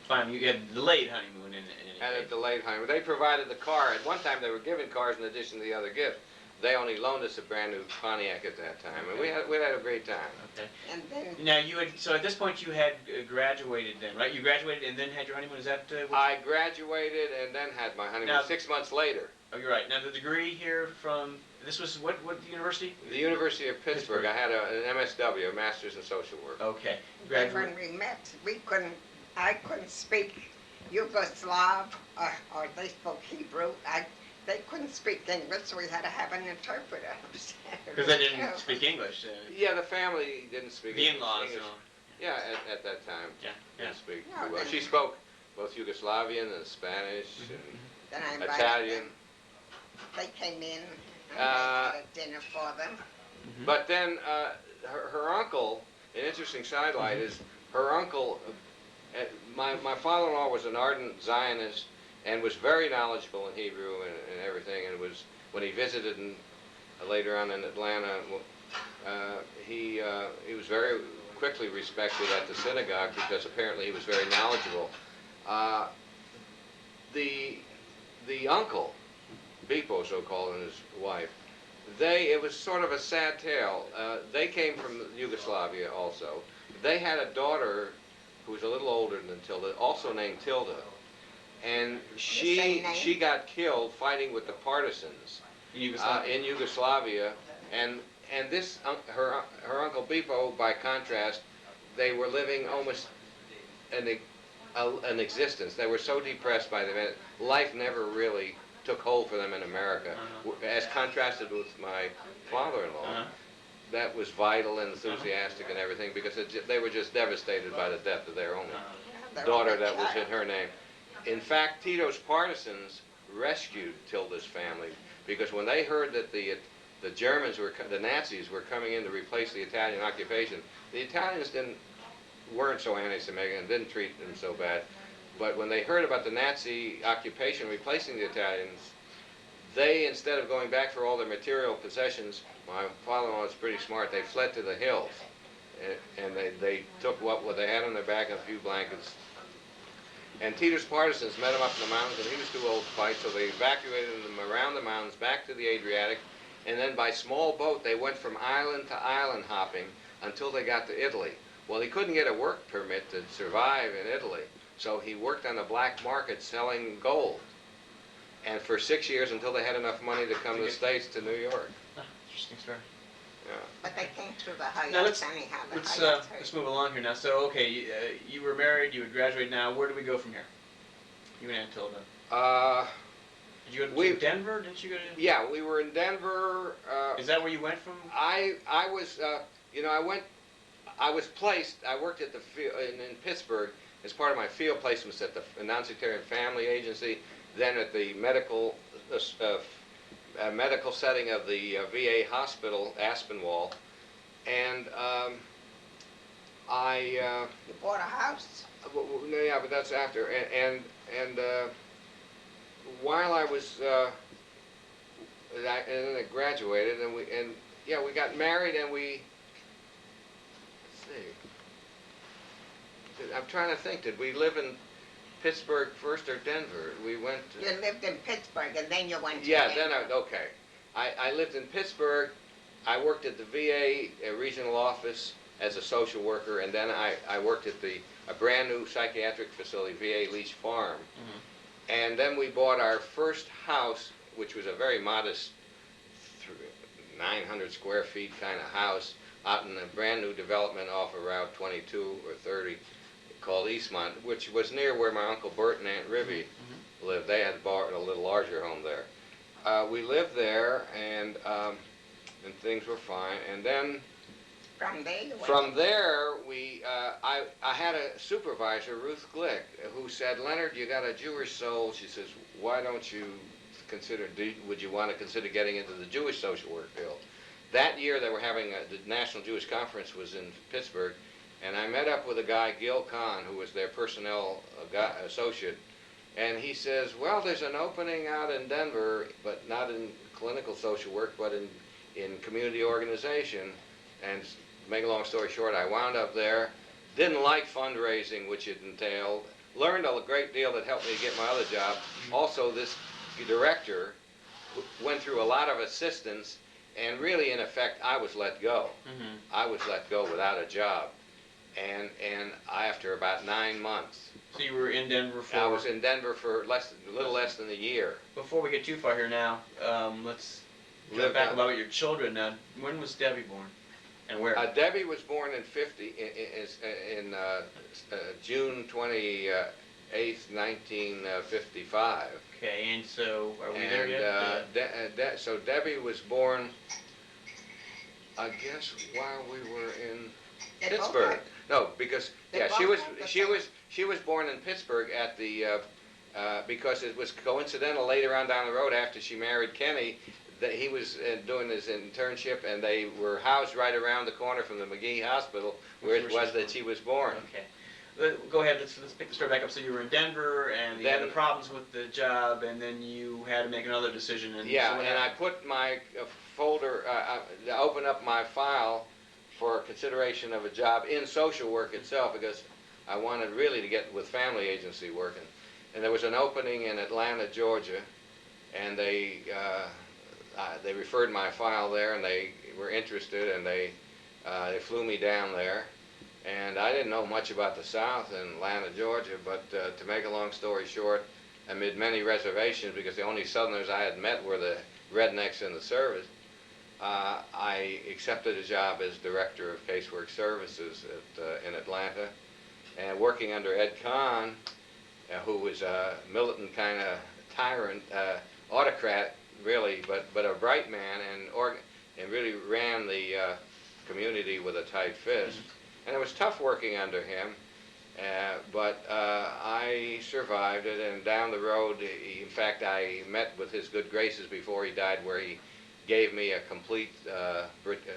had a delayed honeymoon in any Had a case. delayed honeymoon. They provided the car. At one time, they were giving cars in addition to the other gifts. They only loaned us a brand new Pontiac at that time, and we had a great time. Okay. And then Now so at this point you had graduated then, right? You graduated and then had your honeymoon. Is that? I graduated and then had my honeymoon Now- 6 months later. Oh, you're right. Now the degree here from this was what university? The University of Pittsburgh. I had an MSW, a Master's in Social Work. Okay. then when we met, I couldn't speak Yugoslav or they spoke Hebrew. They couldn't speak English, so we had to have an interpreter. Because they didn't speak English. Yeah, the family didn't speak The in-laws. English. Yeah, at that time. Yeah. Didn't speak No, too well. then- She spoke both Yugoslavian and Spanish Then I and invited Italian. them. They came in and Uh, I had a dinner for them. But then her uncle, an interesting sidelight is her uncle, my father-in-law was an ardent Zionist and was very knowledgeable in Hebrew and everything, and was, when he visited later on in Atlanta, he was very quickly respected at the synagogue because apparently he was very knowledgeable. The uncle, Bipo so-called, and his wife, it was sort of a sad tale. They came from Yugoslavia also. They had a daughter who was a little older than Tilda, also named Tilda. And same name? she got killed fighting with the partisans in Yugoslavia. And this her uncle Bipo, by contrast, they were living almost an existence. They were so depressed by the event. Life never really took hold for them in America, as contrasted with my father-in-law. That was vital and enthusiastic and everything, because they were just devastated by the death of their only Their daughter only that was in child. her name. In fact, Tito's partisans rescued Tilda's family, because when they heard that the Nazis were coming in to replace the Italian occupation, the Italians weren't so anti-Semitic and didn't treat them so bad. But when they heard about the Nazi occupation replacing the Italians, they, instead of going back for all their material possessions, my father-in-law was pretty smart, they fled to the hills. And they took what they had on their back and a few blankets. And Tito's partisans met him up in the mountains, and he was too old to fight, so they evacuated them around the mountains back to the Adriatic, and then by small boat they went from island to island hopping until they got to Italy. Well, he couldn't get a work permit to survive in Italy, so he worked on the black market selling gold. And for 6 years, until they had enough money to come to the States, to New York. Interesting story. Yeah. But they came through the Now Hayats anyhow. The Let's Hayats move along here now. So okay, you were married, you had graduated. Now where do we go from here? You and Aunt Tilda. Did you go to Denver? Didn't you go to? Yeah, we were in Denver. Is that where you went from? I was, I was placed, I worked at the field in Pittsburgh as part of my field placements at the Non-Sectarian Family Agency, then at the medical setting of the VA hospital, Aspinwall, and You bought a house? yeah, but that's after, and while I was, and then I graduated, and we got married, and let's see, I'm trying to think, did we live in Pittsburgh first or Denver? We went to... You lived in Pittsburgh and then you went to Yeah, Denver. okay. I lived in Pittsburgh, I worked at the VA regional office as a social worker, and then I worked at a brand new psychiatric facility, VA Leach Farm. And then we bought our first house, which was a very modest 900 square feet kind of house, out in a brand new development off of Route 22 or 30 called Eastmont, which was near where my Uncle Bert and Aunt Ribby lived. They had bought a little larger home there. We lived there, and things were fine. And then from there you went. From there, I had a supervisor, Ruth Glick, who said, Leonard, you got a Jewish soul. She says, why don't you would you want to consider getting into the Jewish social work field? That year they were having, the National Jewish Conference was in Pittsburgh, and I met up with a guy, Gil Kahn, who was their personnel associate, and he says, well, there's an opening out in Denver, but not in clinical social work, but in community organization. And make a long story short, I wound up there, didn't like fundraising, which it entailed, learned a great deal that helped me get my other job. Also, this director went through a lot of assistance, and really, in effect, I was let go. Mm-hmm. I was let go without a job, and after about 9 months. So you were in Denver for... I was in Denver for a little less than a year. Before we get too far here now, let's go back about your children. Now, when was Debbie born? And where? Debbie was born in June 28th, 1955. Okay, and so are we there yet? So Debbie was born, I guess, while we were in They both Pittsburgh. had- No, because They yeah, both she was had the she same- was she was born in Pittsburgh at the because it was coincidental later on down the road after she married Kenny that he was doing his internship, and they were housed right around the corner from the McGee Hospital where it was that she was born. Okay. Go ahead, let's pick the story back up. So you were in Denver, and you had the problems with the job, and then you had to make another decision. And Yeah, so what and I happened? put my folder, to open up my file for consideration of a job in social work itself, because I wanted really to get with family agency working. And there was an opening in Atlanta, Georgia, and they referred my file there, and they were interested, and they flew me down there. And I didn't know much about the South in Atlanta, Georgia, but to make a long story short, amid many reservations, because the only Southerners I had met were the rednecks in the service, I accepted a job as Director of Casework Services in Atlanta, and working under Ed Kahn, who was a militant kind of tyrant, autocrat, really, but a bright man, and really ran the community with a tight fist. And it was tough working under him, but I survived it, and down the road, in fact, I met with his good graces before he died, where he gave me a complete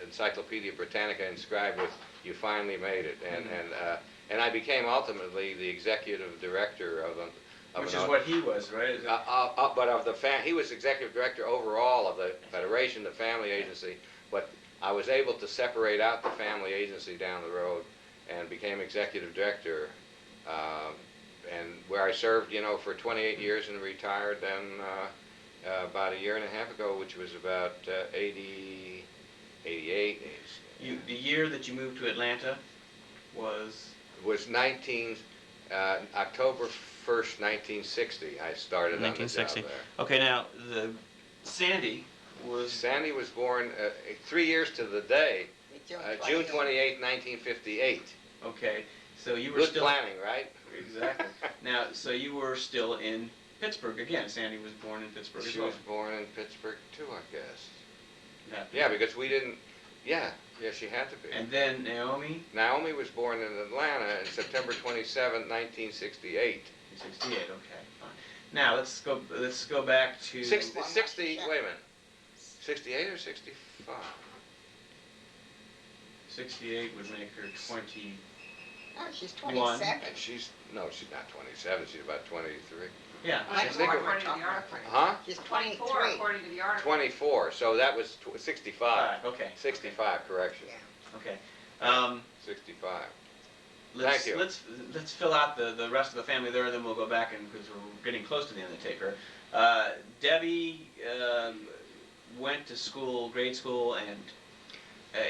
Encyclopedia Britannica inscribed with, "You finally made it," and I became ultimately the executive director of Which is what he was, right? but of the he was executive director overall of the Federation, the family agency, but I was able to separate out the family agency down the road and became executive director, and where I served, for 28 years and retired then about a year and a half ago, which was about 88. The year that you moved to Atlanta was? Was October 1st, 1960. I started on the job there. Okay, now Sandy was born 3 years to the day, June 28th. 28, 1958. Okay, so you were Good still... planning, right? Exactly. Now, so you were still in Pittsburgh again. Sandy was born in Pittsburgh as She well. was born in Pittsburgh too, I guess. Yeah. Yeah, because we didn't. Yeah, she had to be. And then Naomi? Naomi was born in Atlanta on September 27, 1968. 68. Okay, fine. Now let's go back to 60. Wait a minute. 68 or 65? 68 would make her 20. No, she's 27. She's not 27. She's about 23. Yeah. I think it according to the article. Huh? She's 24 23. according to the article. 24. So that was 65. Okay. 65. Correction. Yeah. Okay. 65. Let's, Thank you. Let's fill out the rest of the family there, then we'll go back, and because we're getting close to the end of the taper. Debbie went to school, grade school, and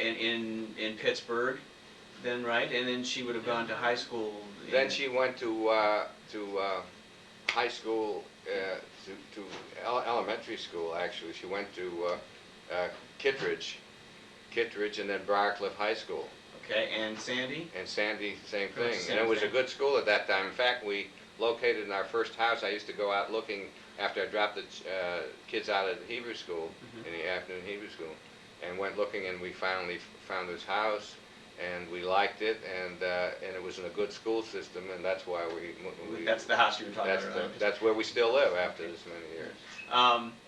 in Pittsburgh, then, right? And then she would have gone to high school. Then she went to high school, to elementary school, actually. She went to Kittredge, and then Briarcliff High School. Okay, and Sandy? And Sandy, same Oh, thing. same And it was a thing. good school at that time. In fact, we located in our first house. I used to go out looking after I dropped the kids out of Hebrew school, in the afternoon Hebrew school, and went looking, and we finally found this house. and we liked it, and it was in a good school system, and that's why we That's the house you were talking that's about earlier. that's where we still live after this many years.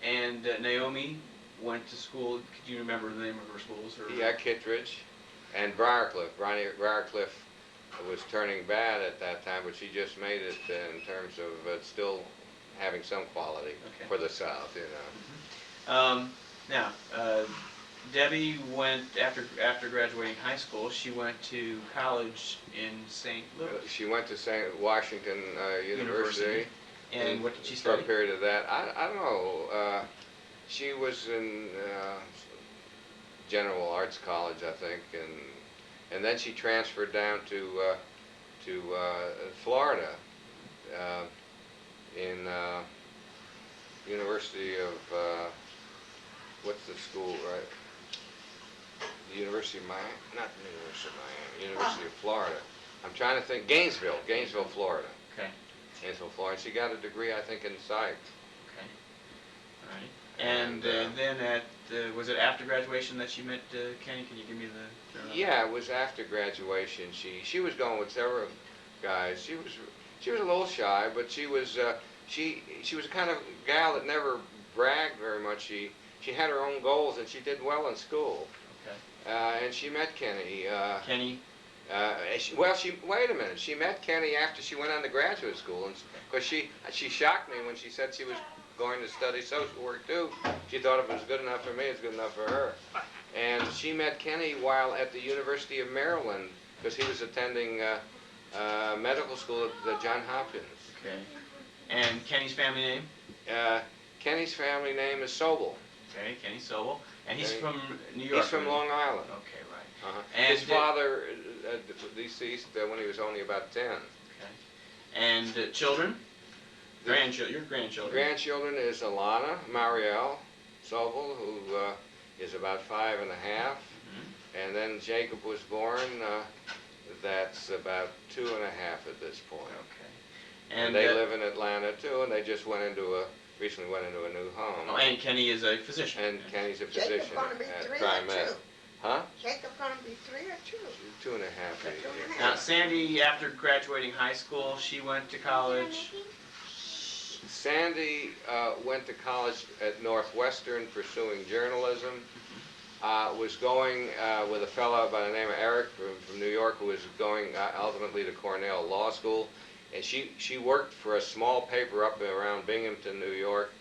And Naomi went to school. Could you remember the name of her schools? Or? Yeah, Kittredge, and Briarcliff. Briarcliff was turning bad at that time, but she just made it in terms of still having some quality for the South, you know. Now, Debbie went after graduating high school. She went to college in St. Louis. She went to Washington University. And what did she For a study? period of that, I don't know. She was in General Arts College, I think, and then she transferred down to Florida in University of what's the school, right? The University of Miami, not the University of Miami, University of Florida. I'm trying to think. Gainesville, Florida. Okay. Gainesville, Florida. She got a degree, I think, in psych. Okay. All right. And then was it after graduation that she met Kenny? Can you give me the? Yeah, it was after graduation. She was going with several guys. She was a little shy, but she was the kind of gal that never bragged very much. She had her own goals, and she did well in school. Okay. And she met Kenny. Kenny. Wait a minute. She met Kenny after she went on to graduate school, and because she shocked me when she said she was going to study social work too. She thought if it was good enough for me, it's good enough for her. And she met Kenny while at the University of Maryland because he was attending medical school at Johns Hopkins. Okay. And Kenny's family name? Kenny's family name is Sobel. Okay, Kenny Sobel. And he's Okay. from New York. He's from Long Island. Okay, right. And his And, father deceased when he was only about 10. Okay. And children? Your grandchildren. Grandchildren is Alana Marielle Sobel, who is about 5 and a half. And then Jacob was born. That's about 2 and a half at this point. Okay. And they live in Atlanta too, and they just recently went into a new home. Oh, and Kenny is a physician. And Kenny's a physician Jacob's gonna be at 3 or TriMed. 2. Huh? Jacob's gonna be 3 or 2. 2 and a half. Two and a half. Now, Sandy, after graduating high school, she went to college. Sandy went to college at Northwestern pursuing journalism. Was going with a fellow by the name of Eric from New York who was going ultimately to Cornell Law School. And she worked for a small paper up around Binghamton, New York,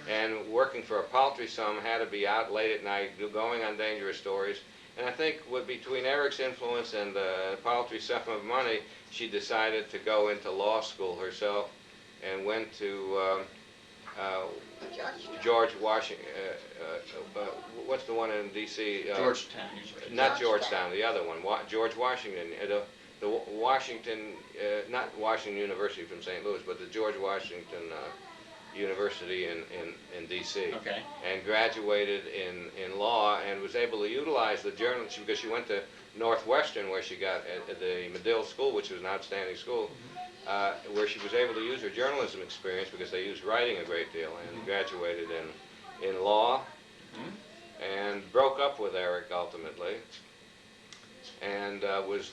and working for a paltry sum, had to be out late at night going on dangerous stories. And I think between Eric's influence and the paltry sum of money, she decided to go into law school herself and went to George Washington. What's the one in D.C.? Georgetown. Not Georgetown, the other one. George Washington. The Washington, not Washington University from St. Louis, but the George Washington University in D.C. Okay. And graduated in law and was able to utilize the journalism because she went to Northwestern where she got at the Medill School, which was an outstanding school, where she was able to use her journalism experience because they used writing a great deal, and graduated in law and broke up with Eric ultimately and was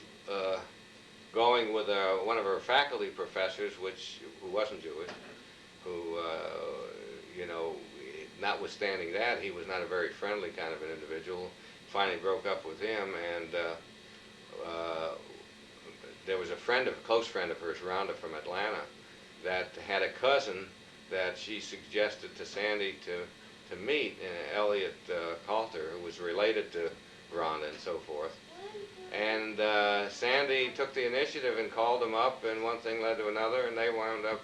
going with one of her faculty professors, who wasn't Jewish, who, notwithstanding that, he was not a very friendly kind of an individual. Finally broke up with him, and there was a close friend of hers, Rhonda from Atlanta, that had a cousin that she suggested to Sandy to meet, Elliot Coulter, who was related to Rhonda and so forth. And Sandy took the initiative and called him up, and one thing led to another, and they wound up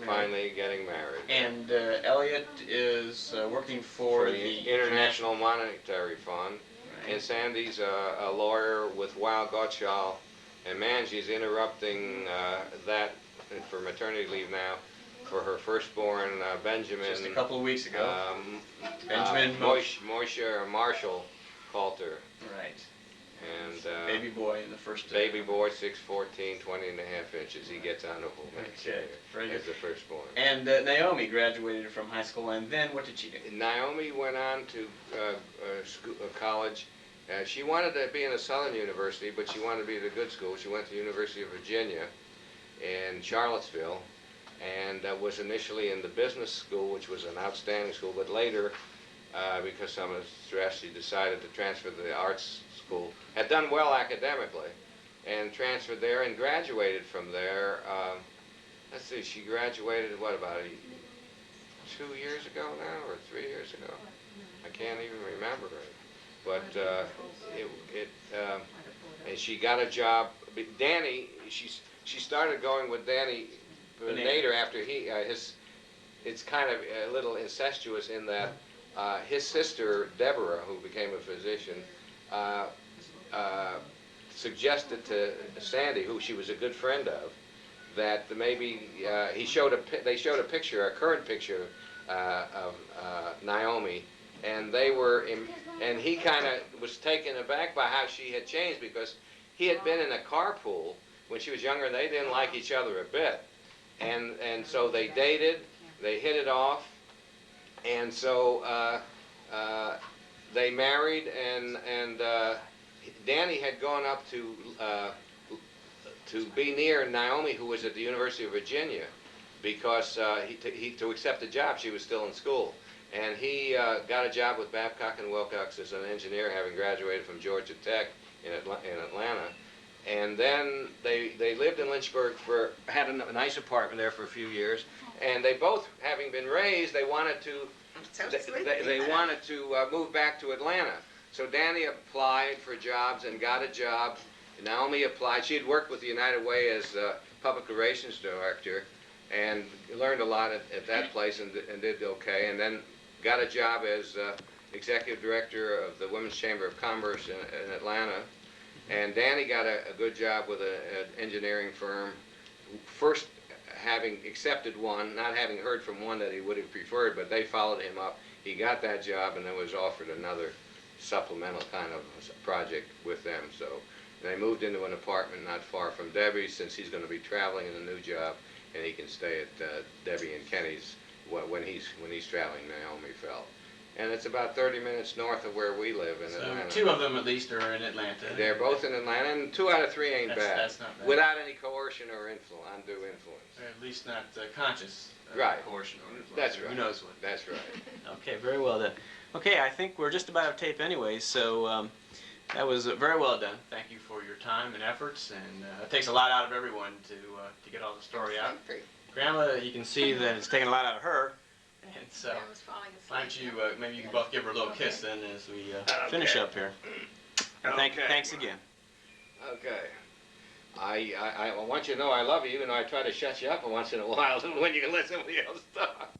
finally getting married. And Elliot is working for the International Monetary Fund, Right. and Sandy's a lawyer with Weill Gottschall, and man, she's interrupting that for maternity leave now for her firstborn, Benjamin. Just a couple of weeks ago. Benjamin Moshe Marshall Coulter. Right. And Baby boy in the first. baby boy, 6'14", 20 and a half inches. He gets on the whole next Okay, year very as good. the firstborn. And Naomi graduated from high school, and then what did she do? Naomi went on to college She wanted to be in a Southern university, but she wanted to be at a good school. She went to the University of Virginia in Charlottesville, and was initially in the business school, which was an outstanding school, but later, because some of the stress, she decided to transfer to the arts school. Had done well academically, and transferred there and graduated from there. Let's see, she graduated, what, about 2 years ago now, or 3 years ago? I can't even remember it. But and she got a job. Danny, she started going with Danny Nader after he it's kind of a little incestuous in that his sister Deborah, who became a physician, suggested to Sandy, who she was a good friend of, that maybe they showed a picture, a current picture of Naomi, and and he kind of was taken aback by how she had changed, because he had been in a carpool when she was younger, and they didn't like each other a bit, and so they dated, they hit it off, and so they married, and Danny had gone up to be near Naomi, who was at the University of Virginia, because to accept a job. She was still in school, and he got a job with Babcock and Wilcox as an engineer, having graduated from Georgia Tech in Atlanta. And then they lived in Lynchburg had a nice apartment there for a few years, and they both, having been raised, they wanted to move back to Atlanta. So Danny applied for jobs and got a job. Naomi applied. She had worked with the United Way as public relations director, and learned a lot at that place, and did okay. And then got a job as executive director of the Women's Chamber of Commerce in Atlanta. And Danny got a good job with an engineering firm, first having accepted one, not having heard from one that he would have preferred, but they followed him up. He got that job and then was offered another supplemental kind of project with them. So they moved into an apartment not far from Debbie's, since he's going to be traveling in a new job, and he can stay at Debbie and Kenny's when he's traveling. Naomi felt. And it's about 30 minutes north of where we live in Atlanta. 2 of them at least are in Atlanta. They're both in Atlanta, and 2 out of 3 ain't bad. That's not bad. Without any coercion or undue influence. Or at least not conscious Right. coercion or influence. That's right. Who knows what. That's right. Okay, very well done. Okay, I think we're just about out of tape anyway, so that was very well done. Thank you for your time and efforts, and it takes a lot out of everyone to get all the story out. Grandma, you can see that it's taken a lot out of her, and so Grandma's falling asleep. why don't you maybe you can both give her a little kiss then as we finish up here. And thanks again. Okay. I want you to know I love you, even though I try to shut you up once in a while when you can let somebody else talk.